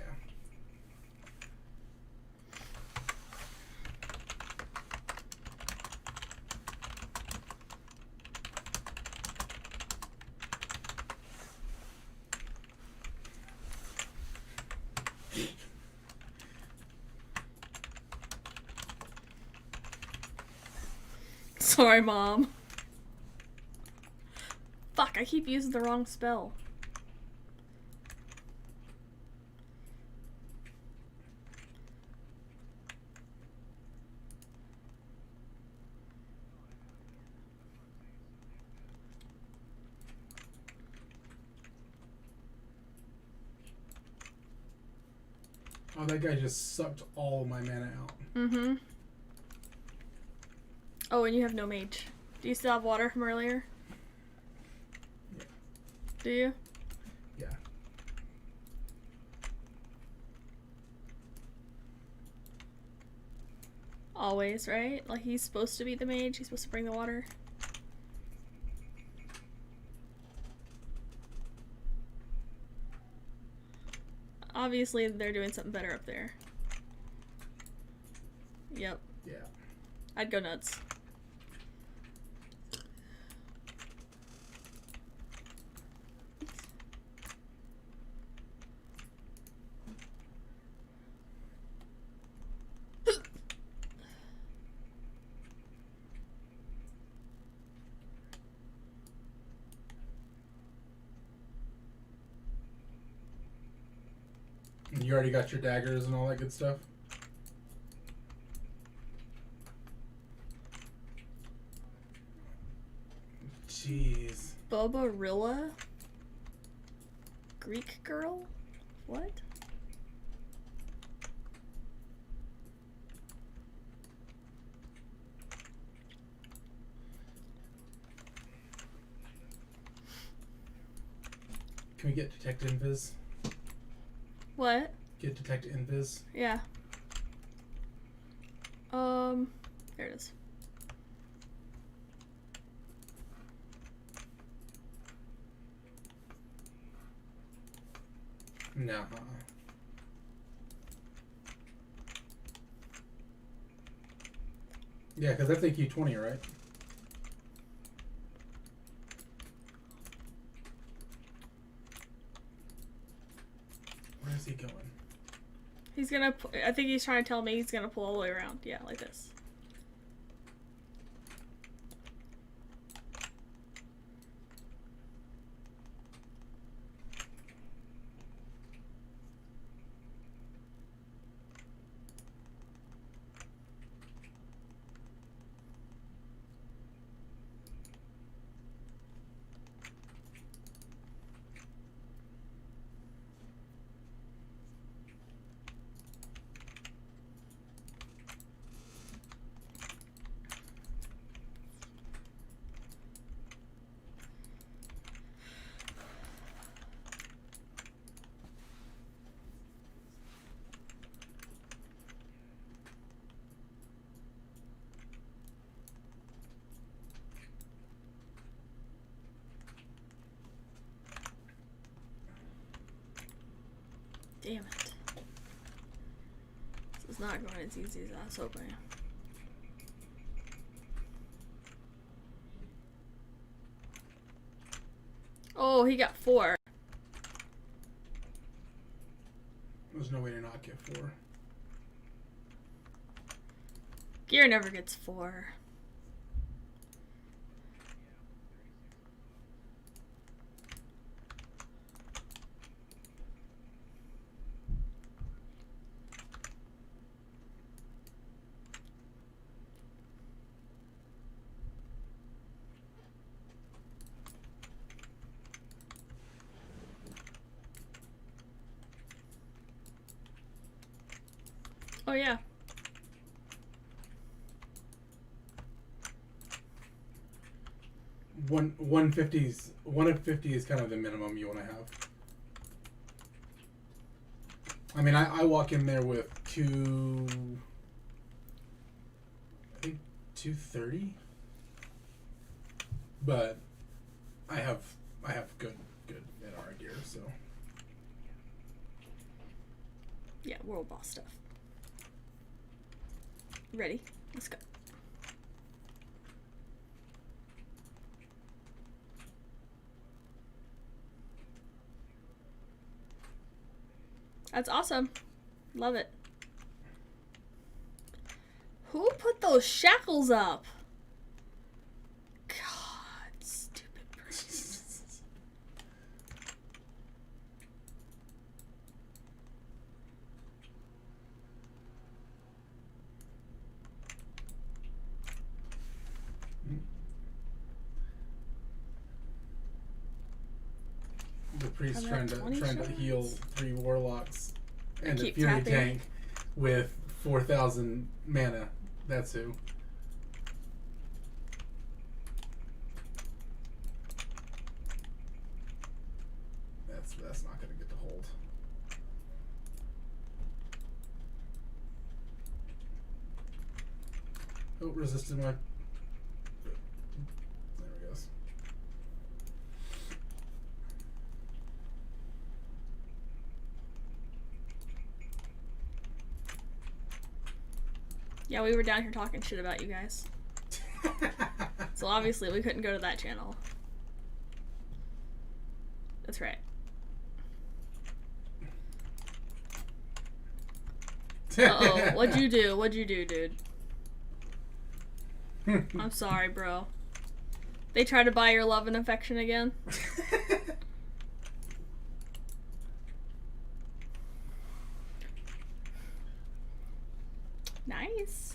Sorry, Mom. Fuck, I keep using the wrong spell. Oh, that guy just sucked all of my mana out. Mm-hmm. Oh, and you have no mage. Do you still have water from earlier? Yeah. Do you? Yeah. Always, right? Like, he's supposed to be the mage. He's supposed to bring the water. Obviously, they're doing something better up there. Yep. Yeah. I'd go nuts. And you already got your daggers and all that good stuff? Jeez. Bobarilla? Greek girl? What? Can we get detect invis? What? Get detect invis? Yeah. There it is. No. Yeah, because that's AQ20, right? Where is he going? He's gonna. I think he's trying to tell me he's gonna pull all the way around. Yeah, like this. Damn it. This is not going as easy as I was hoping. Oh, he got 4. There's no way to not get 4. Gear never gets 4. Oh yeah. One of 50 is kind of the minimum you want to have. I mean, I walk in there with I think 230, but I have good NR gear, so Yeah, world boss stuff. Ready? Let's go. That's awesome. Love it. Who put those shackles up? God, stupid person. the priest I'm trying at to 20 heal shots. 3 warlocks and the Keep fury tapping. tank with 4,000 mana. That's who. That's not gonna get to hold. Oh, resisted my. There it goes. Yeah, we were down here talking shit about you guys. So obviously we couldn't go to that channel. That's right. Uh-oh, what'd you do? What'd you do, dude? I'm sorry, bro. They try to buy your love and affection again? Nice.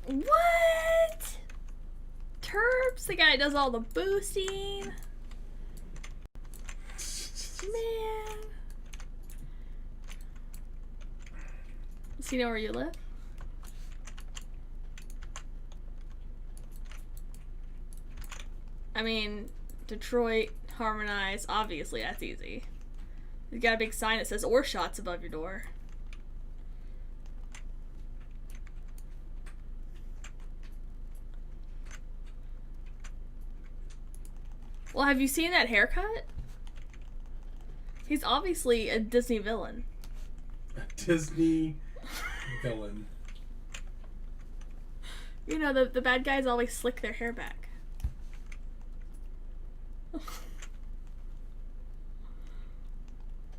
What? Terps, the guy that does all the boosting. Man. Does he know where you live? I mean, Detroit, Harmonize, obviously that's easy. You got a big sign that says "Or Shots" above your door. Well, have you seen that haircut? He's obviously a Disney villain. A Disney villain. You know, the bad guys always slick their hair back.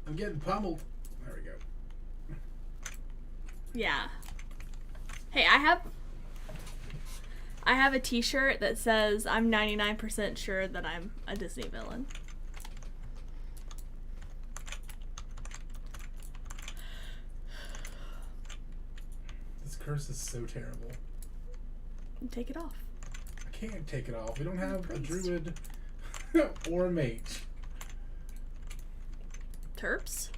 I'm getting pummeled. There we go. Yeah. Hey, I have a t-shirt that says I'm 99% sure that I'm a Disney villain. This curse is so terrible. Take it off. I can't take it off. We don't have a druid or a mage. Terps?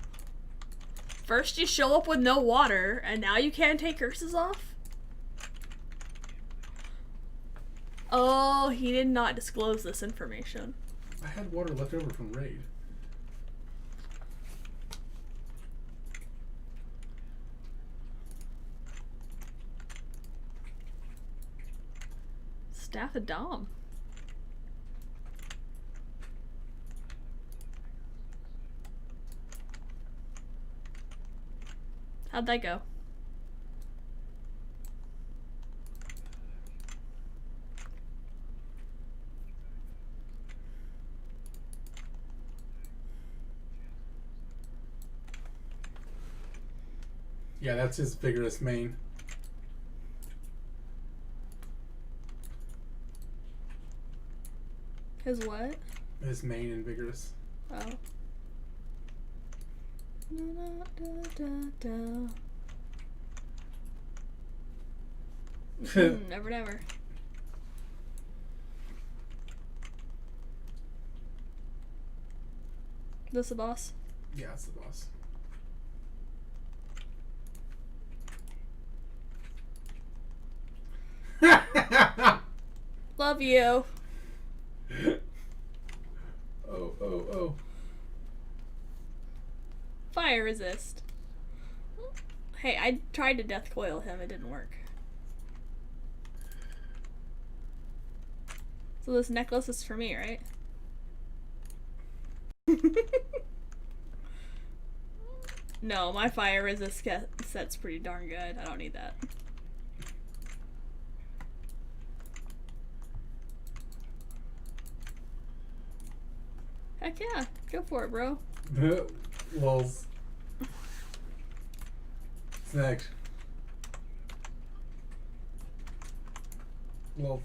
First you show up with no water, and now you can't take curses off? Oh, he did not disclose this information. I had water left over from raid. Staff of Dom. How'd that go? Yeah, that's his vigorous main. His what? His main and vigorous. Oh. Never, never. This the boss? Yeah, it's the boss. Love you. Oh. Fire resist. Hey, I tried to death coil him, it didn't work. So this necklace is for me, right? No, my fire resist set's pretty darn good. I don't need that. Heck yeah, go for it, bro. Lols. What's next? Lols.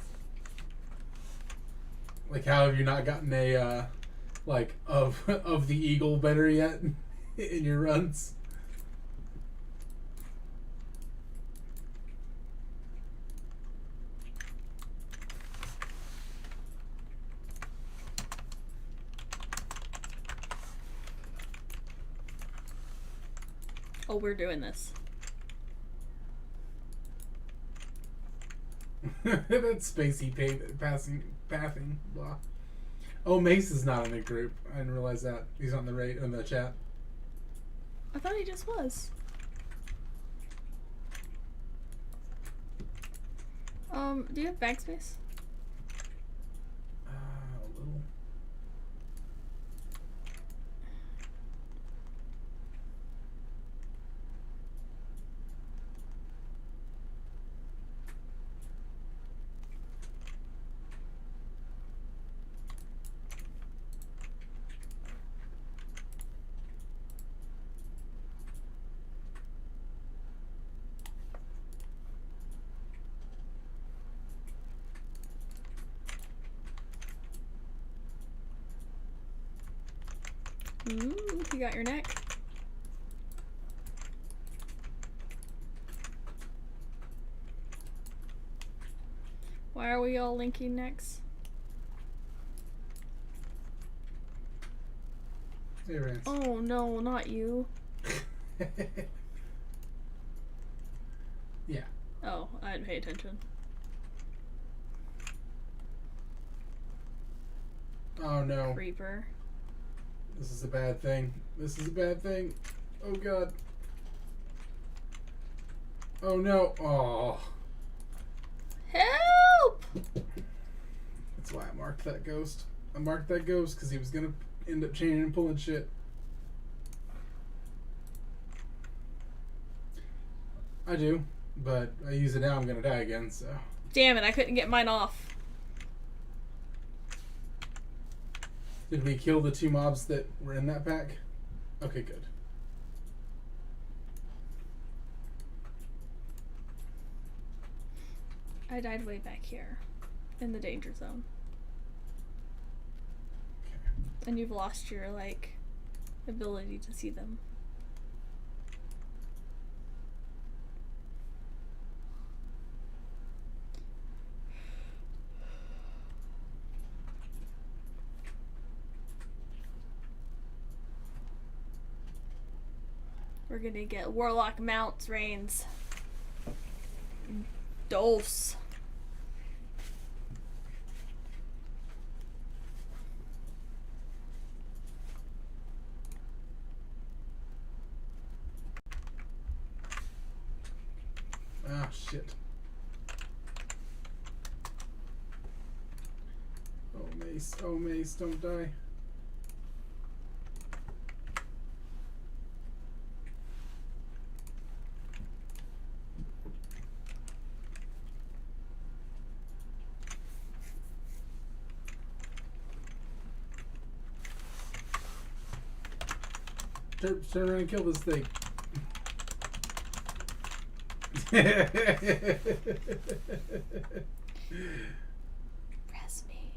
Like, how have you not gotten a, like, of the eagle better yet in your runs? Oh, we're doing this. That spacey pathing, blah. Oh, Mace is not in the group. I didn't realize that. He's on the in the chat. I thought he just was. Do you have bag space? A little. Ooh, you got your neck. Why are we all linking necks? Hey, Rance. Oh no, not you. Yeah. Oh, I didn't pay attention. Oh no. Creeper. This is a bad thing. This is a bad thing. Oh god. Oh no. Oh. Help! That's why I marked that ghost. I marked that ghost because he was gonna end up chaining and pulling shit. I do, but I use it now, I'm gonna die again, so. Damn it, I couldn't get mine off. Did we kill the 2 mobs that were in that pack? Okay, good. I died way back here in the danger zone. Okay. And you've lost your, like, ability to see them. We're gonna get Warlock mounts reigns. Dose. Ah, shit. Oh, Mace, don't die. Turn around and kill this thing. Press me.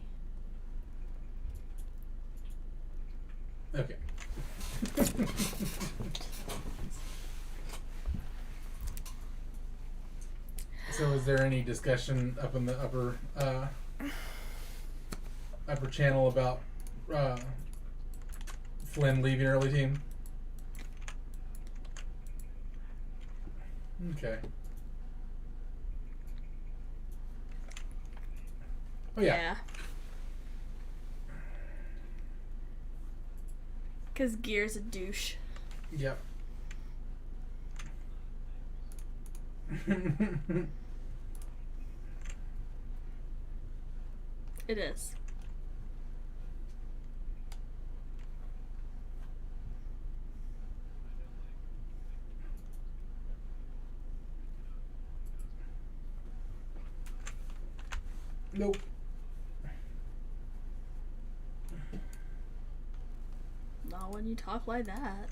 Okay. So is there any discussion up in the upper channel about Flynn leaving early team? Okay. Oh yeah. Cause Gear's a douche. Yep. It is. Nope. Not when you talk like that.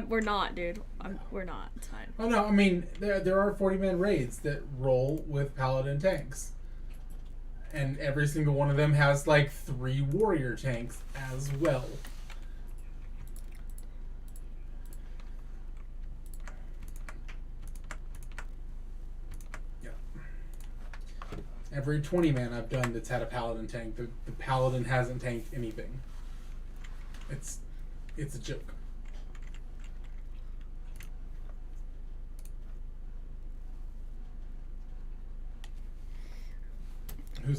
We're not, dude. We're not. It's fine. Oh no, I mean there are 40-man raids that roll with paladin tanks, and every single one of them has like 3 warrior tanks as well. Yeah. Every 20-man I've done that's had a paladin tank, the paladin hasn't tanked anything. It's a joke.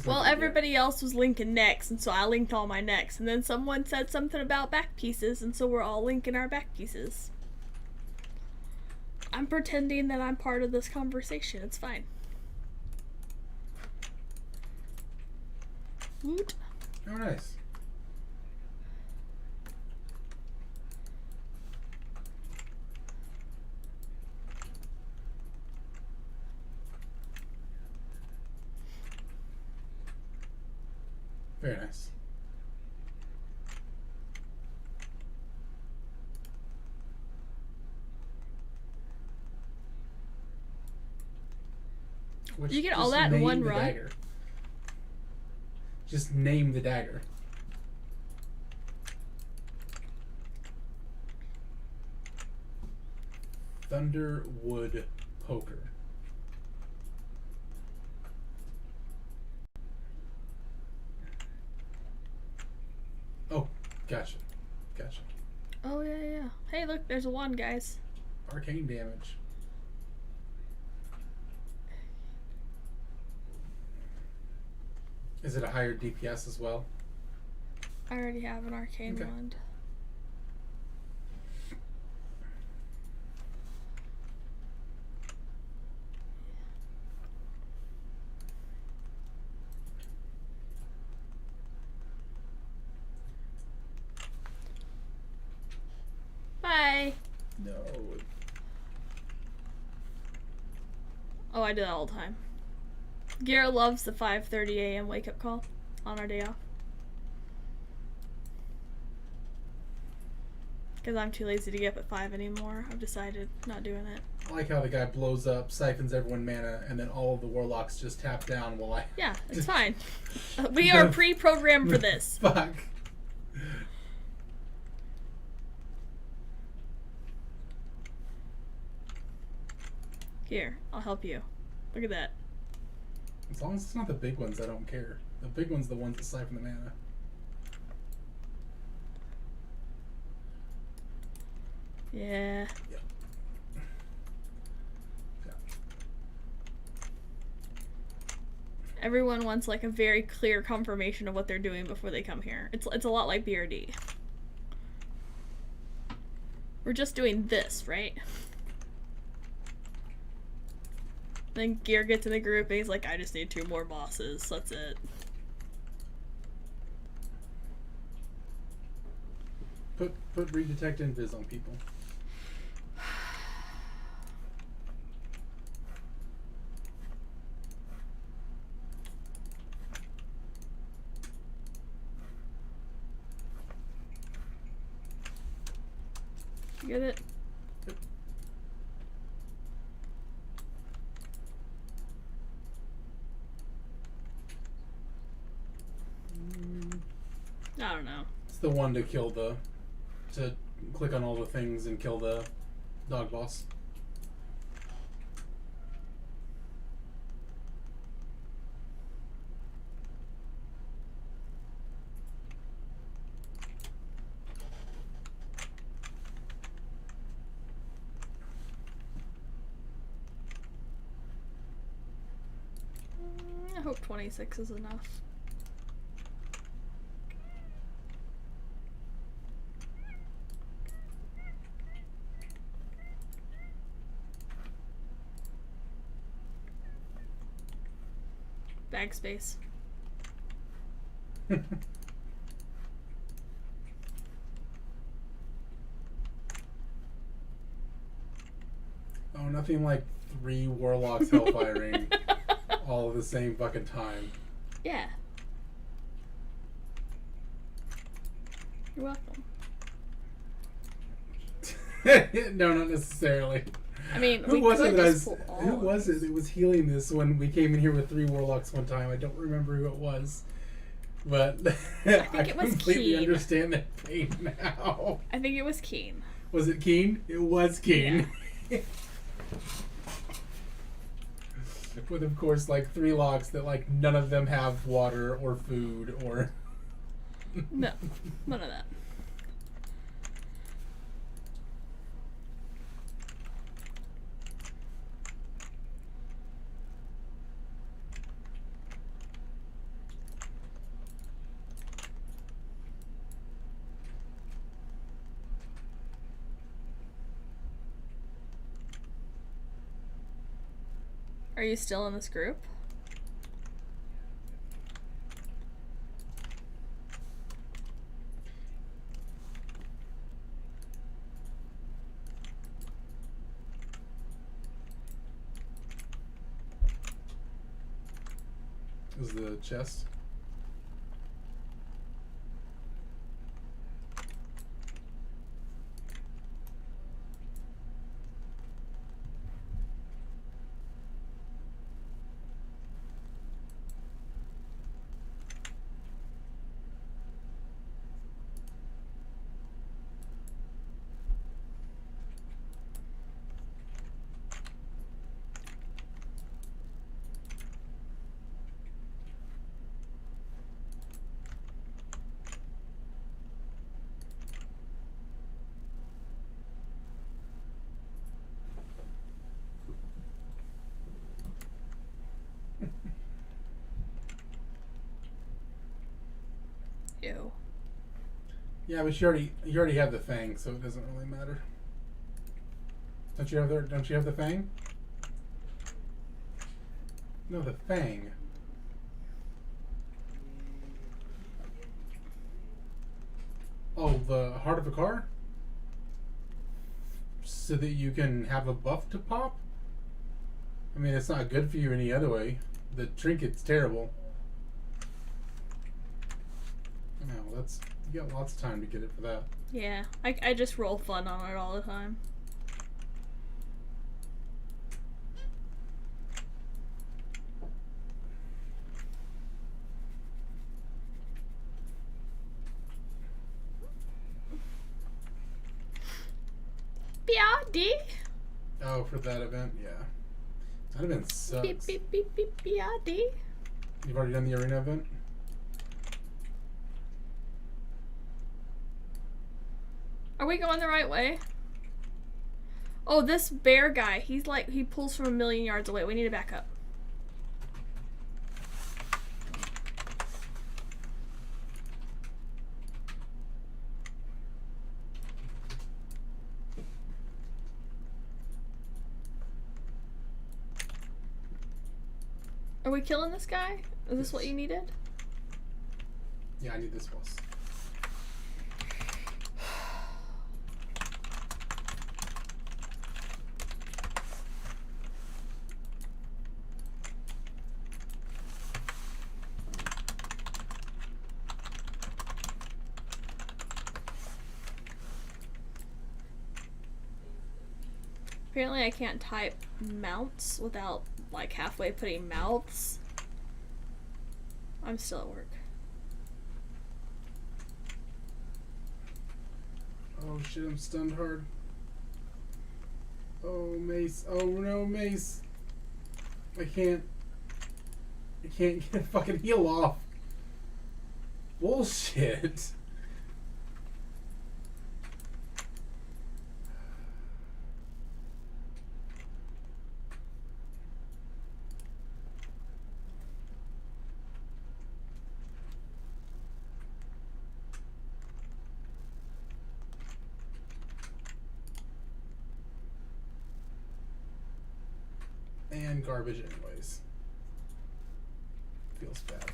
Well, everybody else was linking necks, and so I linked all my necks. And then someone said something about back pieces, and so we're all linking our back pieces. I'm pretending that I'm part of this conversation. It's fine. Woot. Oh, nice. Very nice. You get all that in one run? Dagger. Just name the dagger. Thunderwood Poker. Oh, gotcha. Gotcha. Oh, yeah. Hey, look, there's a one, guys. Arcane damage. Is it a higher DPS as well? I already have an arcane Okay. wand. Bye. No. Oh, I do that all the time. Garrett loves the 5:30 a.m. wake up call on our day off. Because I'm too lazy to get up at 5 anymore. I've decided not doing it. I like how the guy blows up, siphons everyone mana, and then all of the warlocks just tap down while I. Yeah, it's fine. We are pre-programmed for this. Fuck. Here, I'll help you. Look at that. As long as it's not the big ones, I don't care. The big ones are the ones that siphon the mana. Yeah. Yep. Yeah. Everyone wants like a very clear confirmation of what they're doing before they come here. It's a lot like BRD. We're just doing this, right? Then Gear gets in the group and he's like, I just need 2 more bosses. That's it. Put redetect invis on people. You get it? I don't know. It's the one to kill to click on all the things and kill the dog boss. I hope 26 is enough. Bag space. Oh, nothing like 3 warlocks hellfiring all at the same fucking time. Yeah. You're welcome. No, not necessarily. I mean, Who we was could it that just pull all who of was it that was healing this when we came in here with 3 warlocks one time? I don't remember who it was. But I think it was completely Keen. understand that pain now. I think it was Keen. Was it Keen? It was Keen. With, of course, like 3 locks that, like, none of them have water or food or... No, none of that. Are you still in this group? Is the chest? Ew. Yeah, but you already have the fang, so it doesn't really matter. Don't you have the fang? No, the fang. Oh, the heart of a car? So that you can have a buff to pop? I mean, it's not good for you any other way. The trinket's terrible. No, you got lots of time to get it for that. Yeah, I just roll fun on it all the time. BRD? Oh, for that event, yeah. That event sucks. Beep, beep, beep, beep, BRD. You've already done the arena event? Are we going the right way? Oh, this bear guy, he's like, he pulls from a million yards away. We need to back up. Are we killing this guy? Is this what you needed? Yeah, I need this boss. Apparently I can't type mounts without like halfway putting mouths. I'm still at work. Oh shit, I'm stunned hard. Oh, Mace. Oh no, Mace. I can't get a fucking heal off. Bullshit. And garbage anyways. Feels bad.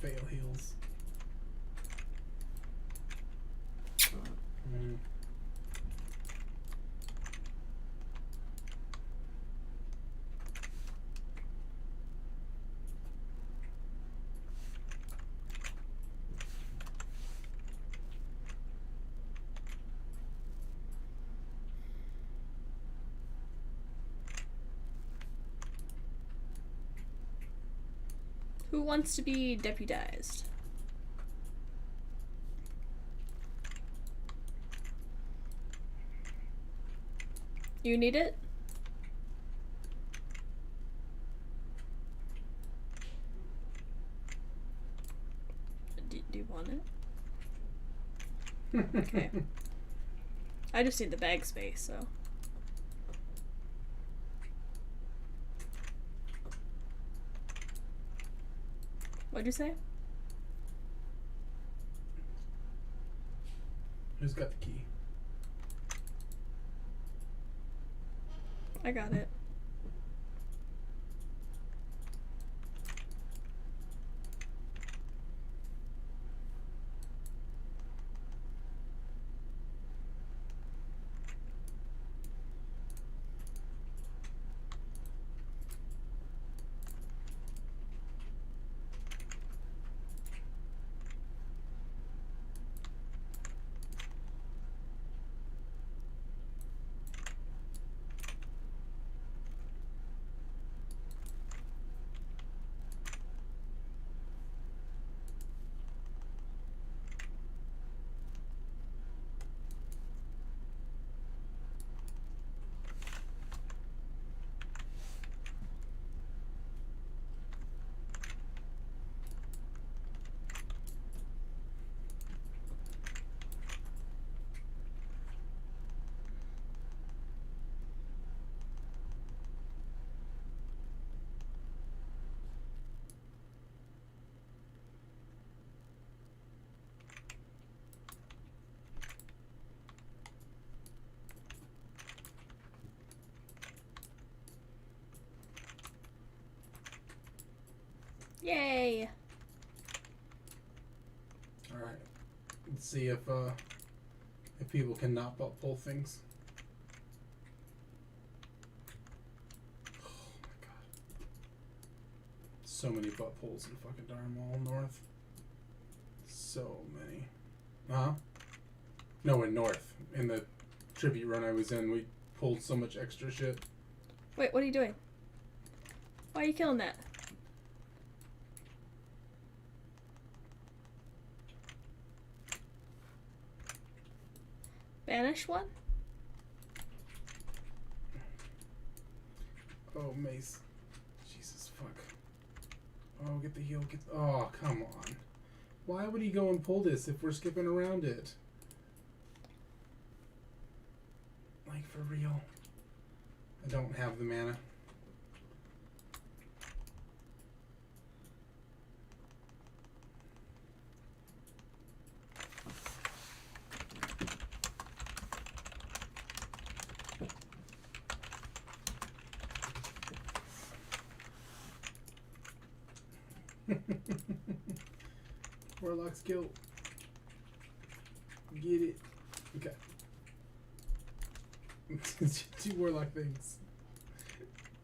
Fail heals. Who wants to be deputized? You need it? Do you want it? Okay. I just need the bag space, so. What'd you say? Who's got the key? I got it. Yay! Alright. Let's see if people can not butt pull things. Oh my god. So many butt pulls in fucking Darmall North. So many. Huh? No, in North. In the tribute run I was in, we pulled so much extra shit. Wait, what are you doing? Why are you killing that? Banish one? Oh, Mace. Jesus, fuck. Oh, get the heal. Oh, come on. Why would he go and pull this if we're skipping around it? Like, for real. I don't have the mana. Warlock's guilt. Get it. Okay. Do Warlock things.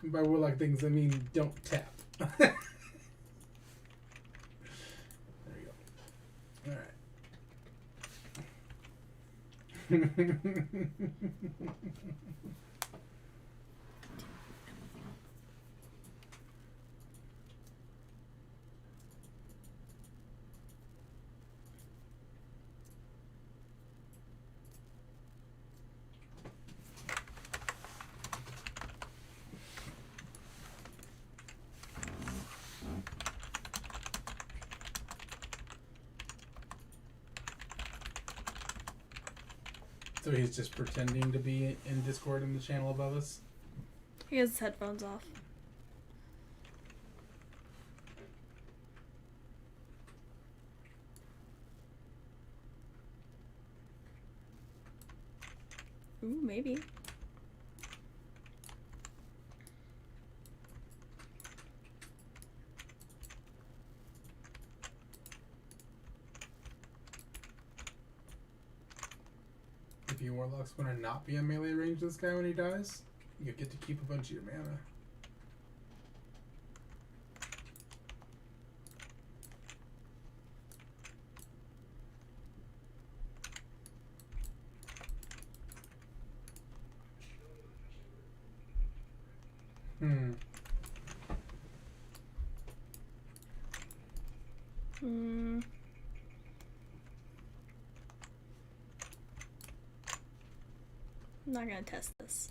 And by Warlock things, I mean don't tap. There we go. Alright. So he's just pretending to be in Discord in the channel above us? He has his headphones off. Ooh, maybe. If your Warlock's gonna not be in melee range this guy when he dies, you get to keep a bunch of your mana. I'm not gonna test this.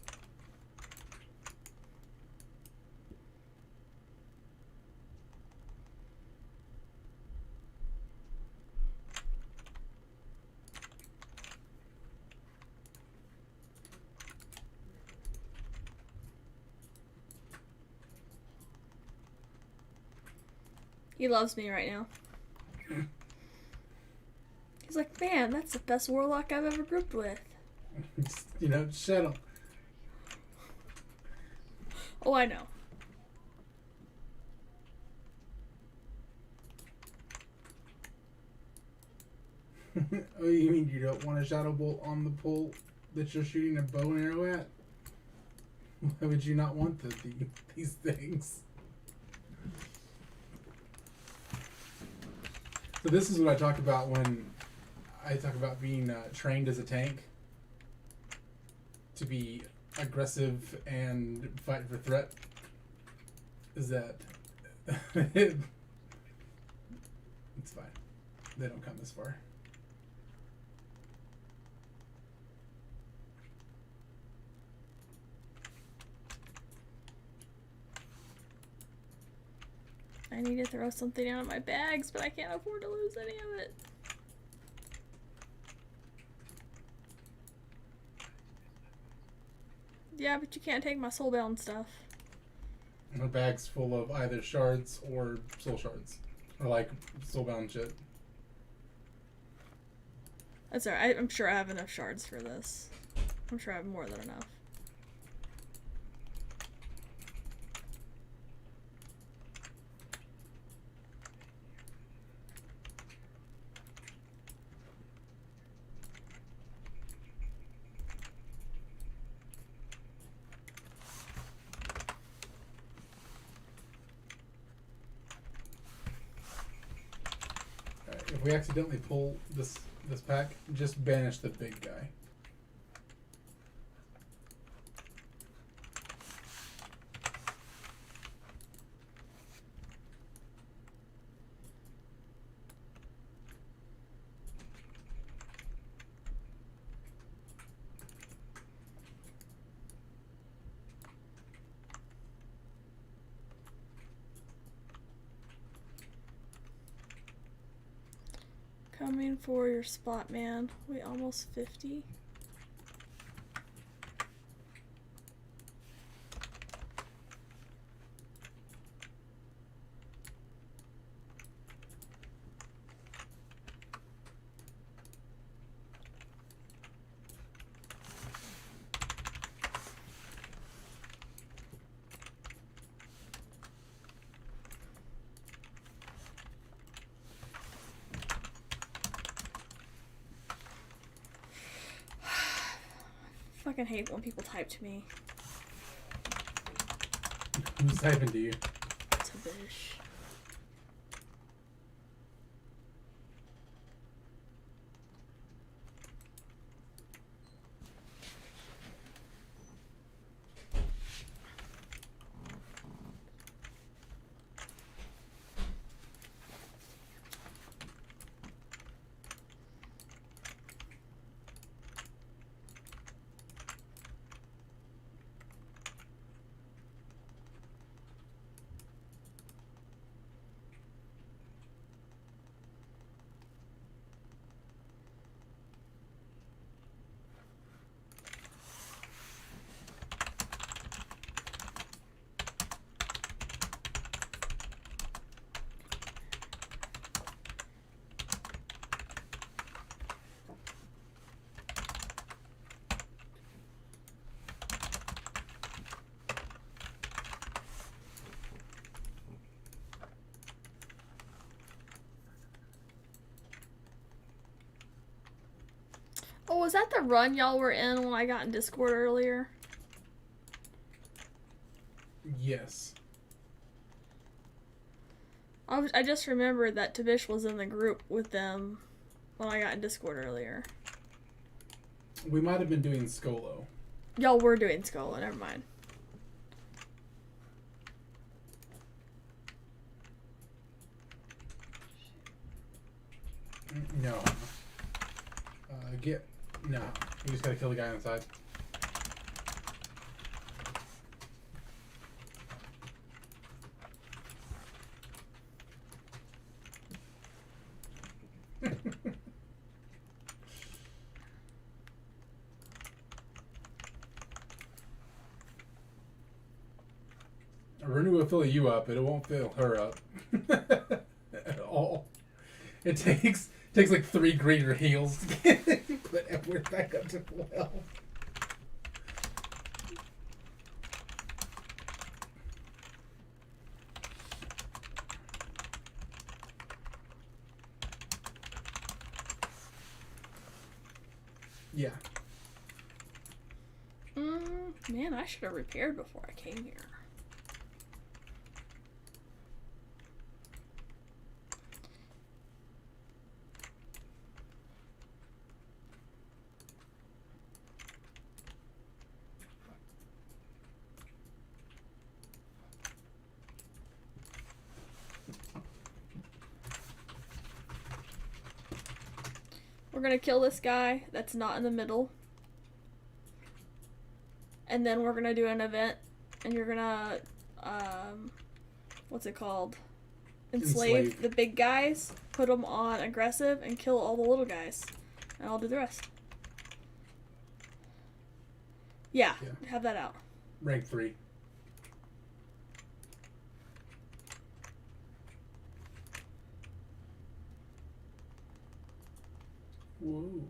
He loves me right now. He's like, man, that's the best Warlock I've ever grouped with. You know, shut up. Oh, I know. Oh, you mean you don't want a shadow bolt on the pole that you're shooting a bow and arrow at? Why would you not want these things? So this is what I talk about when I talk about being trained as a tank. To be aggressive and fight for threat. Is that... it's fine. They don't come this far. I need to throw something out of my bags, but I can't afford to lose any of it. Yeah, but you can't take my soulbound stuff. My bag's full of either shards or soul shards. Or like soulbound shit. That's alright. I'm sure I have enough shards for this. I'm sure I have more than enough. If we accidentally pull this pack, just banish the big guy. Coming for your spot, man. We almost 50. Fucking hate when people type to me. Who's typing to you? Tabish. Oh, was that the run y'all were in when I got in Discord earlier? Yes. I just remembered that Tabish was in the group with them when I got in Discord earlier. We might have been doing Skolo. Y'all were doing Skola, never mind. No. No. You just gotta kill the guy inside. Renu will fill you up, but it won't fill her up at all. It takes like 3 greater heals to put Edward back up to full health. Yeah. Man, I should have repaired before I came here. We're gonna kill this guy that's not in the middle. And then we're gonna do an event, and you're gonna, what's it called? Enslave the big guys, put them on aggressive, and kill all the little guys. And I'll do the rest. Yeah, have that out. Rank 3. Whoa.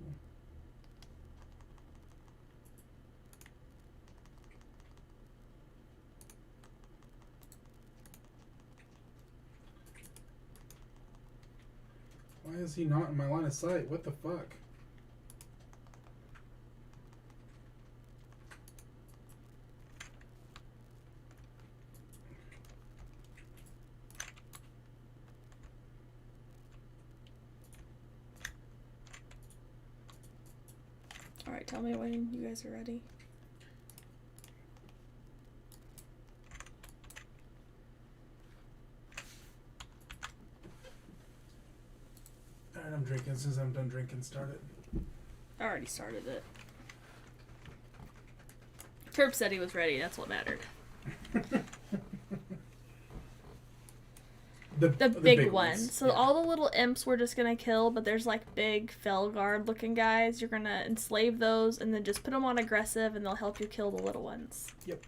Why is he not in my line of sight? What the fuck? Tell me when you guys are ready. Alright, I'm drinking. Since I'm done drinking, start it. I already started it. Terp said he was ready. That's what mattered. The big ones. So all the little imps we're just gonna kill, but there's like big Felguard looking guys. You're gonna enslave those and then just put them on aggressive and they'll help you kill the little ones. Yep.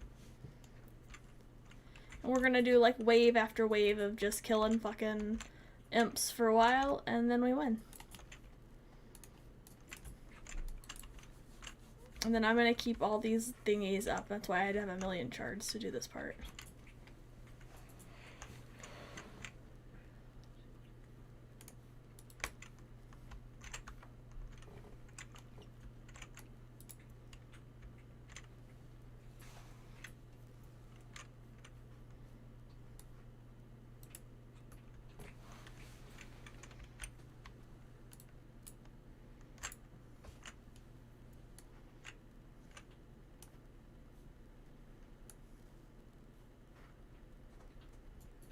And we're gonna do like wave after wave of just killing fucking imps for a while and then we win. And then I'm gonna keep all these thingies up. That's why I had to have a million shards to do this part.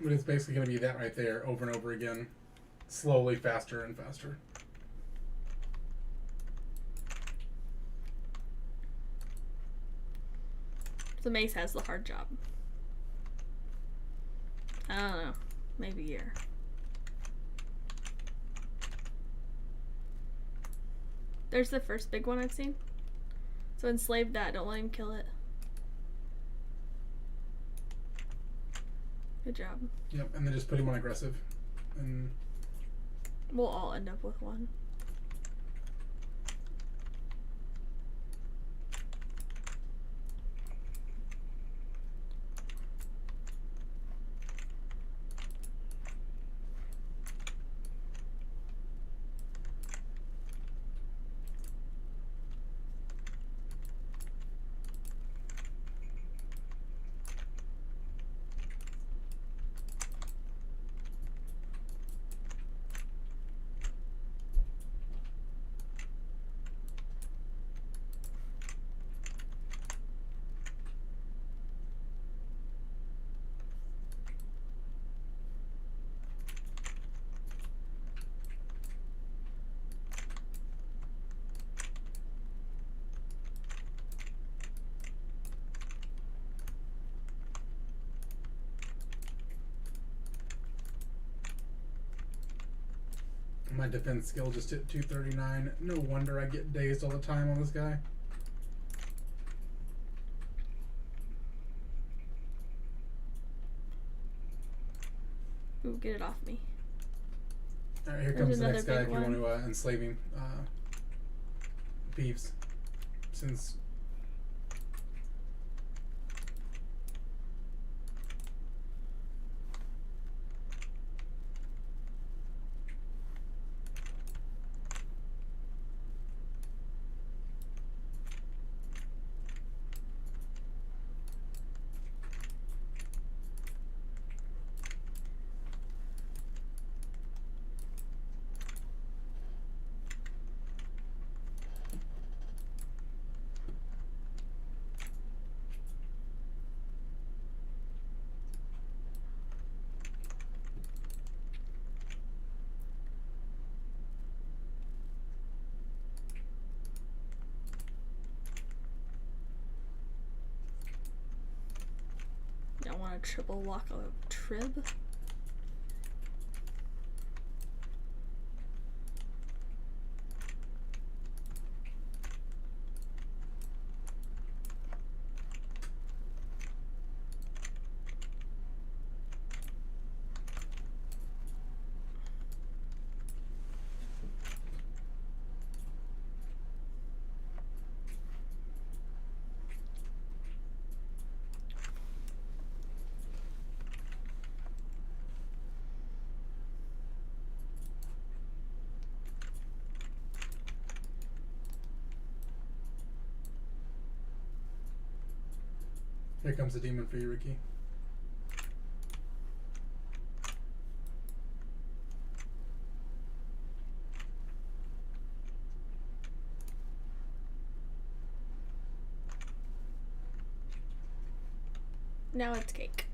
But it's basically going to be that right there over and over again. Slowly, faster and faster. The mace has the hard job. I don't know. Maybe a year. There's the first big one I've seen. So enslave that. Don't let him kill it. Good job. Yep, and then just put him on aggressive. And we'll all end up with one. my defense skill just hit 239. No wonder I get dazed all the time on this guy. Ooh, get it off me. Alright, here There's comes the next another guy if big you want one. to enslave him. Peeves. Since I want a triple lock of trib. here comes the demon for you, Ricky. Now it's cake.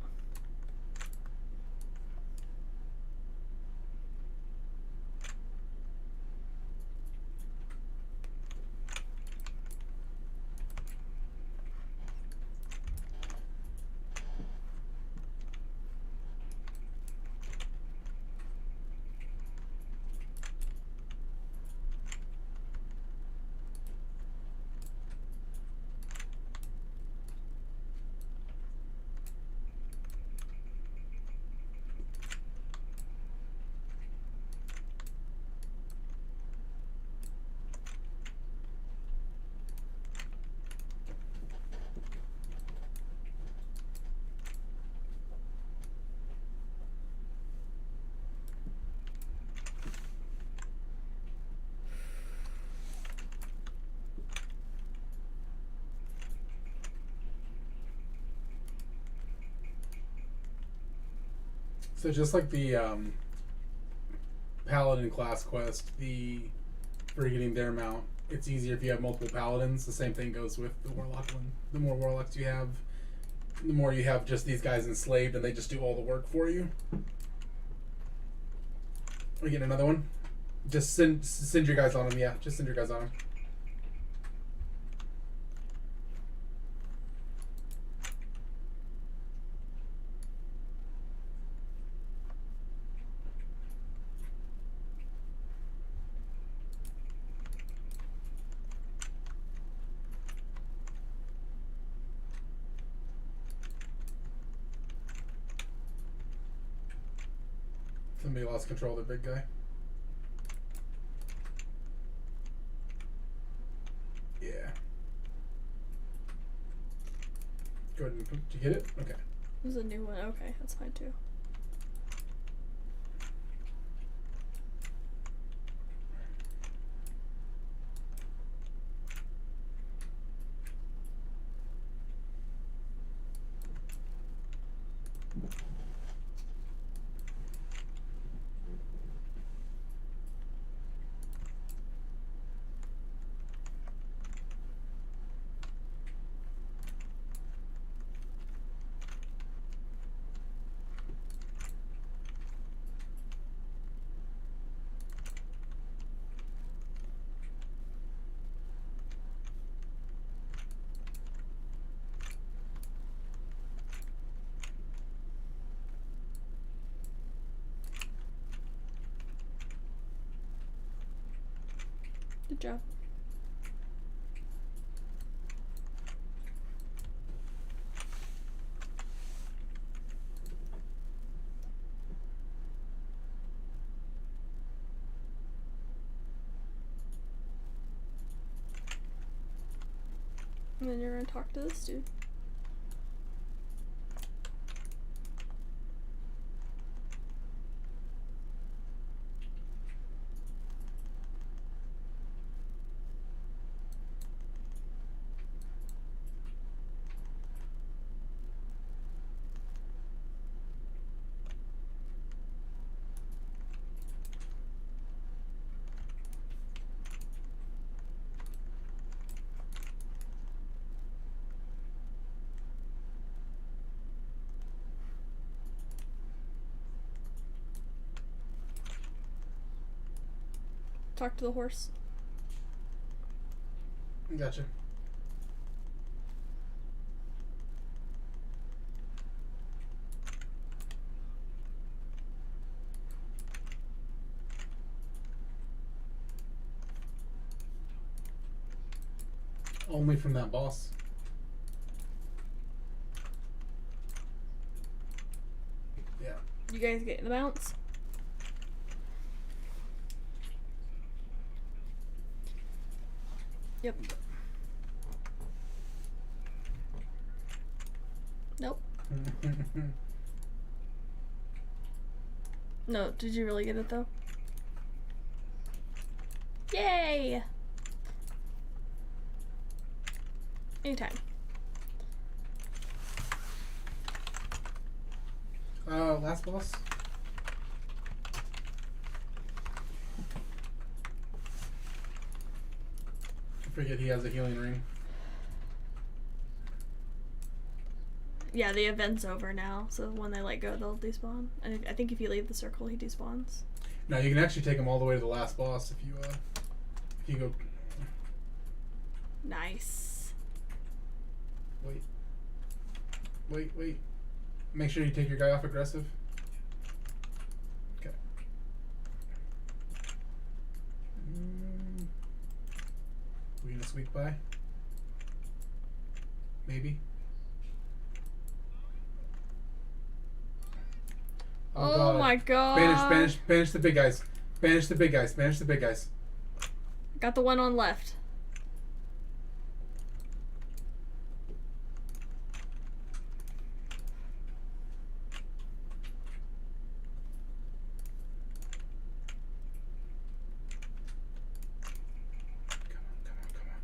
So just like the paladin class quest, for getting their mount, it's easier if you have multiple paladins. The same thing goes with the warlock one. The more warlocks you have, the more you have just these guys enslaved and they just do all the work for you. We get another one. Just send your guys on them. Yeah, just send your guys on them. Somebody lost control of the big guy. Yeah. Go ahead and did you get it? Okay. There's a new one. Okay, that's fine too. Good job. And then you're gonna talk to this dude. Talk to the horse. Gotcha. Only from that boss. Yeah. You guys getting the bounce? Yep. Nope. No, did you really get it though? Yay! Anytime. Last boss. I forget he has a healing ring. Yeah, the event's over now, so when they let go, they'll despawn. And I think if you leave the circle, he despawns. Now you can actually take him all the way to the last boss if you go. Nice. Wait. Make sure you take your guy off aggressive. Okay. We gonna squeak by? Maybe. Oh my god. Banish the big guys. Banish the big guys. Got the one on left. Come on.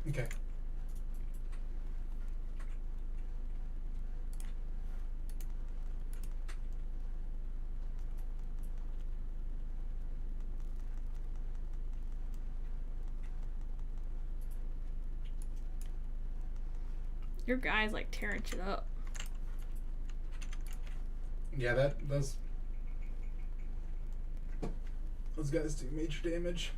Okay. Your guy's like tearing shit up. Yeah, those guys do major damage.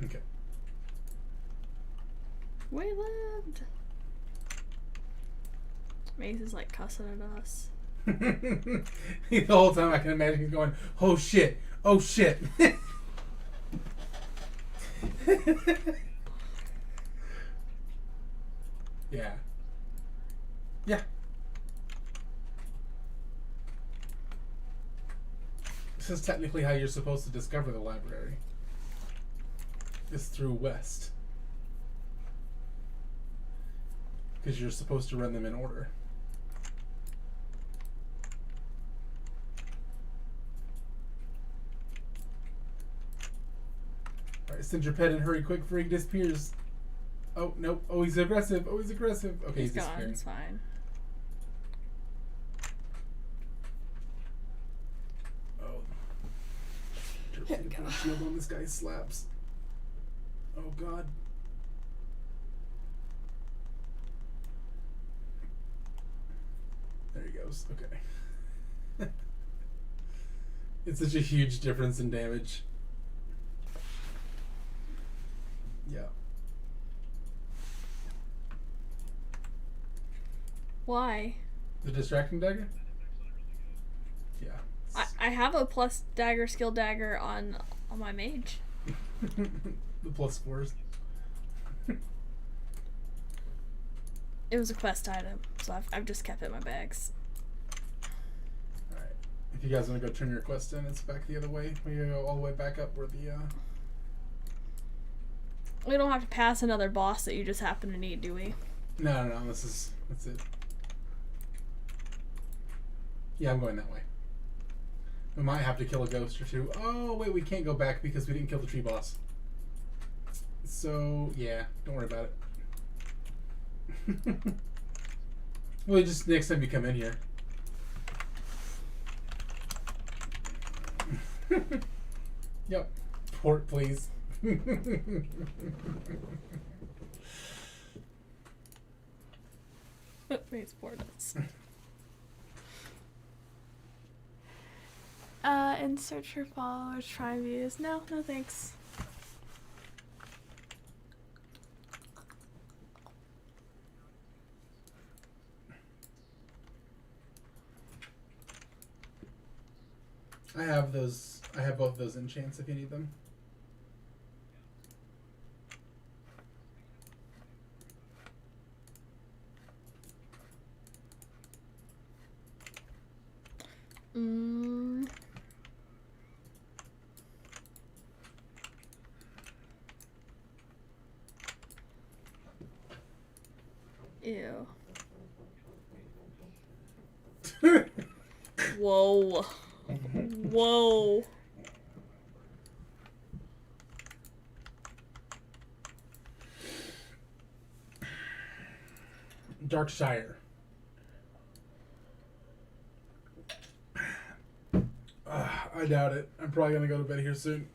Okay. We lived. Mace is like cussing at us. The whole time I can imagine he's going, "Oh shit! Oh shit!" Yeah. Yeah. This is technically how you're supposed to discover the library. It's through West. Because you're supposed to run them in order. Alright, send your pet and hurry quick before he disappears. Oh, nope. Oh, he's aggressive. Okay, he's gone. disappearing. It's fine. Oh. Put a shield on this guy's slaps. Oh, God. There he goes. Okay. It's such a huge difference in damage. Yeah. Why? The distracting dagger? Yeah. I have a plus dagger skill dagger on my mage. The plus 4s. It was a quest item, so I've just kept it in my bags. Alright. If you guys want to go turn your quest in, it's back the other way. We go all the way back up where the We don't have to pass another boss that you just happen to need, do we? No, that's it. Yeah, I'm going that way. We might have to kill a ghost or two. Oh, wait, we can't go back because we didn't kill the tree boss. So, yeah, don't worry about it. Well, just next time you come in here. Yep. Port, please. Makes portals. Insert your followers, try views. No thanks. I have those. I have both those enchants if you need them. Ew. Whoa. Whoa. Darkshire. I doubt it. I'm probably gonna go to bed here soon.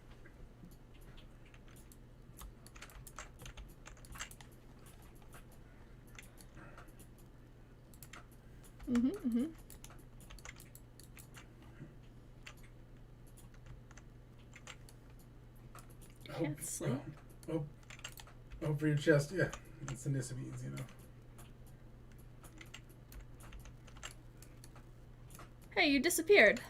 Mm-hmm. Can't sleep. Oh, for your chest, yeah. It's a Nissabeans, you know. Hey, you disappeared.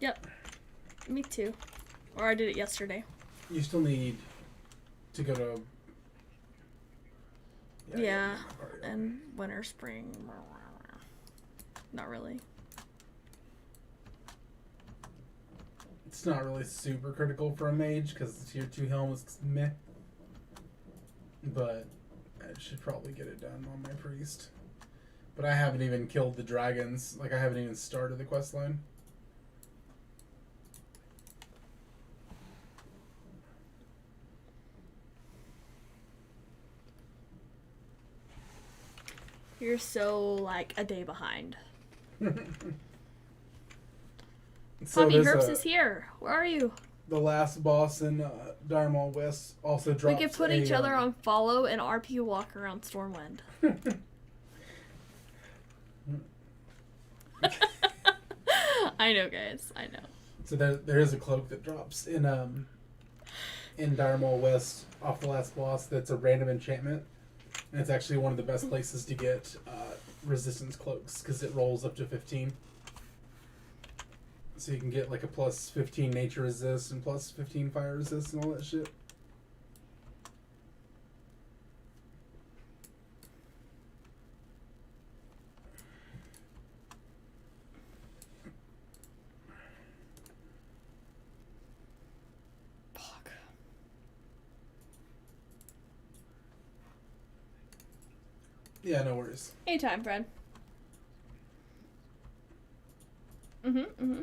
Yep. Me too. Or I did it yesterday. You still need to go to. Yeah. And winter, spring. Not really. It's not really super critical for a mage because tier 2 helm is meh. But I should probably get it done on my priest. But I haven't even killed the dragons. Like, I haven't even started the quest line. You're so, like, a day behind. So Bobby there's Herbs is here. Where are you? the last boss in Dire Maul West also drops. We could put each other on follow and RP walk around Stormwind. I know, guys. I know. So there is a cloak that drops in Dire Maul West off the last boss. That's a random enchantment, and it's actually one of the best places to get resistance cloaks because it rolls up to 15. So you can get like a plus 15 nature resist and plus 15 fire resist and all that shit. Fuck. Yeah, no worries. Anytime, friend. Mm-hmm.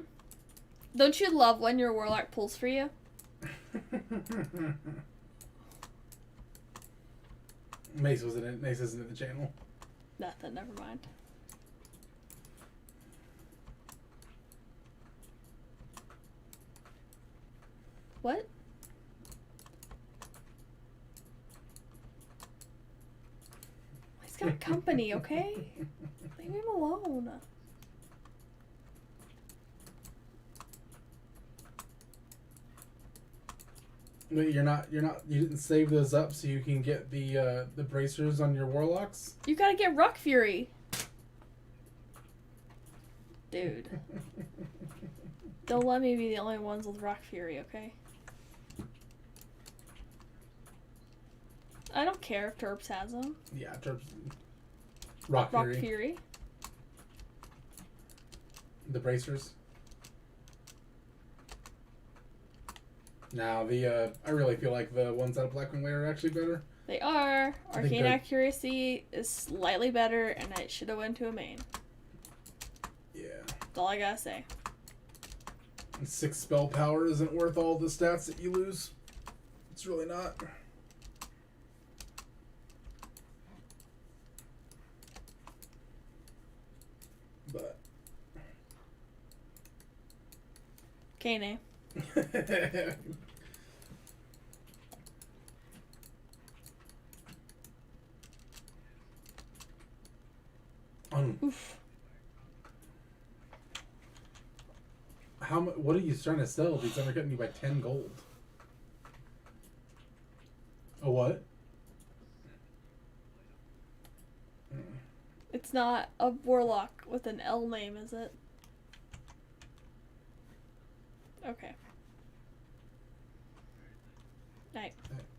Don't you love when your warlock pulls for you? Mace was in it. Mace isn't in the channel. Nothing, never mind. What? He's got company, okay? Leave him alone. Wait, you didn't save those up so you can get the bracers on your warlocks? You gotta get Rock Fury. Dude. Don't let me be the only ones with Rock Fury, okay? I don't care if Terps has them. Yeah, Terps. Rock Fury. The bracers. Now I really feel like the ones out of Blackwing Lair are actually better. They are. Arcane accuracy is slightly better, and it should have went to a main. Yeah. That's all I gotta say. 6 spell power isn't worth all the stats that you lose. It's really not. But. Kane. Oof. What are you trying to sell? These undercutting you by 10 gold. A what? It's not a warlock with an L name, is it? Okay. Night. Night.